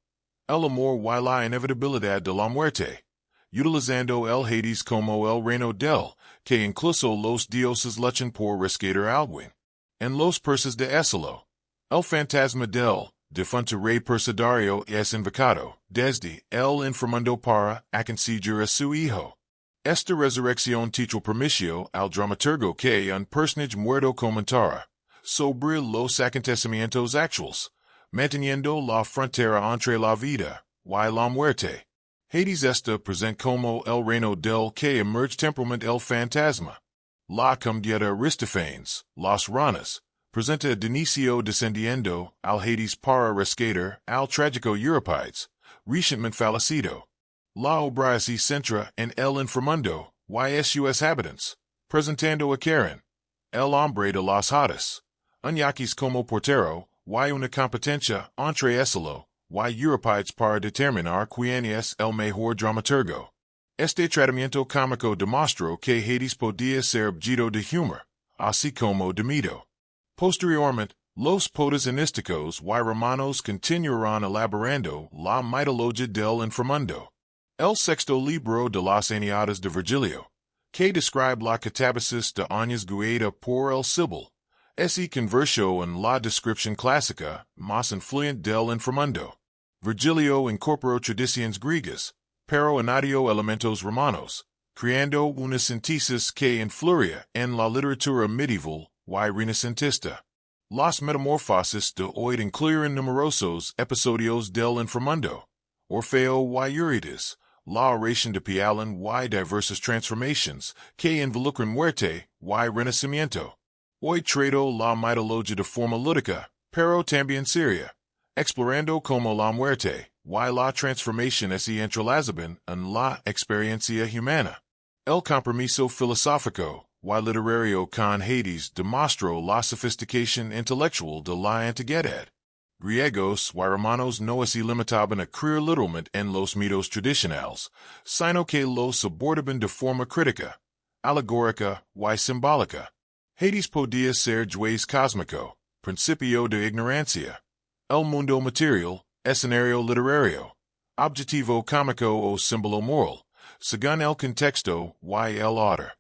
el amor y la inevitabilidad de la muerte, utilizando el Hades como el reino del, que incluso los dioses luchan por rescatar alguien. En los persas de Éschilo, el fantasma del difunto rey Persidario es invocado desde el inframundo para aconsejar a su hijo. Esta resurrección techo permitió al dramaturgo que un personaje muerto comentara sobre los acontecimientos actuales, manteniendo la frontera entre la vida y la muerte. Hades está presente como el reino del que emerge temporalmente el fantasma. La comedia de Aristófanes, Las Ranas, presenta a Dionisio descendiendo al Hades para rescatar al trágico Euripides, recientemente fallecido. La obra se centra en el inframundo y sus habitantes, presentando a Karen, el hombre de las Hades, un yaquis como portero, y una competencia entre Éschilo y Euripides para determinar quién es el mejor dramaturgo. Este tratamiento cómico demostró que Hades podía ser objeto de humor, así como de mito. Posteriormente, los poetas helenísticos y romanos continuaron elaborando la mitología del inframundo. El sexto libro de las Aeneadas de Virgilio, que describe la catabasis de años guiada por el Sibyl, se convirtió en la descripción clásica más influyente del inframundo. Virgilio incorporó tradiciones griegas, pero añadió elementos romanos, creando una síntesis que influiría en la literatura medieval y renacentista. Las metamorfosis de hoy incluyen numerosos episodios del inframundo, Orfeo y Eurídice, la oración de Pialin y diversas transformaciones que involucran muerte y renacimiento. Hoy trato la mitología de forma lúdica, pero también seria, explorando cómo la muerte y la transformación se entrelazan en la experiencia humana. El compromiso filosófico y literario con Hades demostró la sofisticación intelectual de la antigüedad. Griegos y romanos no se limitaban a creer literalmente en los mitos tradicionales, sino que los abordaban de forma crítica, alegórica y simbólica. Hades podía ser juez cósmico, principio de ignorancia, el mundo material, escenario literario, objetivo cómico o símbolo moral, según el contexto y el autor.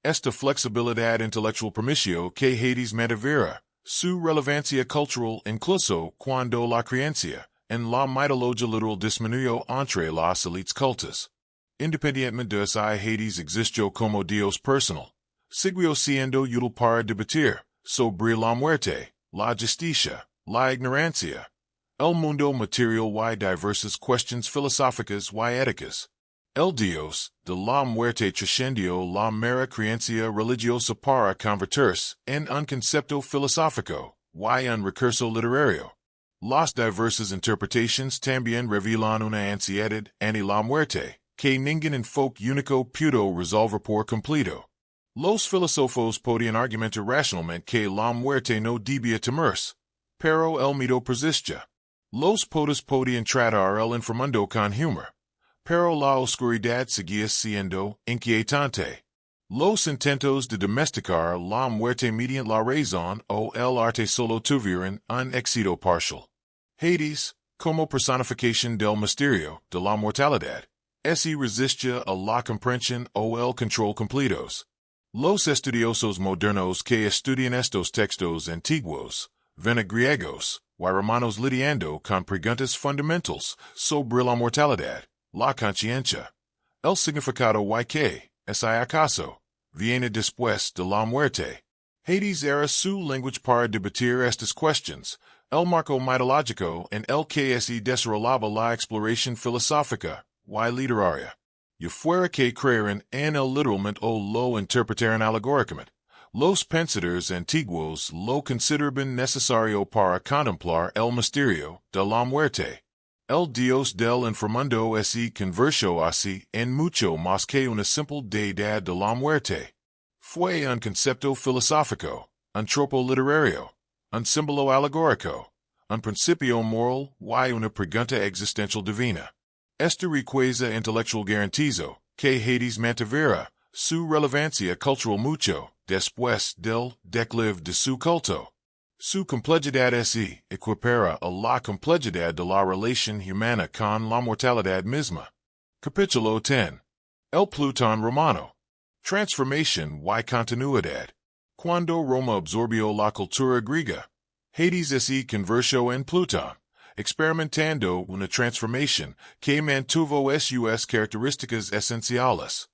Esta flexibilidad intelectual permitió que Hades mantuviera su relevancia cultural incluso cuando la creencia en la mitología literal disminuyó entre las élites cultas. Independientemente de si Hades existió como dios personal, siguió siendo útil para debatir sobre la muerte, la justicia, la ignorancia, el mundo material y diversas cuestiones filosóficas y éticas. El dios de la muerte trascendió la mera creencia religiosa para convertirse en un concepto filosófico y un recurso literario. Las diversas interpretaciones también revelan una ansiedad ante la muerte, que ningún enfoque único pudo resolver por completo. Los filósofos podían argumentar racionalmente que la muerte no debía temerse, pero el mito persistía. Los poetas podían tratar el inframundo con humor, pero la oscuridad seguía siendo inquietante. Los intentos de domesticar la muerte mediante la razón o el arte solo tuvieron un éxito parcial. Hades, como personificación del misterio de la mortalidad, se resistía a la comprensión o el control completos. Los estudiosos modernos que estudian estos textos antiguos, ven a griegos y romanos lidiando con preguntas fundamentales sobre la mortalidad, la conciencia, el significado y que, si acaso, viene después de la muerte. Hades era su lenguaje para debatir estas cuestiones, el marco mitológico en el que se desarrollaba la exploración filosófica y literaria. Y fuera que creyeran en el literalmente o lo interpretaran alegóricamente, los pensadores antiguos lo consideraban necesario para contemplar el misterio de la muerte. El dios del inframundo se convirtió así en mucho más que una simple deidad de la muerte. Fue un concepto filosófico, un tropo literario, un símbolo alegórico, un principio moral y una pregunta existencial divina. Esta riqueza intelectual garantizó que Hades mantuviera su relevancia cultural mucho después del declive de su culto. Su complejidad se equipara a la complejidad de la relación humana con la mortalidad misma. Capítulo 10. El Plutón romano. Transformación y continuidad. Cuando Roma absorbió la cultura griega, Hades se convirtió en Plutón, experimentando una transformación que mantuvo sus características esenciales.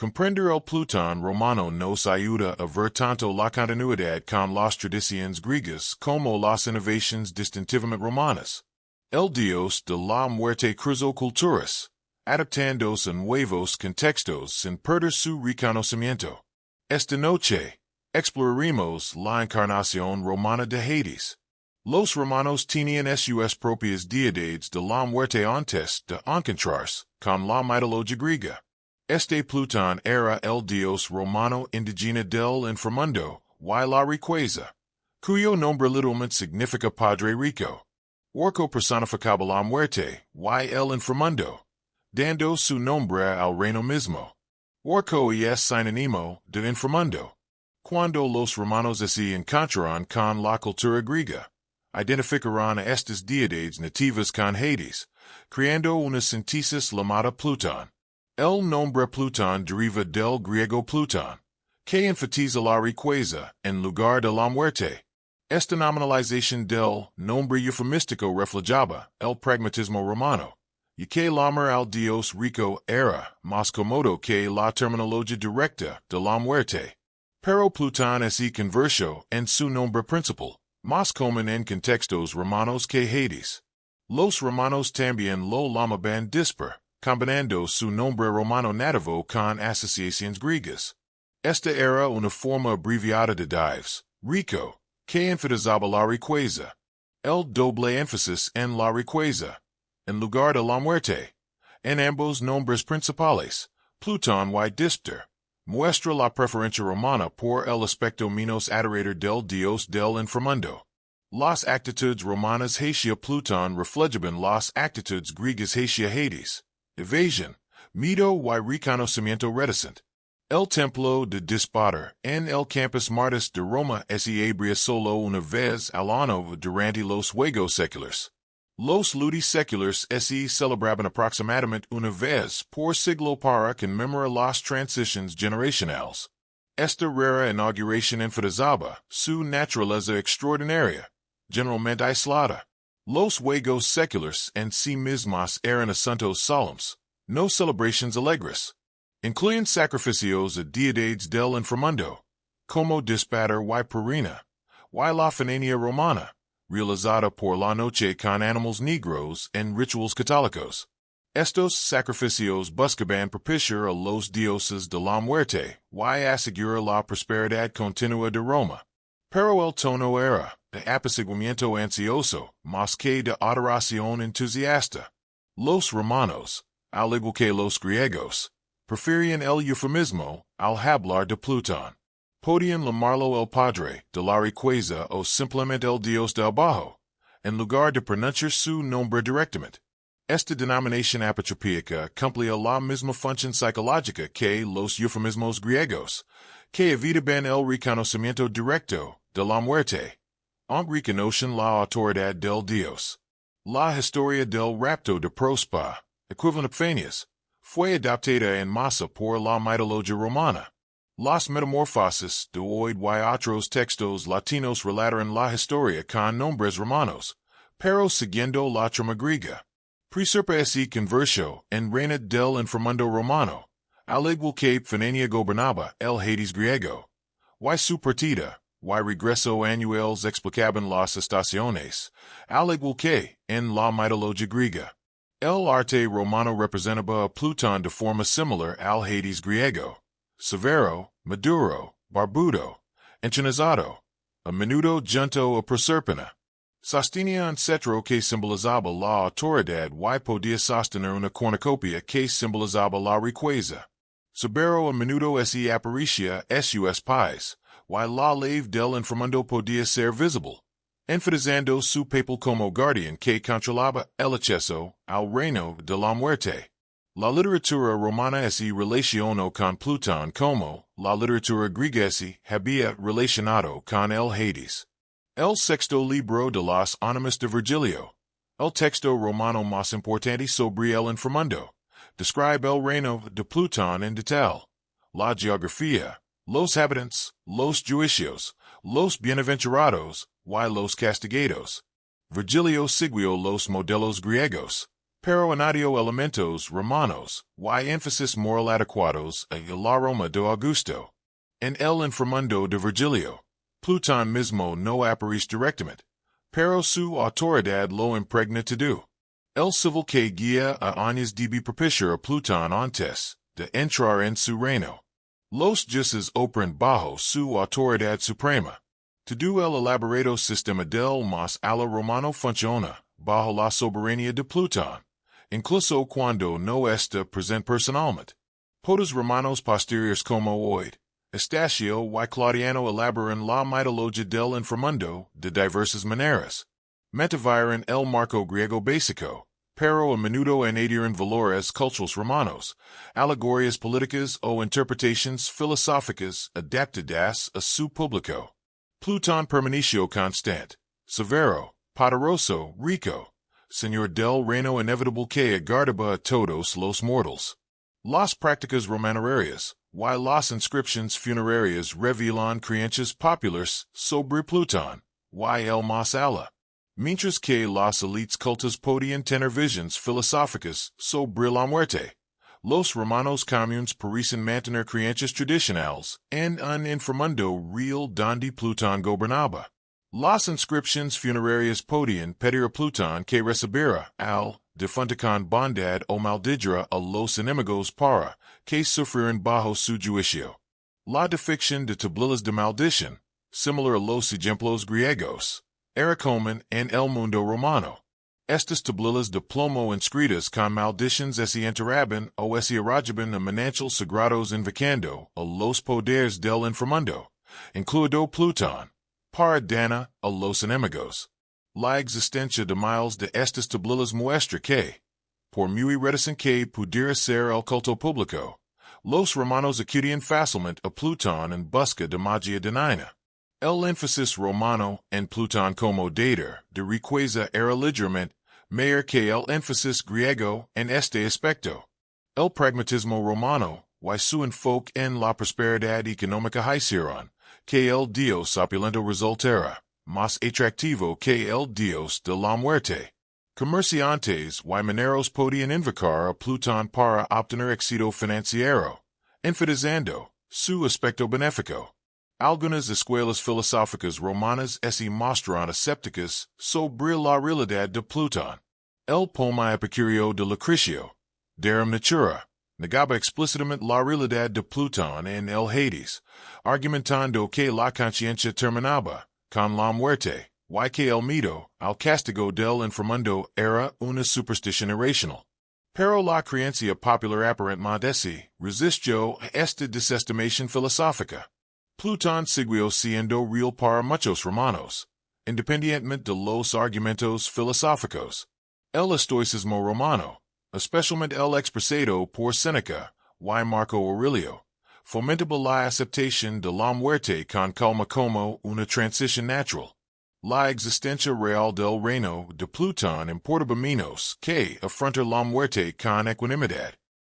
Comprender el Plutón romano nos ayuda a ver tanto la continuidad con las tradiciones griegas como las innovaciones distintivamente romanas. El dios de la muerte cruzó culturas, adaptándose a nuevos contextos sin perder su reconocimiento. Esta noche, exploraremos la encarnación romana de Hades. Los romanos tenían sus propias deidades de la muerte antes de encontrarse con la mitología griega. Este Plutón era el dios romano indígena del inframundo y la riqueza, cuyo nombre literalmente significa padre rico. Orco personificaba la muerte y el inframundo, dando su nombre al reino mismo. Orco es sinónimo de inframundo. Cuando los romanos se encontraron con la cultura griega, identificaron a estas deidades nativas con Hades, creando una síntesis llamada Plutón. El nombre Plutón deriva del griego Plutón, que enfatiza la riqueza en lugar de la muerte. Esta nominalización del nombre eufemístico reflejaba el pragmatismo romano, y que el amor al Dios rico era más cómodo que la terminología directa de la muerte. Pero Plutón es converso en su nombre principal, más común en contextos romanos que Hades. Los romanos también lo llamaban disper, combinando su nombre romano nativo con asociaciones griegas. Esta era una forma abreviada de dives, rico, que enfatizaba la riqueza. El doble énfasis en la riqueza, en lugar de la muerte. En ambos nombres principales, Plutón y Disper, muestra la preferencia romana por el aspecto menos adorador del Dios del Inframundo. Las actitudes romanas hacia Plutón reflejaban las actitudes griegas hacia Hades, evasión, miedo y reconocimiento reticent. El templo de Dispater en el campus Martis de Roma se abría solo una vez al año durante los Juegos Seculares. Los ludis seculares se celebraban aproximadamente una vez por siglo para conmemorar las transiciones generacionales. Esta rara inauguración enfatizaba su naturaleza extraordinaria, generalmente aislada. Los Juegos Seculares en sí mismos eran asuntos solemnes, no celebraciones alegres. Incluyen sacrificios a deidades del inframundo, como Dispater y Purina, y la Fenania romana, realizada por la noche con animales negros en rituales católicos. Estos sacrificios buscaban propiciar a los dioses de la muerte y asegurar la prosperidad continua de Roma. Pero el tono era de apaciguamiento ansioso más que de adoración entusiasta. Los romanos, al igual que los griegos, preferían el eufemismo al hablar de Plutón. Podían llamarlo el padre de la riqueza o simplemente el dios del bajo, en lugar de pronunciar su nombre directamente. Esta denominación apotropaica cumplía la misma función psicológica que los eufemismos griegos, que evitaban el reconocimiento directo de la muerte, aunque reconocen la autoridad del dios. La historia del rapto de Prospa, equivalente Phineas, fue adaptada en masa por la mitología romana. Las metamorfosis de hoy y otros textos latinos relataron la historia con nombres romanos, pero siguiendo la trama griega. Preserva ese converso en reina del inframundo romano, al igual que Fenania gobernaba el Hades griego. Y su partida, y regreso anuales explicaban las estaciones, al igual que en la mitología griega. El arte romano representaba a Plutón de forma similar al Hades griego, severo, maduro, barbudo, enchinizado, a menudo junto a Perséfone. Sostenía un cetro que simbolizaba la autoridad y podía sostener una cornucopia que simbolizaba la riqueza. Severo a menudo se aparecía sus pies, y la ley del inframundo podía ser visible, enfatizando su papel como guardián que controlaba el acceso al reino de la muerte. La literatura romana se relacionó con Plutón como la literatura griega se había relacionado con el Hades. El sexto libro de las Ánimas de Virgilio, el texto romano más importante sobre el inframundo, describe el reino de Plutón en detalle, la geografía, los habitantes, los juicios, los bienaventurados y los castigados. Virgilio siguió los modelos griegos, pero añadió elementos romanos y énfasis moral adecuados a la Roma de Augusto. En el inframundo de Virgilio, Plutón mismo no aparece directamente, pero su autoridad lo impregna todo. El civil que guía a años debe propiciar a Plutón antes de entrar en su reino. Los jueces operan bajo su autoridad suprema. Todo el elaborado sistema del más a la romano funciona bajo la soberanía de Plutón, incluso cuando no está presente personalmente. Podos romanos posteriores como hoy, Estacio y Claudiano elaboran la mitología del inframundo de diversas maneras. Mantuvieron el marco griego básico, pero a menudo añadieron valores culturales romanos, alegorías políticas o interpretaciones filosóficas adaptadas a su público. Plutón permaneció constante, severo, poderoso, rico, Señor del Reino inevitable que aguardaba a todos los mortals. Las prácticas romanarias, y las inscripciones funerarias revelan creencias populares sobre Plutón, y el más allá. Mientras que las élites cultas podían tener visiones filosóficas sobre la muerte. Los romanos comunes parecen mantener creencias tradicionales en un inframundo real donde Plutón gobernaba. Las inscripciones funerarias podían pedir a Plutón que recibiera al difunto con bondad o maldijera a los enemigos para que sufrieran bajo su juicio. La dicción de tablas de maldición, similar a los ejemplos griegos, era común en el mundo romano. Estas tablas de plomo inscritas con maldiciones se enteraban o se arrojaban a manantiales sagrados invocando a los poderes del inframundo, incluido Plutón, para dañar a los enemigos. La existencia de miles de estas tablas muestra que, por muy reticente que pudiera ser el culto público, los romanos acudían fácilmente a Plutón en busca de magia divina. El énfasis romano en Plutón como deidad de riqueza era ligeramente mayor que el énfasis griego en este aspecto. El pragmatismo romano, y su enfoque en la prosperidad económica hicieron que el dios opulento resultara más atractivo que el dios de la muerte. Comerciantes y mineros podían invocar a Plutón para obtener éxito financiero, enfatizando su aspecto benéfico. Algunas escuelas filosóficas romanas se mostraron escépticas sobre la realidad de Plutón. El poema epicúreo de Lucrecio, de Natura, negaba explícitamente la realidad de Plutón en el Hades, argumentando que la conciencia terminaba con la muerte, y que el miedo al castigo del inframundo era una superstición irracional. Pero la creencia popular aparentemente se resistió a esta desestimación filosófica. Plutón siguió siendo real para muchos romanos, independientemente de los argumentos filosóficos. El estoicismo romano, especialmente el expresado por Séneca y Marco Aurelio, fomentaba la aceptación de la muerte con calma como una transición natural. La existencia real del reino de Plutón importaba menos que afrontar la muerte con equanimidad.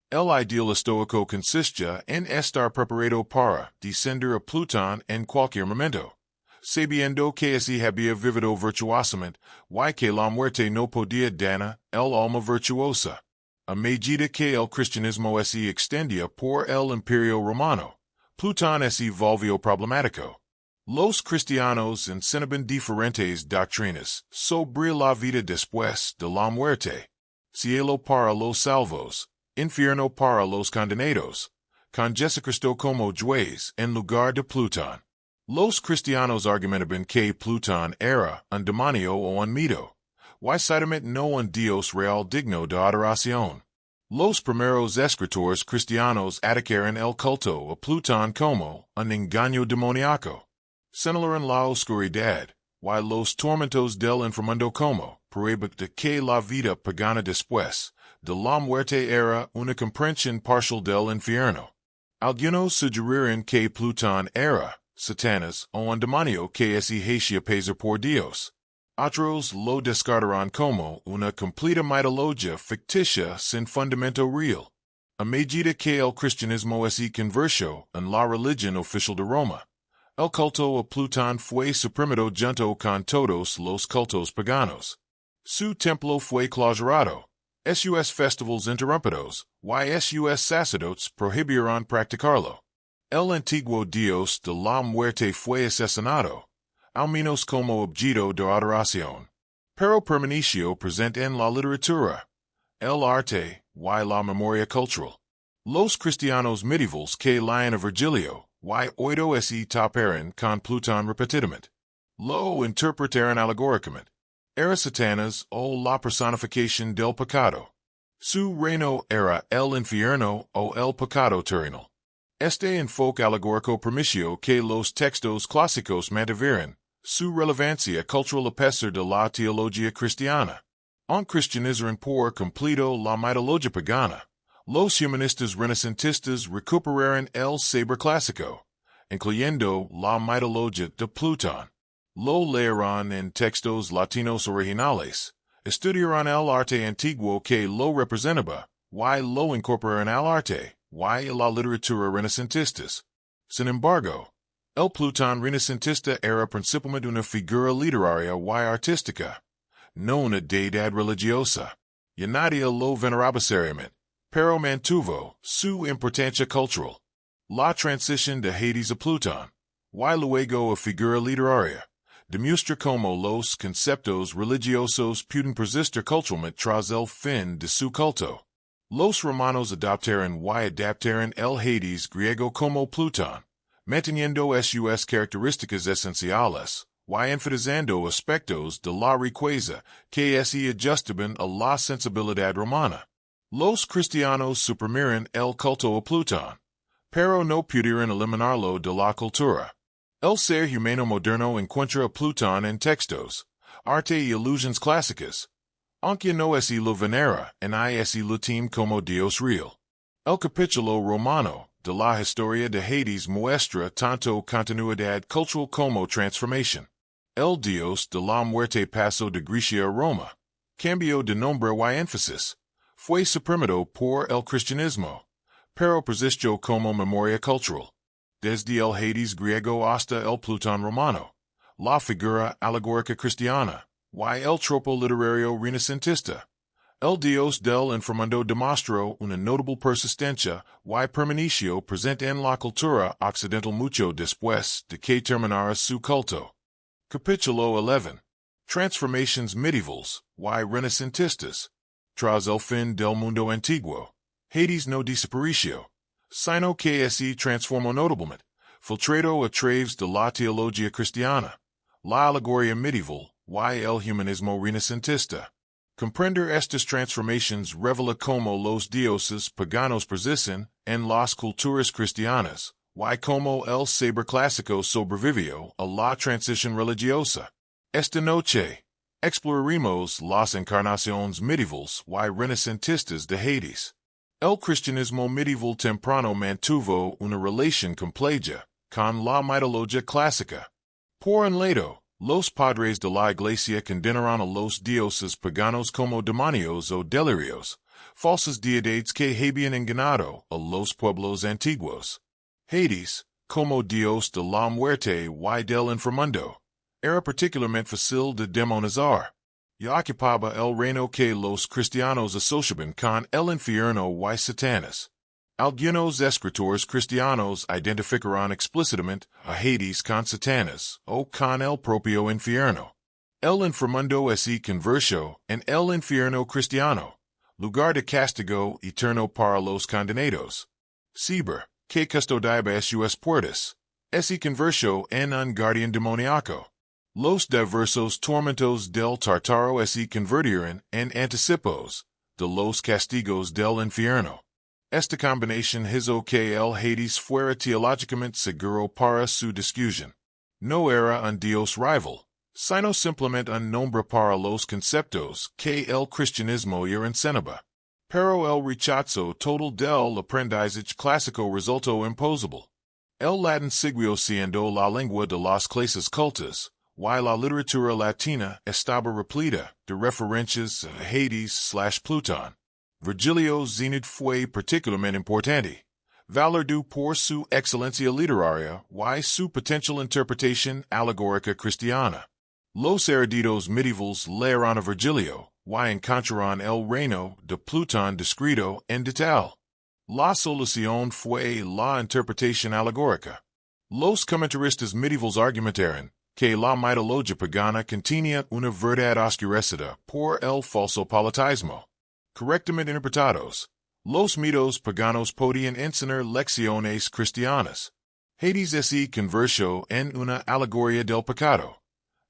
El ideal estoico consistía en estar preparado para descender a Plutón en cualquier momento, sabiendo que se había vivido virtuosamente y que la muerte no podía dañar el alma virtuosa. A medida que el cristianismo se extendía por el imperio romano, Plutón se volvió problemático. Los cristianos enseñaban diferentes doctrinas sobre la vida después de la muerte, cielo para los salvos, infierno para los condenados, con Jesucristo como juez en lugar de Plutón. Los cristianos argumentaban que Plutón era un demonio o un mito, y ciertamente no un dios real digno de adoración. Los primeros escritores cristianos atacaron el culto a Plutón como un engaño demoníaco. Señalaron la oscuridad, y los tormentos del inframundo como prueba de que la vida pagana después de la muerte era una comprensión parcial del infierno. Algunos sugirieron que Plutón era Satanás o un demonio que se hacía pasar por Dios. Otros lo descartaron como una completa mitología ficticia sin fundamento real. A medida que el cristianismo se convirtió en la religión oficial de Roma, el culto a Plutón fue suprimido junto con todos los cultos paganos. Su templo fue clausurado, sus festivals interrumpidos, y sus sacerdotes prohibieron practicarlo. El antiguo dios de la muerte fue asesinado, al menos como objeto de adoración. Pero permaneció presente en la literatura, el arte y la memoria cultural. Los cristianos medievales que leían a Virgilio y oído se taparon con Plutón repetidamente. Lo interpretaron alegóricamente. Era Satanás o la personificación del pecado. Su reino era el infierno o el pecado terrenal. Este enfoque alegórico permitió que los textos clásicos mantuvieran su relevancia cultural a pesar de la teología cristiana. En cristianizar por completo la mitología pagana, los humanistas renacentistas recuperaron el saber clásico, incluyendo la mitología de Plutón. Lo leyeron en textos latinos originales, Estudiarán el arte antiguo que lo representaba, y lo incorporarán al arte, y la literatura renacentistas. Sin embargo, el Plutón renacentista era principalmente una figura literaria y artística, no una deidad religiosa. Y nadie lo veneraba seriamente, pero mantuvo su importancia cultural. La transición de Hades a Plutón, y luego a figura literaria, demuestra cómo los conceptos religiosos pueden persistir culturalmente tras el fin de su culto. Los romanos adoptaron y adaptaron el Hades griego como Plutón, manteniendo sus características esenciales, y enfatizando aspectos de la riqueza que se ajustaban a la sensibilidad romana. Los cristianos suprimieron el culto a Plutón, pero no pudieron eliminarlo de la cultura. El ser humano moderno encuentra a Plutón en textos, arte y ilusiones clásicas, aunque no se lo venera en se lo teme como Dios real. El capítulo romano de la historia de Hades muestra tanto continuidad cultural como transformación. El Dios de la muerte pasó de Grecia a Roma, cambió de nombre y énfasis, fue suprimido por el cristianismo, pero persistió como memoria cultural. Desde el Hades griego hasta el Plutón romano, la figura alegórica cristiana, y el tropo literario renacentista. El Dios del Inframundo demostró una notable persistencia y permaneció presente en la cultura occidental mucho después de que terminara su culto. Capítulo 11. Transformations medievales y renacentistas. Tras el fin del mundo antiguo, Hades no desapareció, sino que se transformó notablemente, filtrado a través de la teología cristiana, la alegoría medieval y el humanismo renacentista. Comprender estas transformaciones revela cómo los dioses paganos persisten en las culturas cristianas, y cómo el saber clásico sobrevivió a la transición religiosa. Esta noche, exploraremos las encarnaciones medievales y renacentistas de Hades. El cristianismo medieval temprano mantuvo una relación compleja con la mitología clásica. Por un lado, los padres de la Iglesia condenaron a los dioses paganos como demonios o delirios, falsas deidades que habían engañado a los pueblos antiguos. Hades, como dios de la muerte y del inframundo, era particularmente fácil de demonizar, y ocupaba el reino que los cristianos asociaban con el infierno y Satanás. Algunos escritores cristianos identificaron explícitamente a Hades con Satanás o con el propio infierno. El inframundo se convirtió en el infierno cristiano, lugar de castigo eterno para los condenados. Ciber, que custodiaba sus puertas, se convirtió en un guardián demoníaco. Los diversos tormentos del Tartaro se convirtieron en anticipos de los castigos del infierno. Esta combinación hizo que el Hades fuera teológicamente seguro para su discusión. No era un dios rival, sino simplemente un nombre para los conceptos que el cristianismo enseñaba. Pero el rechazo total del aprendizaje clásico resultó imposible. El latín siguió siendo la lengua de las clases cultas, y la literatura latina estaba repleta de referencias a Hades/Plutón. Virgilio Zenit fue particularmente importante, valuado por su excelencia literaria y su potencial interpretación alegórica cristiana. Los eruditos medievales leyeron a Virgilio y encontraron el reino de Plutón descrito en detalle. La solución fue la interpretación alegórica. Los comentaristas medievales argumentaron que la mitología pagana contenía una verdad oscurecida por el falso politismo. Correctamente interpretados, los mitos paganos podían enseñar lecciones cristianas. Hades se convirtió en una alegoría del pecado,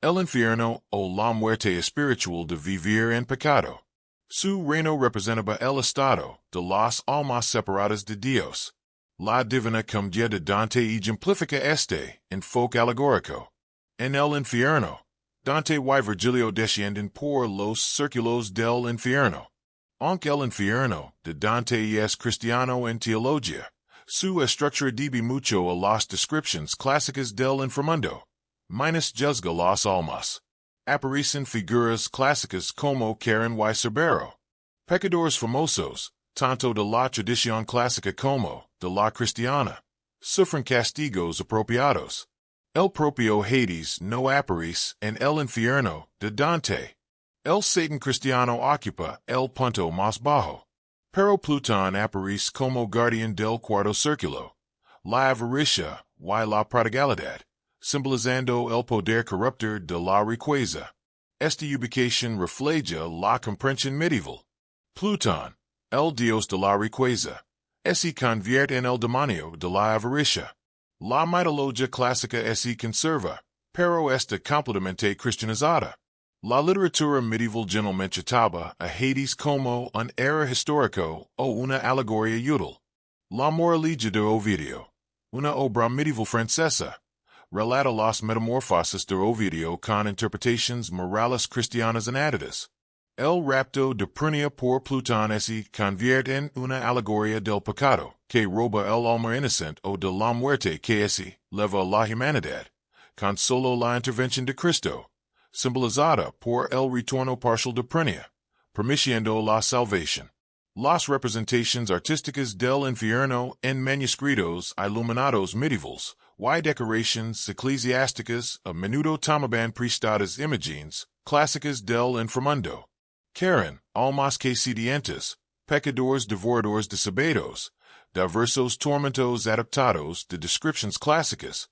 el infierno o la muerte espiritual de vivir en pecado. Su reino representaba el estado de las almas separadas de Dios. La divina comedia de Dante ejemplifica este enfoque alegórico. En el infierno, Dante y Virgilio descienden por los círculos del infierno. Aunque el infierno de Dante es cristiano en teología, su estructura debe mucho a las descripciones clásicas del inframundo, menos juzga las almas. aparecen figuras clásicas como Karen y Cerbero. Pecadores famosos, tanto de la tradición clásica como de la cristiana, sufren castigos apropiados. El propio Hades no aparece en el infierno de Dante. El Satan cristiano ocupa el punto más bajo. Pero Plutón aparece como guardián del cuarto círculo, la avaricia y la prodigalidad, simbolizando el poder corruptor de la riqueza. Esta ubicación refleja la comprensión medieval. Plutón, el dios de la riqueza, se convierte en el demonio de la avaricia. La mitología clásica se conserva, pero está completamente cristianizada. La literatura medieval generalmente trataba a Hades como un héroe histórico o una alegoría útil. La moralidad de Ovidio, una obra medieval francesa, relata las metamorfosis de Ovidio con interpretaciones morales cristianas anáditas. El rapto de Prenia por Plutón se convierte en una alegoría del pecado, que roba el alma inocente o de la muerte que se leva a la humanidad, con solo la intervención de Cristo, simbolizada por el retorno parcial de Prenia, permitiendo la salvación. Las representaciones artísticas del infierno en manuscritos iluminados medievales y decoraciones eclesiásticas a menudo tomaban prestadas imágenes clásicas del inframundo. Karen, almas que sedientas, pecadores devoradores de sabados, diversos tormentos adaptados de descripciones clásicas,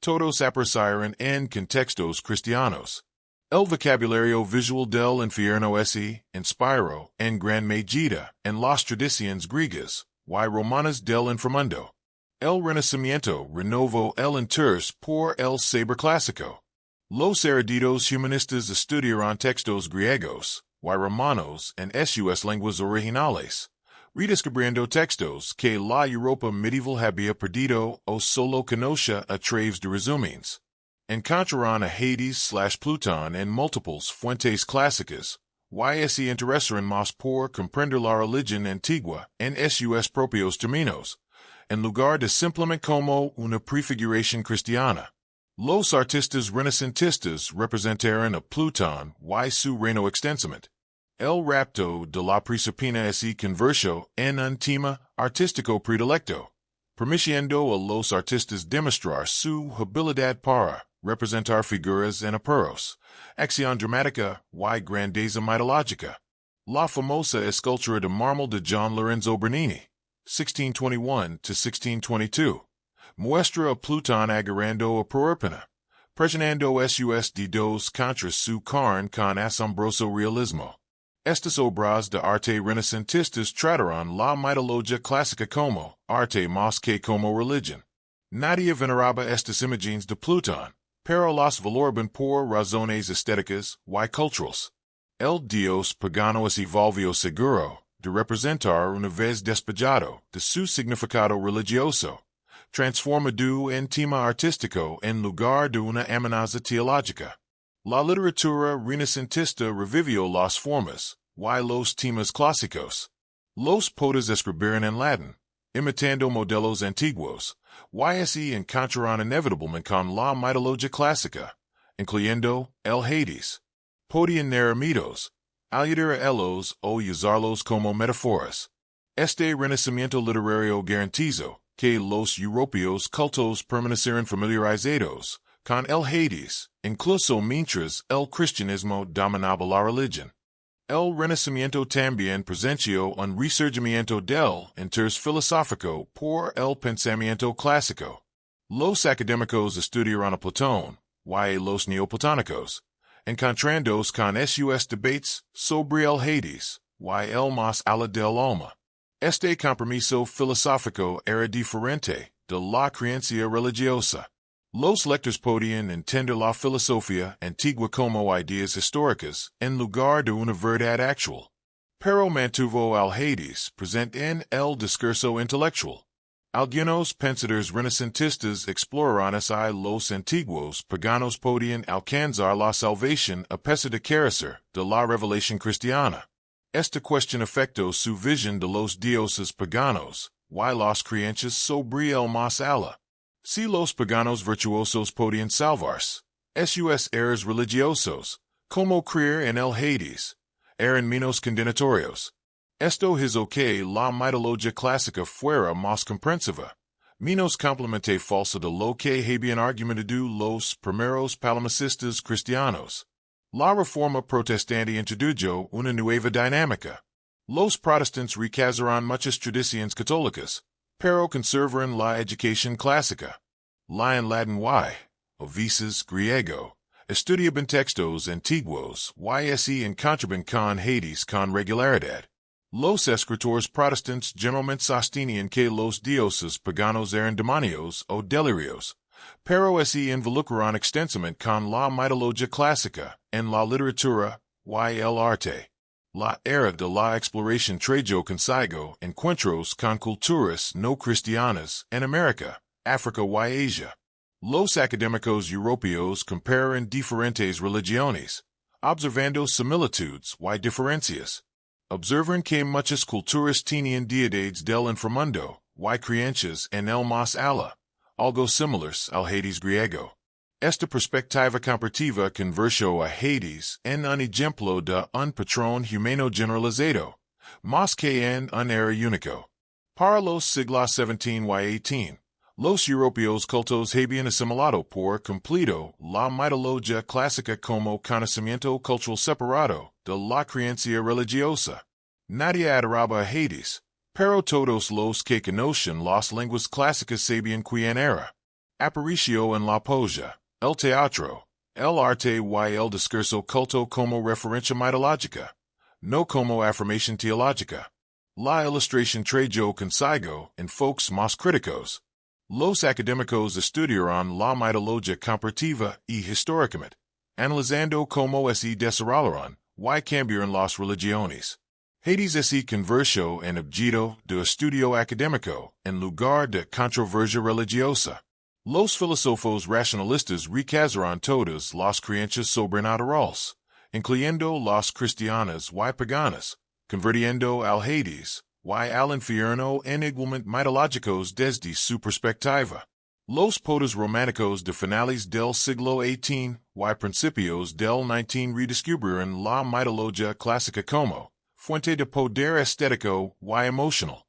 todos aparecieron en contextos cristianos. El vocabulario visual del infierno se inspiró en gran medida en las tradiciones griegas y romanas del inframundo. El Renacimiento renovó el interés por el saber clásico. Los eruditos humanistas estudiaron textos griegos y romanos en sus lenguas originales, redescubriendo textos que la Europa medieval había perdido o solo conocía a través de resúmenes. Encontrarán a Hades/Plutón en múltiples fuentes clásicas, y se interesarán más por comprender la religión antigua en sus propios términos, en lugar de simplemente como una prefiguración cristiana. Los artistas renacentistas representaron a Plutón y su reino extensamente. El rapto de la Proserpina se convirtió en un tema artístico predilecto, permitiendo a los artistas demostrar su habilidad para representar figuras en apuros, acción dramática y grandeza mitológica. La famosa escultura de mármol de John Lorenzo Bernini, 1621–1622, muestra a Plutón agarrando a Proserpina, presionando sus dedos contra su carne con asombroso realismo. Estas obras de arte renacentistas trataron la mitología clásica como arte más que como religión. Nadie veneraba estas imágenes de Plutón, pero las valoraban por razones estéticas y culturales. El dios pagano se volvió seguro de representar una vez despojado de su significado religioso, transformado en tema artístico en lugar de una amenaza teológica. La literatura renacentista revivió las formas y los temas clásicos. Los poetas escribieron en latín, imitando modelos antiguos, y se encontraron inevitablemente con la mitología clásica, incluyendo el Hades. Podían narrar mitos, ayudar a ellos o usarlos como metáforas. Este renacimiento literario garantizó que los europeos cultos permanecieron familiarizados con el Hades, incluso mientras el cristianismo dominaba la religión. El Renacimiento también presenció un resurgimiento del interés filosófico por el pensamiento clásico. Los académicos estudiaron a Platón y los neoplatónicos, encontrándose con sus debates sobre el Hades y el más allá del alma. Este compromiso filosófico era diferente de la creencia religiosa. Los lectores podían entender la filosofía antigua como ideas históricas en lugar de una verdad actual, pero mantuvo al Hades presente en el discurso intelectual. Algunos pensadores renacentistas exploraron así los antiguos paganos podían alcanzar la salvación a pesar de carecer de la revelación cristiana. Esta cuestión afectó su visión de los dioses paganos y las creencias sobre el más allá. Si los paganos virtuosos podían salvarse, sus errores religiosos, Como creer en el Hades. Eran menos condenatorios. Esto hizo que la mitología clásica fuera más comprensiva. Menos complemente falsa de lo que habían argumentado los primeros palimpsestos cristianos. La reforma protestante introdujo una nueva dinámica. Los protestantes rechazaron muchas tradiciones católicas, pero conservaron la educación clásica. La en latín y, a veces griego, estudiaban textos antiguos y encontraban con Hades con regularidad. Los escritores protestantes generalmente sostenían que los dioses paganos eran demonios o delirios, pero involucraron extensamente con la mitología clásica en la literatura y el arte. La era de la exploración trajo consigo encuentros con culturas no cristianas en América, África y Asia. Los académicos europeos comparan diferentes religiones, observando similitudes y diferencias. Observan que muchas culturas tenían deidades del inframundo y creencias en el más allá, algo similares al Hades griego. Esta perspectiva comparativa convirtió a Hades en un ejemplo de un patrón humano generalizado, más que en un era único. Para los siglos XVII y XVIII, los europeos cultos habían asimilado por completo la mitología clásica como conocimiento cultural separado de la creencia religiosa. Nadie adoraba a Hades, pero todos los que conocen las lenguas clásicas sabían quién era. Apareció en la poesía, el teatro, el arte y el discurso culto como referencia mitológica, no como afirmación teológica. La ilustración trajo consigo enfoques más críticos. Los académicos estudiaron la mitología comparativa y históricamente, analizando cómo se desarrollaron y cambiaron las religiones. Hades se convirtió en objeto de estudio académico en lugar de controversia religiosa. Los filósofos racionalistas rechazaron todas las creencias sobrenaturales, incluyendo las cristianas y paganas, convirtiendo al Hades y al infierno en igualmente mitológicos desde su perspectiva. Los poetas románticos de finales del siglo XVIII y principios del XIX redescubrieron la mitología clásica como fuente de poder estético y emocional.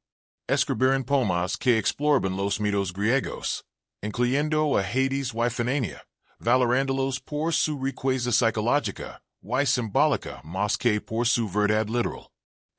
Escribieron poemas que exploraban los mitos griegos, incluyendo a Hades y Fenania, valorándolos por su riqueza psicológica y simbólica más que por su verdad literal.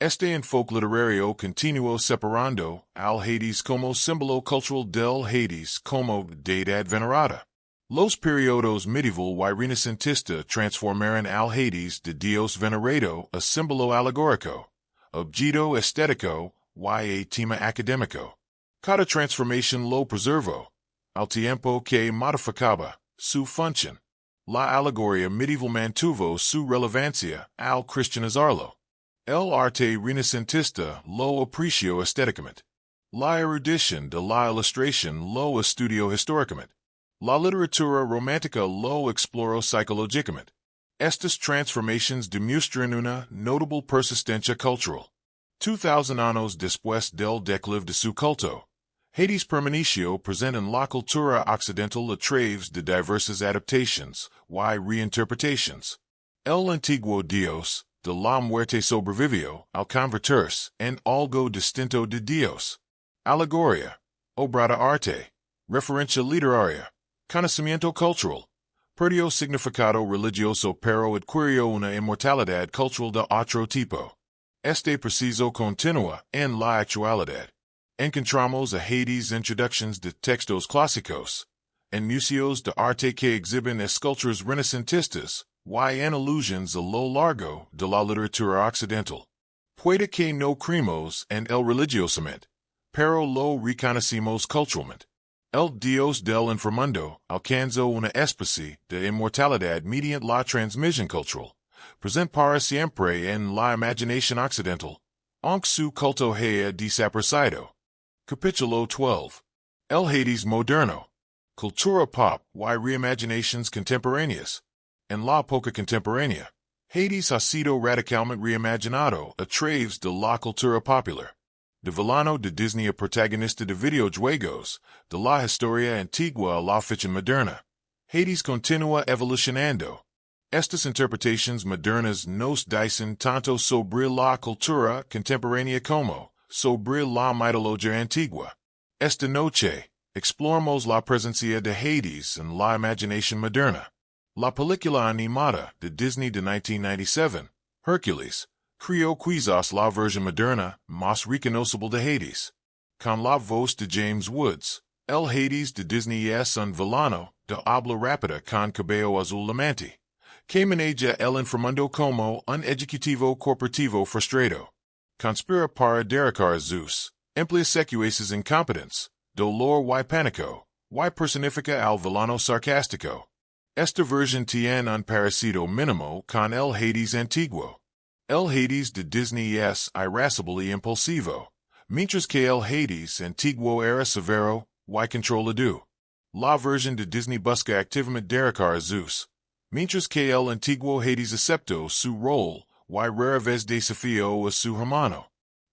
Este enfoque literario continuó separando al Hades como símbolo cultural del Hades como deidad venerada. Los periodos medieval y renacentista transformaron al Hades de Dios venerado a símbolo alegórico, objeto estético y a tema académico. Cada transformación lo preservó, al tiempo que modificaba su función. La alegoría medieval mantuvo su relevancia al cristianizarlo. El arte renacentista lo apreció estéticamente. La erudición de la ilustración lo estudió históricamente. La literatura romántica lo exploró psicológicamente. Estas transformaciones demuestran una notable persistencia cultural. 2000 años después del declive de su culto, Hades permaneció presente en la cultura occidental a través de diversas adaptaciones y reinterpretaciones. El antiguo dios de la muerte sobrevivió al convertirse en algo distinto de Dios. Alegoría, obra de arte, referencia literaria, conocimiento cultural, perdió significado religioso pero adquirió una inmortalidad cultural de otro tipo. Este proceso continúa en la actualidad. Encontramos a Hades introducciones de textos clásicos, en museos de arte que exhiben esculturas renacentistas, y en alusiones a lo largo de la literatura occidental. Puede que no creemos en el religiosamente, pero lo reconocimos culturalmente. El dios del inframundo alcanzó una especie de inmortalidad mediante la transmisión cultural, presente para siempre en la imaginación occidental, aunque su culto haya desaparecido. Capítulo 12. El Hades moderno. Cultura pop y reimaginaciones contemporáneas. En la época contemporánea, Hades ha sido radicalmente reimaginado a través de la cultura popular. De villano de Disney a protagonista de videojuegos, de la historia antigua a la ficción moderna, Hades continúa evolucionando. Estas interpretaciones modernas nos dicen tanto sobre la cultura contemporánea como sobre la mitología antigua. Esta noche, exploramos la presencia de Hades en la imaginación moderna. La película animada de Disney de 1997, Hercules, creó quizás la versión moderna más reconocible de Hades. Con la voz de James Woods, el Hades de Disney es un villano de habla rápida con cabello azul lamante, que maneja el inframundo como un ejecutivo corporativo frustrado. Conspira para derrocar a Zeus, emplea secuaces incompetentes, dolor y pánico, y personifica al villano sarcástico. Esta versión tiene un parecido mínimo con el Hades antiguo. El Hades de Disney es irascible y impulsivo, mientras que el Hades antiguo era severo y controlado. La versión de Disney busca activamente derrocar a Zeus, mientras que el antiguo Hades aceptó su rol y rara vez desafió a su hermano.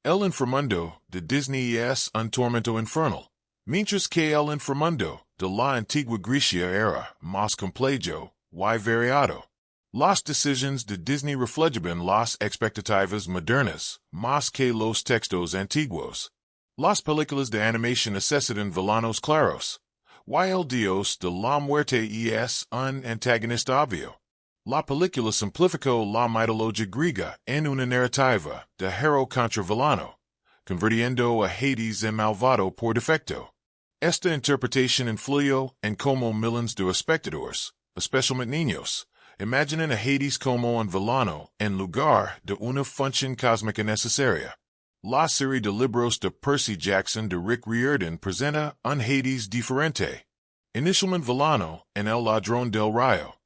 El inframundo de Disney es un tormento infernal, mientras que el inframundo de la antigua Grecia era más complejo y variado. Las decisiones de Disney reflejan las expectativas modernas más que los textos antiguos. Las películas de animación necesitan villanos claros, y el dios de la muerte es un antagonista obvio. La película simplificó la mitología griega en una narrativa de héroe contra villano, convirtiendo a Hades en malvado por defecto. Esta interpretación influyó en cómo millones de espectadores, especialmente niños, imaginan a Hades como un villano en lugar de una función cósmica necesaria. La serie de libros de Percy Jackson de Rick Riordan presenta un Hades diferente. Inicialmente villano en El Ladrón del Rayo,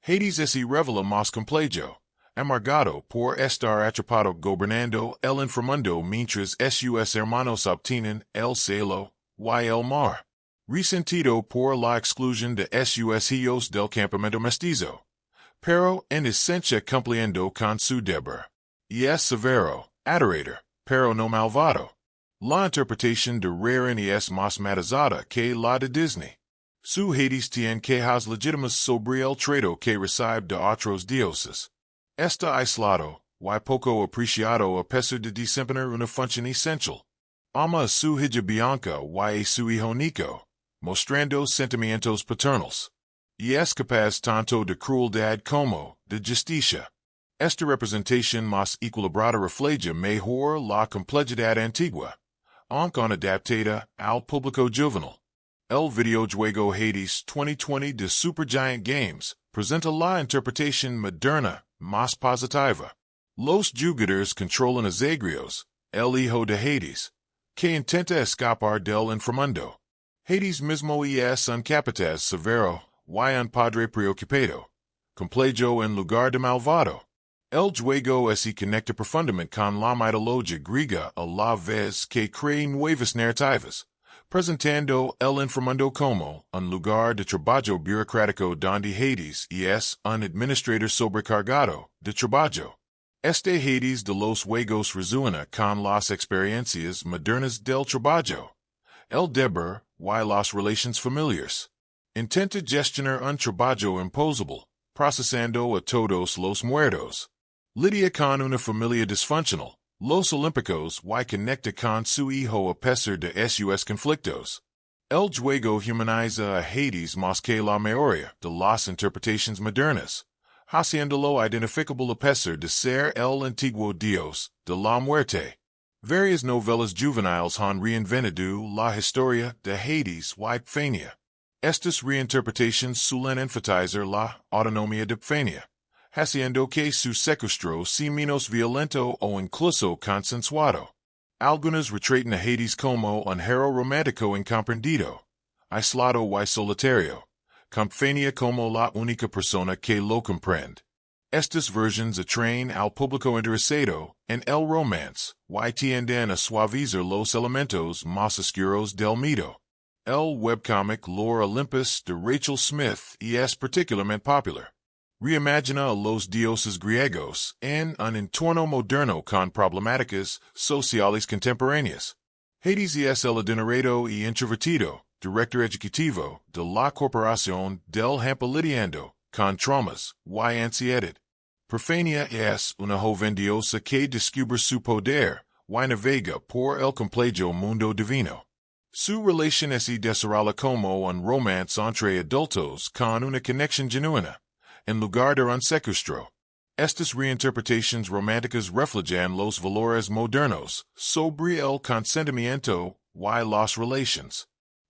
Hades es revela más complejo, amargado por estar atrapado gobernando el inframundo mientras sus hermanos obtienen el cielo y el mar, resentido por la exclusión de sus hijos del campamento mestizo, pero en esencia cumpliendo con su deber. Y es severo, adorador, pero no malvado. La interpretación de Riordan es más matizada que la de Disney. Su Hades tiene quejas legítimas sobre el trato que recibe de otros dioses. Está aislado, y poco apreciado a pesar de desempeñar una función esencial. Ama a su hija Bianca y a su hijo Nico, mostrando sentimientos paternals. Y es capaz tanto de crueldad como de justicia. Esta representación más equilibrada refleja mejor la complejidad antigua, aunque adaptada al público juvenil. El videojuego Hades 2020 de Supergiant Games presenta la interpretación moderna más positiva. Los jugadores controlan a Zagreus, el hijo de Hades, que intenta escapar del inframundo. Hades mismo es un capataz severo y un padre preocupado, complejo en lugar de malvado. El juego se conecta profundamente con la mitología griega a la vez que crea nuevas narrativas, presentando el inframundo como un lugar de trabajo burocrático donde Hades es un administrador sobrecargado de trabajo. Este Hades de los juegos resuena con las experiencias modernas del trabajo, el deber y las relaciones familiares. Intenta gestionar un trabajo imposible, procesando a todos los muertos. Lidia con una familia disfuncional, los olímpicos y conecta con su hijo a pesar de sus conflictos. El juego humaniza a Hades más que la mayoría de las interpretaciones modernas, haciéndolo identificable a pesar de ser el antiguo dios de la muerte. Varias novelas juveniles han reinventado la historia de Hades y Epifanía. Estas reinterpretaciones suelen enfatizar la autonomía de Epifanía, haciendo que su secuestro sea menos violento o incluso consensuado. Algunas retratan a Hades como un héroe romántico incomprendido, aislado y solitario, con Epifanía como la única persona que lo comprende. Estas versiones atraen al público interesado en el romance y tienden a suavizar los elementos más oscuros del mito. El webcomic Lore Olympus de Rachel Smith es particularmente popular. Reimagina a los dioses griegos en un entorno moderno con problemáticas sociales contemporáneas. Hades es el adinerado y introvertido, director ejecutivo de la corporación del hampa lidiando con traumas, y ansiedad. Profania es una joven diosa que descubre su poder, y navega por el complejo mundo divino. Su relación es desarrolla como un romance entre adultos con una conexión genuina, en lugar de un secuestro. Estas reinterpretaciones románticas reflejan los valores modernos sobre el consentimiento y las relaciones.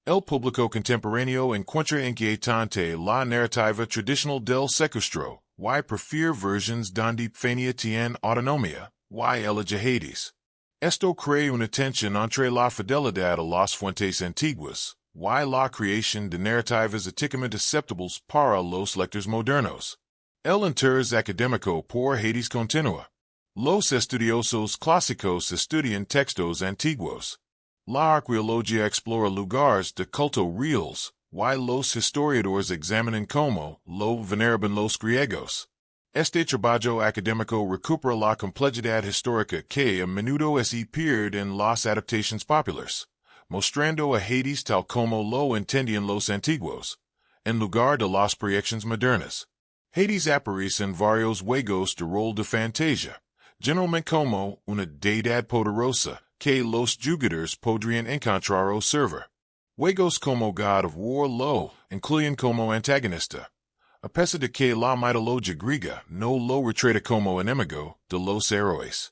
El público contemporáneo encuentra inquietante la narrativa tradicional del secuestro, y prefiere versiones donde Fania tiene autonomía, y elige Hades. Esto crea una tensión entre la fidelidad a las fuentes antiguas, y la creación de narrativas éticamente aceptables para los lectores modernos. El interés académico por Hades continúa. Los estudiosos clásicos estudian textos antiguos. La arqueología explora lugares de culto reales, y los historiadores examinan cómo lo veneraban los griegos. Este trabajo académico recupera la complejidad histórica que a menudo se pierde en las adaptaciones populares, mostrando a Hades tal como lo entendían los antiguos, en lugar de las proyecciones modernas. Hades aparece en varios juegos de rol de fantasía, generalmente como una deidad poderosa que los jugadores podrían encontrar o servir. Juegos como God of War lo incluyen como antagonista, a pesar de que la mitología griega no lo retrata como enemigo de los héroes.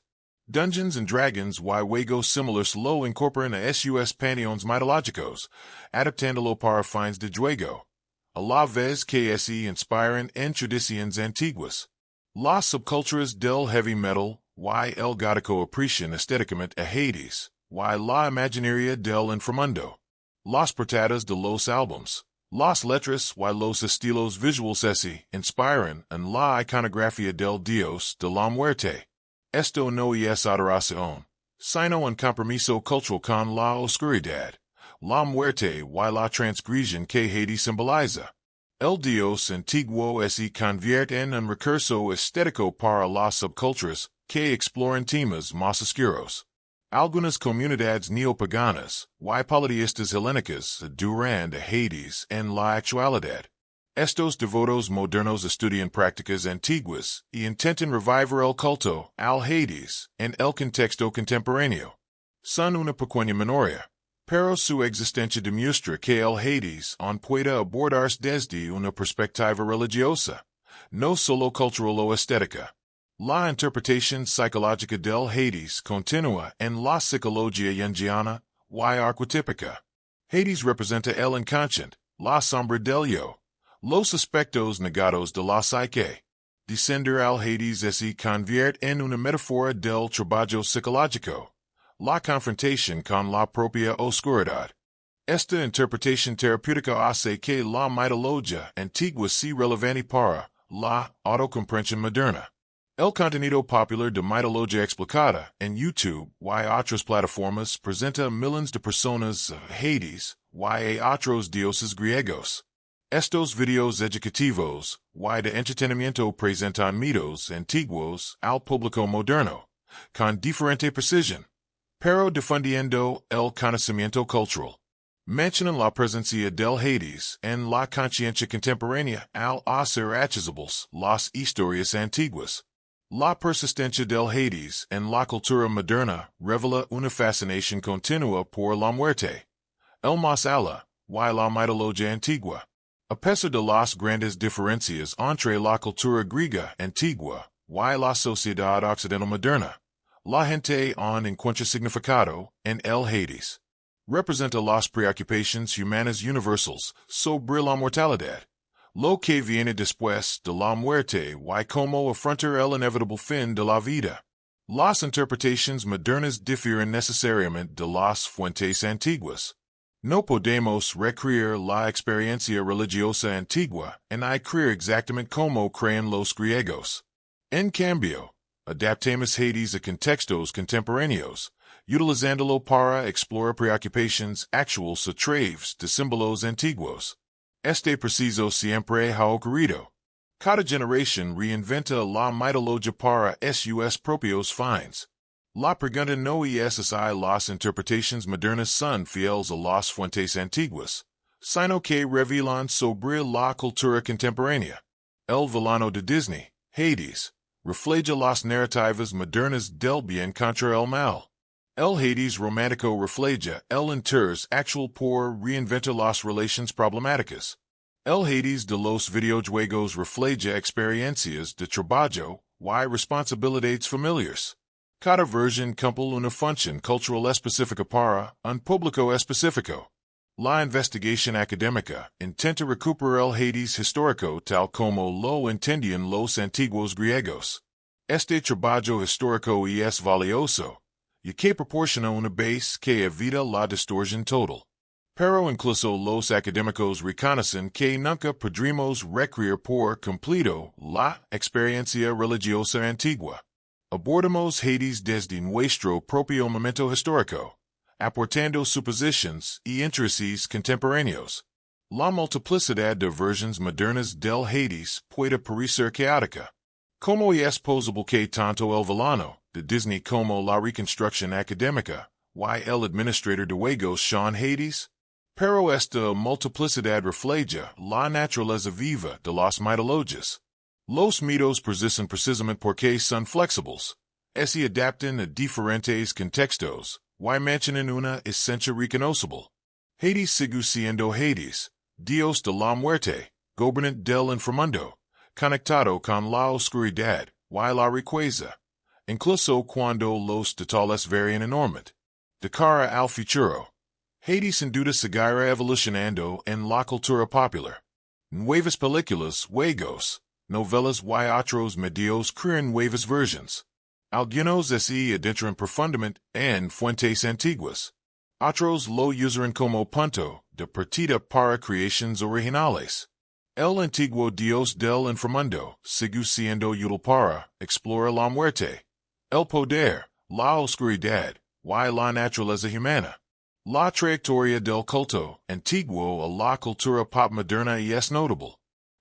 Dungeons and Dragons y juegos similares lo incorporan a sus panteones mitológicos, adaptándolo para fines de juego, a la vez que se inspiran en tradiciones antiguas. Las subculturas del heavy metal y el gótico aprecian estéticamente a Hades, y la imaginaria del inframundo. Las portadas de los álbumes, las letras y los estilos visuales se inspiran en la iconografía del dios de la muerte. Esto no es adoración, sino un compromiso cultural con la oscuridad, la muerte y la transgresión que Hades simboliza. El dios antiguo se convierte en un recurso estético para las subculturas que exploran temas más oscuros. Algunas comunidades neopaganas y politeístas helénicas adoran a Hades en la actualidad. Estos devotos modernos estudian prácticas antiguas y intentan revivir el culto al Hades en el contexto contemporáneo. Son una pequeña minoría, pero su existencia demuestra que el Hades aún puede abordarse desde una perspectiva religiosa, no solo cultural o estética. La interpretación psicológica del Hades continúa en la psicología junguiana y arquetípica. Hades representa el inconsciente, la sombra del yo, los aspectos negados de la psique. Descender al Hades se convierte en una metáfora del trabajo psicológico, la confrontación con la propia oscuridad. Esta interpretación terapéutica hace que la mitología antigua sea relevante para la autocomprensión moderna. El contenido popular de mitología explicada en YouTube y otras plataformas presenta millones de personas a Hades y a otros dioses griegos. Estos videos educativos y de entretenimiento presentan mitos antiguos al público moderno, con diferente precisión, pero defendiendo el conocimiento cultural. Mencionan la presencia del Hades en la conciencia contemporánea al hacer accesibles las historias antiguas. La persistencia del Hades en la cultura moderna revela una fascinación continua por la muerte, el más allá, y la mitología antigua. A pesar de las grandes diferencias entre la cultura griega antigua y la sociedad occidental moderna, la gente aún encuentra significado en el Hades. Representa las preocupaciones humanas universales sobre la mortalidad, lo que viene después de la muerte y cómo afrontar el inevitable fin de la vida. Las interpretaciones modernas difieren necesariamente de las fuentes antiguas. No podemos recrear la experiencia religiosa antigua en creer exactamente como creen los griegos. En cambio, adaptemos Hades a contextos contemporáneos, utilizándolo para explorar preocupaciones actuales a través de símbolos antiguos. Este preciso siempre ha ocurrido. Cada generación reinventa la mitología para sus propios fines. La pregunta no es si las interpretaciones modernas son fieles a las fuentes antiguas, sino que revelan sobre la cultura contemporánea. El villano de Disney, Hades, refleja las narrativas modernas del bien contra el mal. El Hades romántico refleja el enters actual por reinventa las relaciones problemáticas. El Hades de los videojuegos refleja experiencias de trabajo y responsabilidades familiares. Cada versión cumple una función cultural específica para un público específico. La investigación académica intenta recuperar el Hades histórico tal como lo entendían los antiguos griegos. Este trabajo histórico es valioso, ya que proporciona una base que evita la distorsión total. Pero incluso los académicos reconocen que nunca podremos recrear por completo la experiencia religiosa antigua. Abordamos Hades desde nuestro propio momento histórico, aportando suposiciones y intereses contemporáneos. La multiplicidad de versiones modernas del Hades puede parecer caótica. ¿Cómo es posible que tanto el villano de Disney como la reconstrucción académica y el administrador de juegos sean Hades? Pero esta multiplicidad refleja la naturaleza viva de las mitologías. Los mitos persisten precisamente porque son flexibles, se adaptan a diferentes contextos, y mantienen una esencia reconocible. Hades sigue siendo Hades, Dios de la muerte, gobernante del inframundo, conectado con la oscuridad y la riqueza, incluso cuando los detalles varían enormemente. De cara al futuro, Hades sin duda seguirá evolucionando en la cultura popular. Nuevas películas, juegos, novelas y otros medios crean nuevas versiones. Algunos se adentran profundamente en fuentes antiguas. Otros lo usan como punto de partida para creaciones originales. El antiguo Dios del inframundo sigue siendo útil para explorar la muerte, el poder, la oscuridad y la naturaleza humana. La trayectoria del culto antiguo a la cultura pop moderna es notable.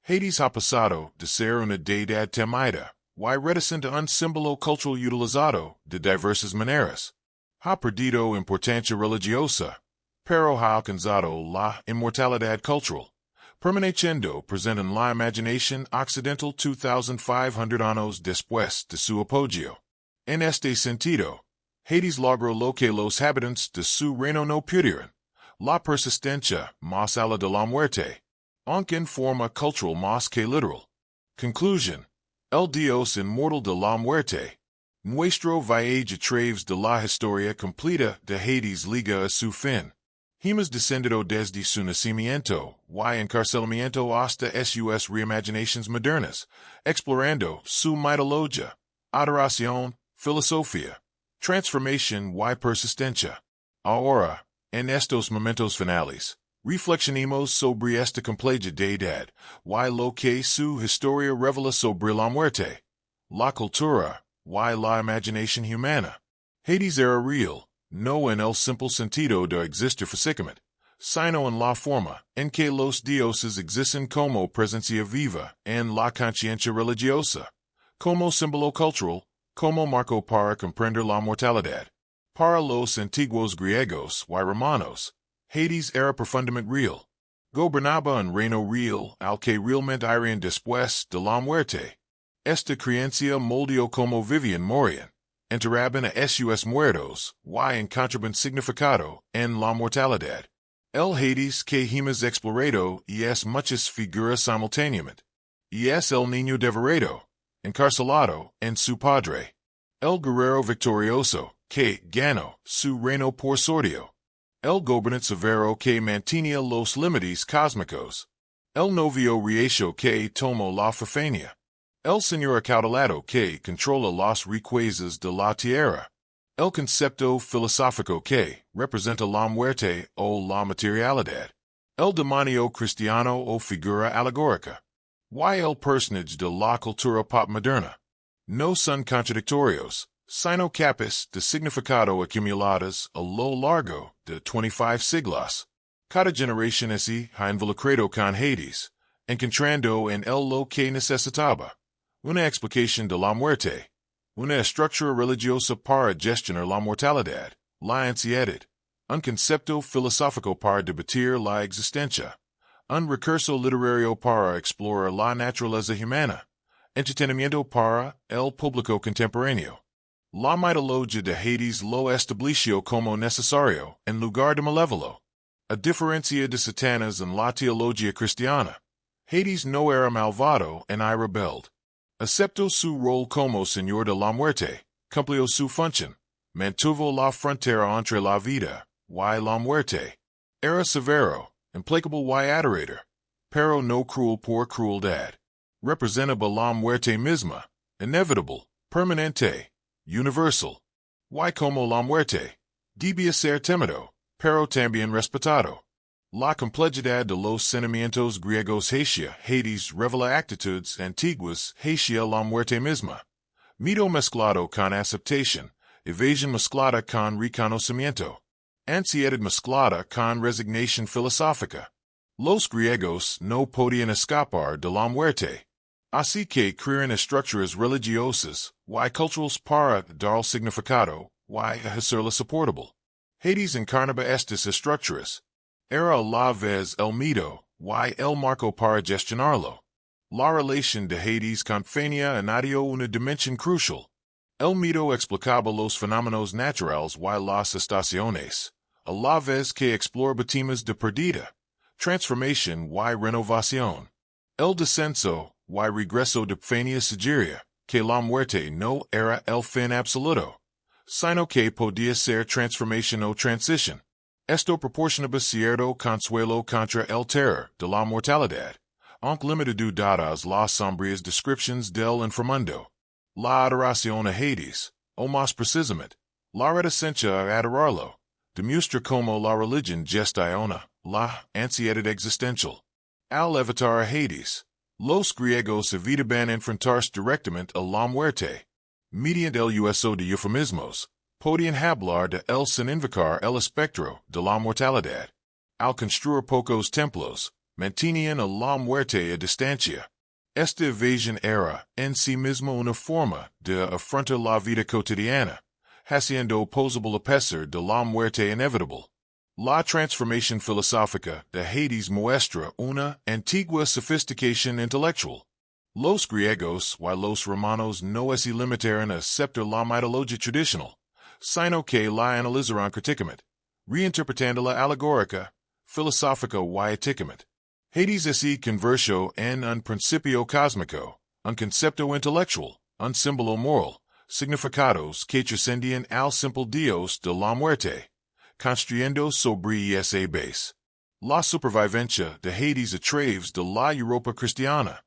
Hades ha pasado de ser una deidad temida y reticente a un símbolo cultural utilizado de diversas maneras. Ha perdido importancia religiosa, pero ha alcanzado la inmortalidad cultural, permaneciendo presente en la imaginación occidental 2500 años después de su apogeo. En este sentido, Hades logró lo que los habitantes de su reino no pudieron, la persistencia más allá de la muerte, aunque en forma cultural más que literal. Conclusion: el Dios inmortal de la muerte. Nuestro viaje a través de la historia completa de Hades llega a su fin. Hemos descendido desde su nacimiento y encarcelamiento hasta sus reimaginaciones modernas, explorando su mitología, adoración, filosofía, transformación y persistencia. Ahora, en estos momentos finales, reflexionemos sobre esta compleja deidad y lo que su historia revela sobre la muerte, la cultura y la imaginación humana. Hades era real, no en el simple sentido de existir físicamente, sino en la forma en que los dioses existen como presencia viva en la conciencia religiosa, como símbolo cultural, como marco para comprender la mortalidad. Para los antiguos griegos y romanos, Hades era profundamente real. Gobernaba un reino real al que realmente irían después de la muerte. Esta creencia moldeó como vivían morían, enterraban a sus muertos y encontraban significado en la mortalidad. El Hades que hemos explorado es muchas figuras simultáneamente. Es el niño devorado, encarcelado en su padre. El guerrero victorioso que ganó su reino por sorteo. El gobernante severo que mantenía los límites cósmicos. El novio reacio que tomó la fafania. El señor acaudalado que controla las riquezas de la tierra. El concepto filosófico que representa la muerte o la materialidad. El demonio cristiano o figura alegórica. Y el personaje de la cultura pop moderna. No son contradictorios, sino capaces de significado acumulados a lo largo de 25 siglos. Cada generación se ha involucrado con Hades, encontrando en él lo que necesitaba. Una explicación de la muerte. Una estructura religiosa para gestionar la mortalidad, la ansiedad. Un concepto filosófico para debatir la existencia. Un recurso literario para explorar la naturaleza humana. Entretenimiento para el público contemporáneo. La mitología de Hades lo estableció como necesario en lugar de malévolo. A diferencia de Satanás en la teología cristiana, Hades no era malvado ni rebelde. Aceptó su rol como Señor de la muerte, cumplió su función, mantuvo la frontera entre la vida y la muerte. Era severo, implacable y adorador, pero no cruel por crueldad. Representaba la muerte misma, inevitable, permanente, universal. Y como la muerte, debía ser temido, pero también respetado. La complejidad de los sentimientos griegos hacia Hades revela actitudes antiguas hacia la muerte misma. Miedo mezclado con aceptación, evasión mezclada con reconocimiento, ansiedad mezclada con resignación filosófica. Los griegos no podían escapar de la muerte. Así que crearon estructuras religiosas y culturales para dar significado y hacerla soportable. Hades encarnaba estas estructuras. Era a la vez el mito y el marco para gestionarlo. La relación de Hades con Fania añadió una dimensión crucial. El mito explicaba los fenómenos naturales y las estaciones, a la vez que exploraba temas de pérdida, transformación y renovación. El descenso y regreso de Fania sugería que la muerte no era el fin absoluto, sino que podía ser transformación o transición. Esto proporcionaba cierto consuelo contra el terror de la mortalidad, aunque limitado dadas las sombrías descripciones del inframundo. La adoración a Hades, o más precisamente, la reticencia a adorarlo, demuestra como la religión gestiona la ansiedad existencial. Al evitar a Hades, los griegos evitaban enfrentarse directamente a la muerte. Mediante el uso de eufemismos, podían hablar de él sin invocar el espectro de la mortalidad. Al construir pocos templos, mantenían a la muerte a distancia. Esta evasión era, en sí misma, una forma de afrontar la vida cotidiana, haciendo posible a pesar de la muerte inevitable. La transformación filosófica de Hades muestra una antigua sofisticación intelectual. Los griegos y los romanos no se limitaron a aceptar la mitología tradicional, sino que la analizaron críticamente, reinterpretándola alegórica, filosófica y éticamente. Hades se convirtió en un principio cósmico, un concepto intelectual, un símbolo moral, significados que trascendían al simple Dios de la muerte, construyendo sobre esa base. La supervivencia de Hades a través de la Europa cristiana,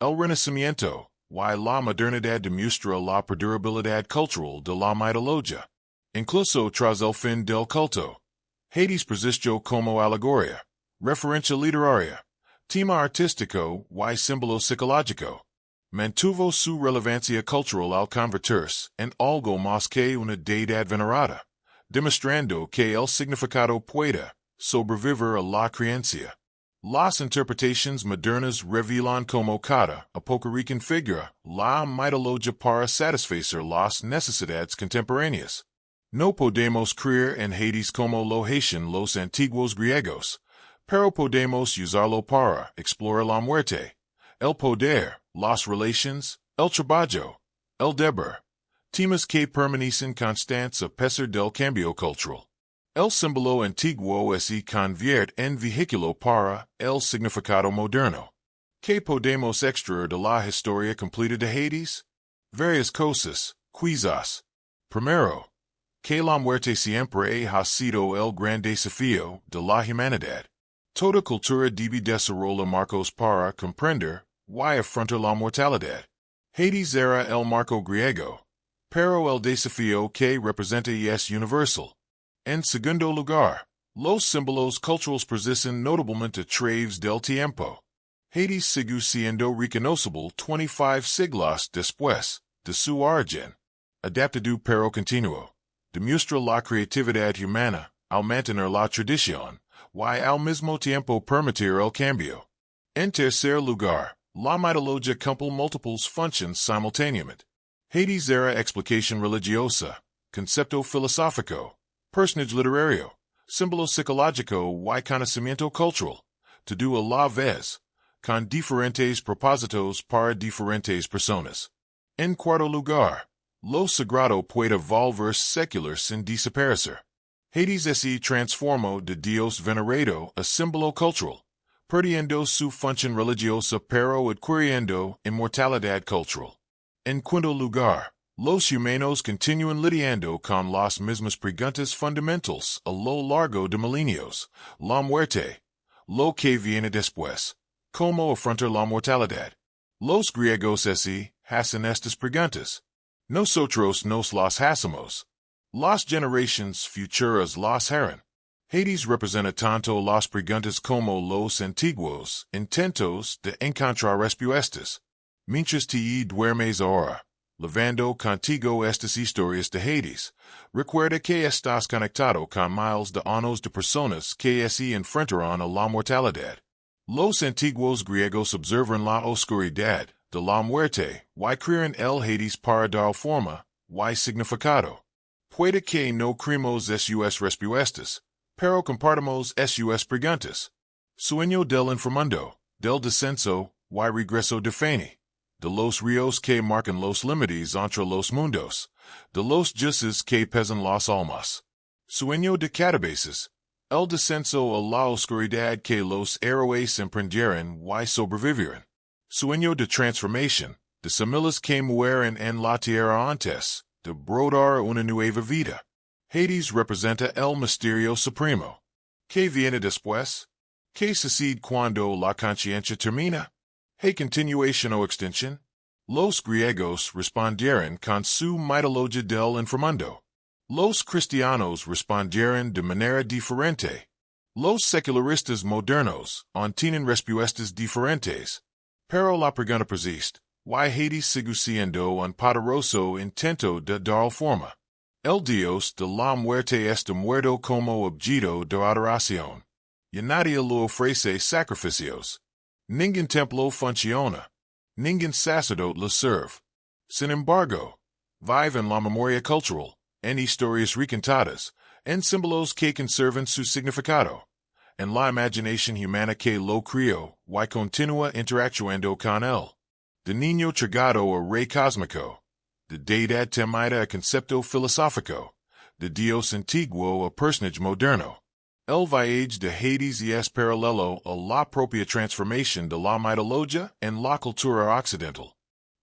el Renacimiento y la modernidad demuestra la perdurabilidad cultural de la mitología. Incluso tras el fin del culto, Hades persistió como alegoría, referencia literaria, tema artístico y símbolo psicológico. Mantuvo su relevancia cultural al convertirse en algo más que una deidad venerada, demostrando que el significado puede sobrevivir a la creencia. Las interpretaciones modernas revelan como cada época reconfigura la mitología para satisfacer las necesidades contemporáneas. No podemos creer en Hades como lo hacían los antiguos griegos, pero podemos usarlo para explorar la muerte, el poder, las relaciones, el trabajo, el deber, temas que permanecen constantes a pesar del cambio cultural. El símbolo antiguo se convierte en vehículo para el significado moderno. ¿Qué podemos extraer de la historia completa de Hades? Varias cosas, quizás. Primero, que la muerte siempre ha sido el gran desafío de la humanidad. Toda cultura debe desarrollar marcos para comprender y afrontar la mortalidad. Hades era el marco griego, pero el desafío que representa es universal. En segundo lugar, los símbolos culturales persisten notablemente a través del tiempo. Hades sigue siendo reconocible 25 siglos después de su origen. Adaptado pero continuo, demuestra la creatividad humana al mantener la tradición y al mismo tiempo permitir el cambio. En tercer lugar, la mitología cumple múltiples funciones simultáneamente. Hades era explicación religiosa, concepto filosófico, personaje literario, símbolo psicológico y conocimiento cultural. to do a la vez, con diferentes propósitos para diferentes personas. En cuarto lugar, lo sagrado puede volver secular sin desaparecer. Hades se transformó de Dios venerado a símbolo cultural, perdiendo su función religiosa pero adquiriendo inmortalidad cultural. En quinto lugar, los humanos continúan lidiando con las mismas preguntas fundamentales a lo largo de milenios: la muerte, lo que viene después, cómo afrontar la mortalidad. Los griegos hacen estas preguntas. Nosotros nos las hacemos. Las generaciones futuras las harán. Hades representa tanto las preguntas como los antiguos intentos de encontrar respuestas. Mientras te duermes ahora, levando contigo estas historias de Hades, recuerda que estás conectado con miles de años de personas que se enfrentarán a la mortalidad. Los antiguos griegos observan la oscuridad de la muerte y crean el Hades para dar forma y significado. Puede que no creemos sus respuestas, pero compartimos sus preguntas. Sueño del inframundo, del descenso y regreso de Fane, de los ríos que marcan los límites entre los mundos, de los dioses que pesan las almas. Sueño de catabases, el descenso a la oscuridad que los héroes emprendieron y sobrevivieron. Sueño de transformación, de semillas que mueren en la tierra antes de brotar una nueva vida. Hades representa el misterio supremo. ¿Qué viene después? ¿Qué sucede cuando la conciencia termina? ¿Hay continuación o extinción? Los griegos respondieron con su mitología del inframundo. Los cristianos respondieron de manera diferente. Los secularistas modernos tienen respuestas diferentes. Pero la pregunta persiste: ¿why Hades sigue siendo un poderoso intento de dar forma? El Dios de la muerte está muerto como objeto de adoración. Y nadie lo ofrece sacrificios. Ningún templo funciona. Ningún sacerdote lo sirve. Sin embargo, vive en la memoria cultural, en historias recontadas, en símbolos que conservan su significado, en la imaginación humana que lo crió y continúa interactuando con él. De niño tragado a rey cósmico, de deidad temida a concepto filosófico, de Dios antiguo a personaje moderno. El viaje de Hades es paralelo a la propia transformación de la mitología en la cultura occidental.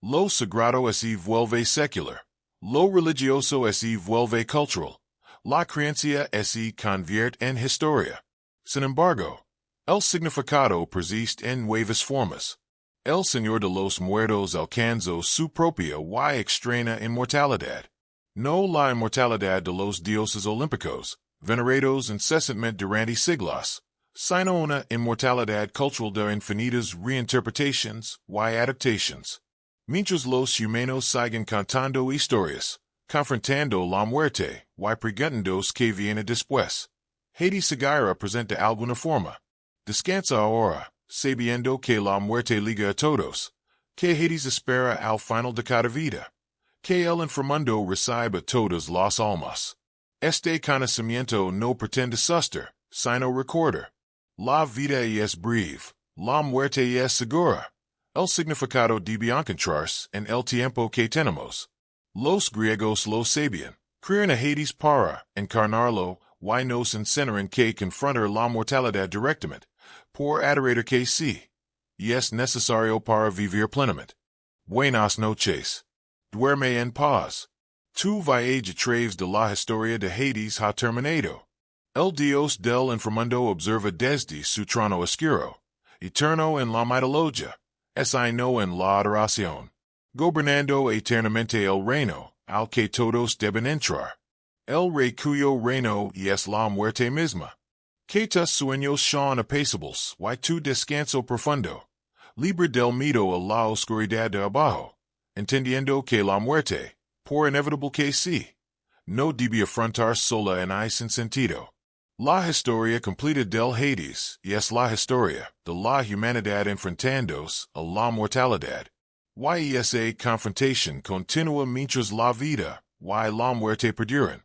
Lo sagrado se vuelve secular, lo religioso se vuelve cultural, la creencia se convierte en historia. Sin embargo, el significado persiste en nuevas formas. El Señor de los Muertos alcanzó su propia y extraña inmortalidad. No la inmortalidad de los dioses olímpicos, venerados incesantemente durante siglos, sino una inmortalidad cultural de infinitas reinterpretaciones y adaptaciones. Mientras los humanos siguen contando historias, confrontando la muerte y preguntándose qué viene después, Hades seguirá presente de alguna forma. Descansa ahora, sabiendo que la muerte liga a todos, que Hades espera al final de cada vida, que el inframundo recibe a todas las almas. Este conocimiento no pretende suster, sino recordar. La vida es breve, la muerte es segura. El significado debe encontrarse en el tiempo que tenemos. Los griegos lo sabían, crearon a Hades para encarnarlo y nos enseñaron que confrontar la mortalidad directamente, por adorar que sí, y es necesario para vivir plenamente. Buenas noches. Duerme en paz. Tu viaje a través de la historia de Hades ha terminado. El Dios del inframundo observa desde su trono oscuro, eterno en la mitología, no en la adoración, gobernando eternamente el reino al que todos deben entrar. El rey cuyo reino es la muerte misma. Que tus sueños sean apacibles y tu descanso profundo, libre del miedo a la oscuridad de abajo, entendiendo que la muerte, por inevitable que sí, no debe afrontar sola en sin sentido. La historia completa del Hades es la historia de la humanidad enfrentándose a la mortalidad. Y esa confrontación continua mientras la vida y la muerte perduran.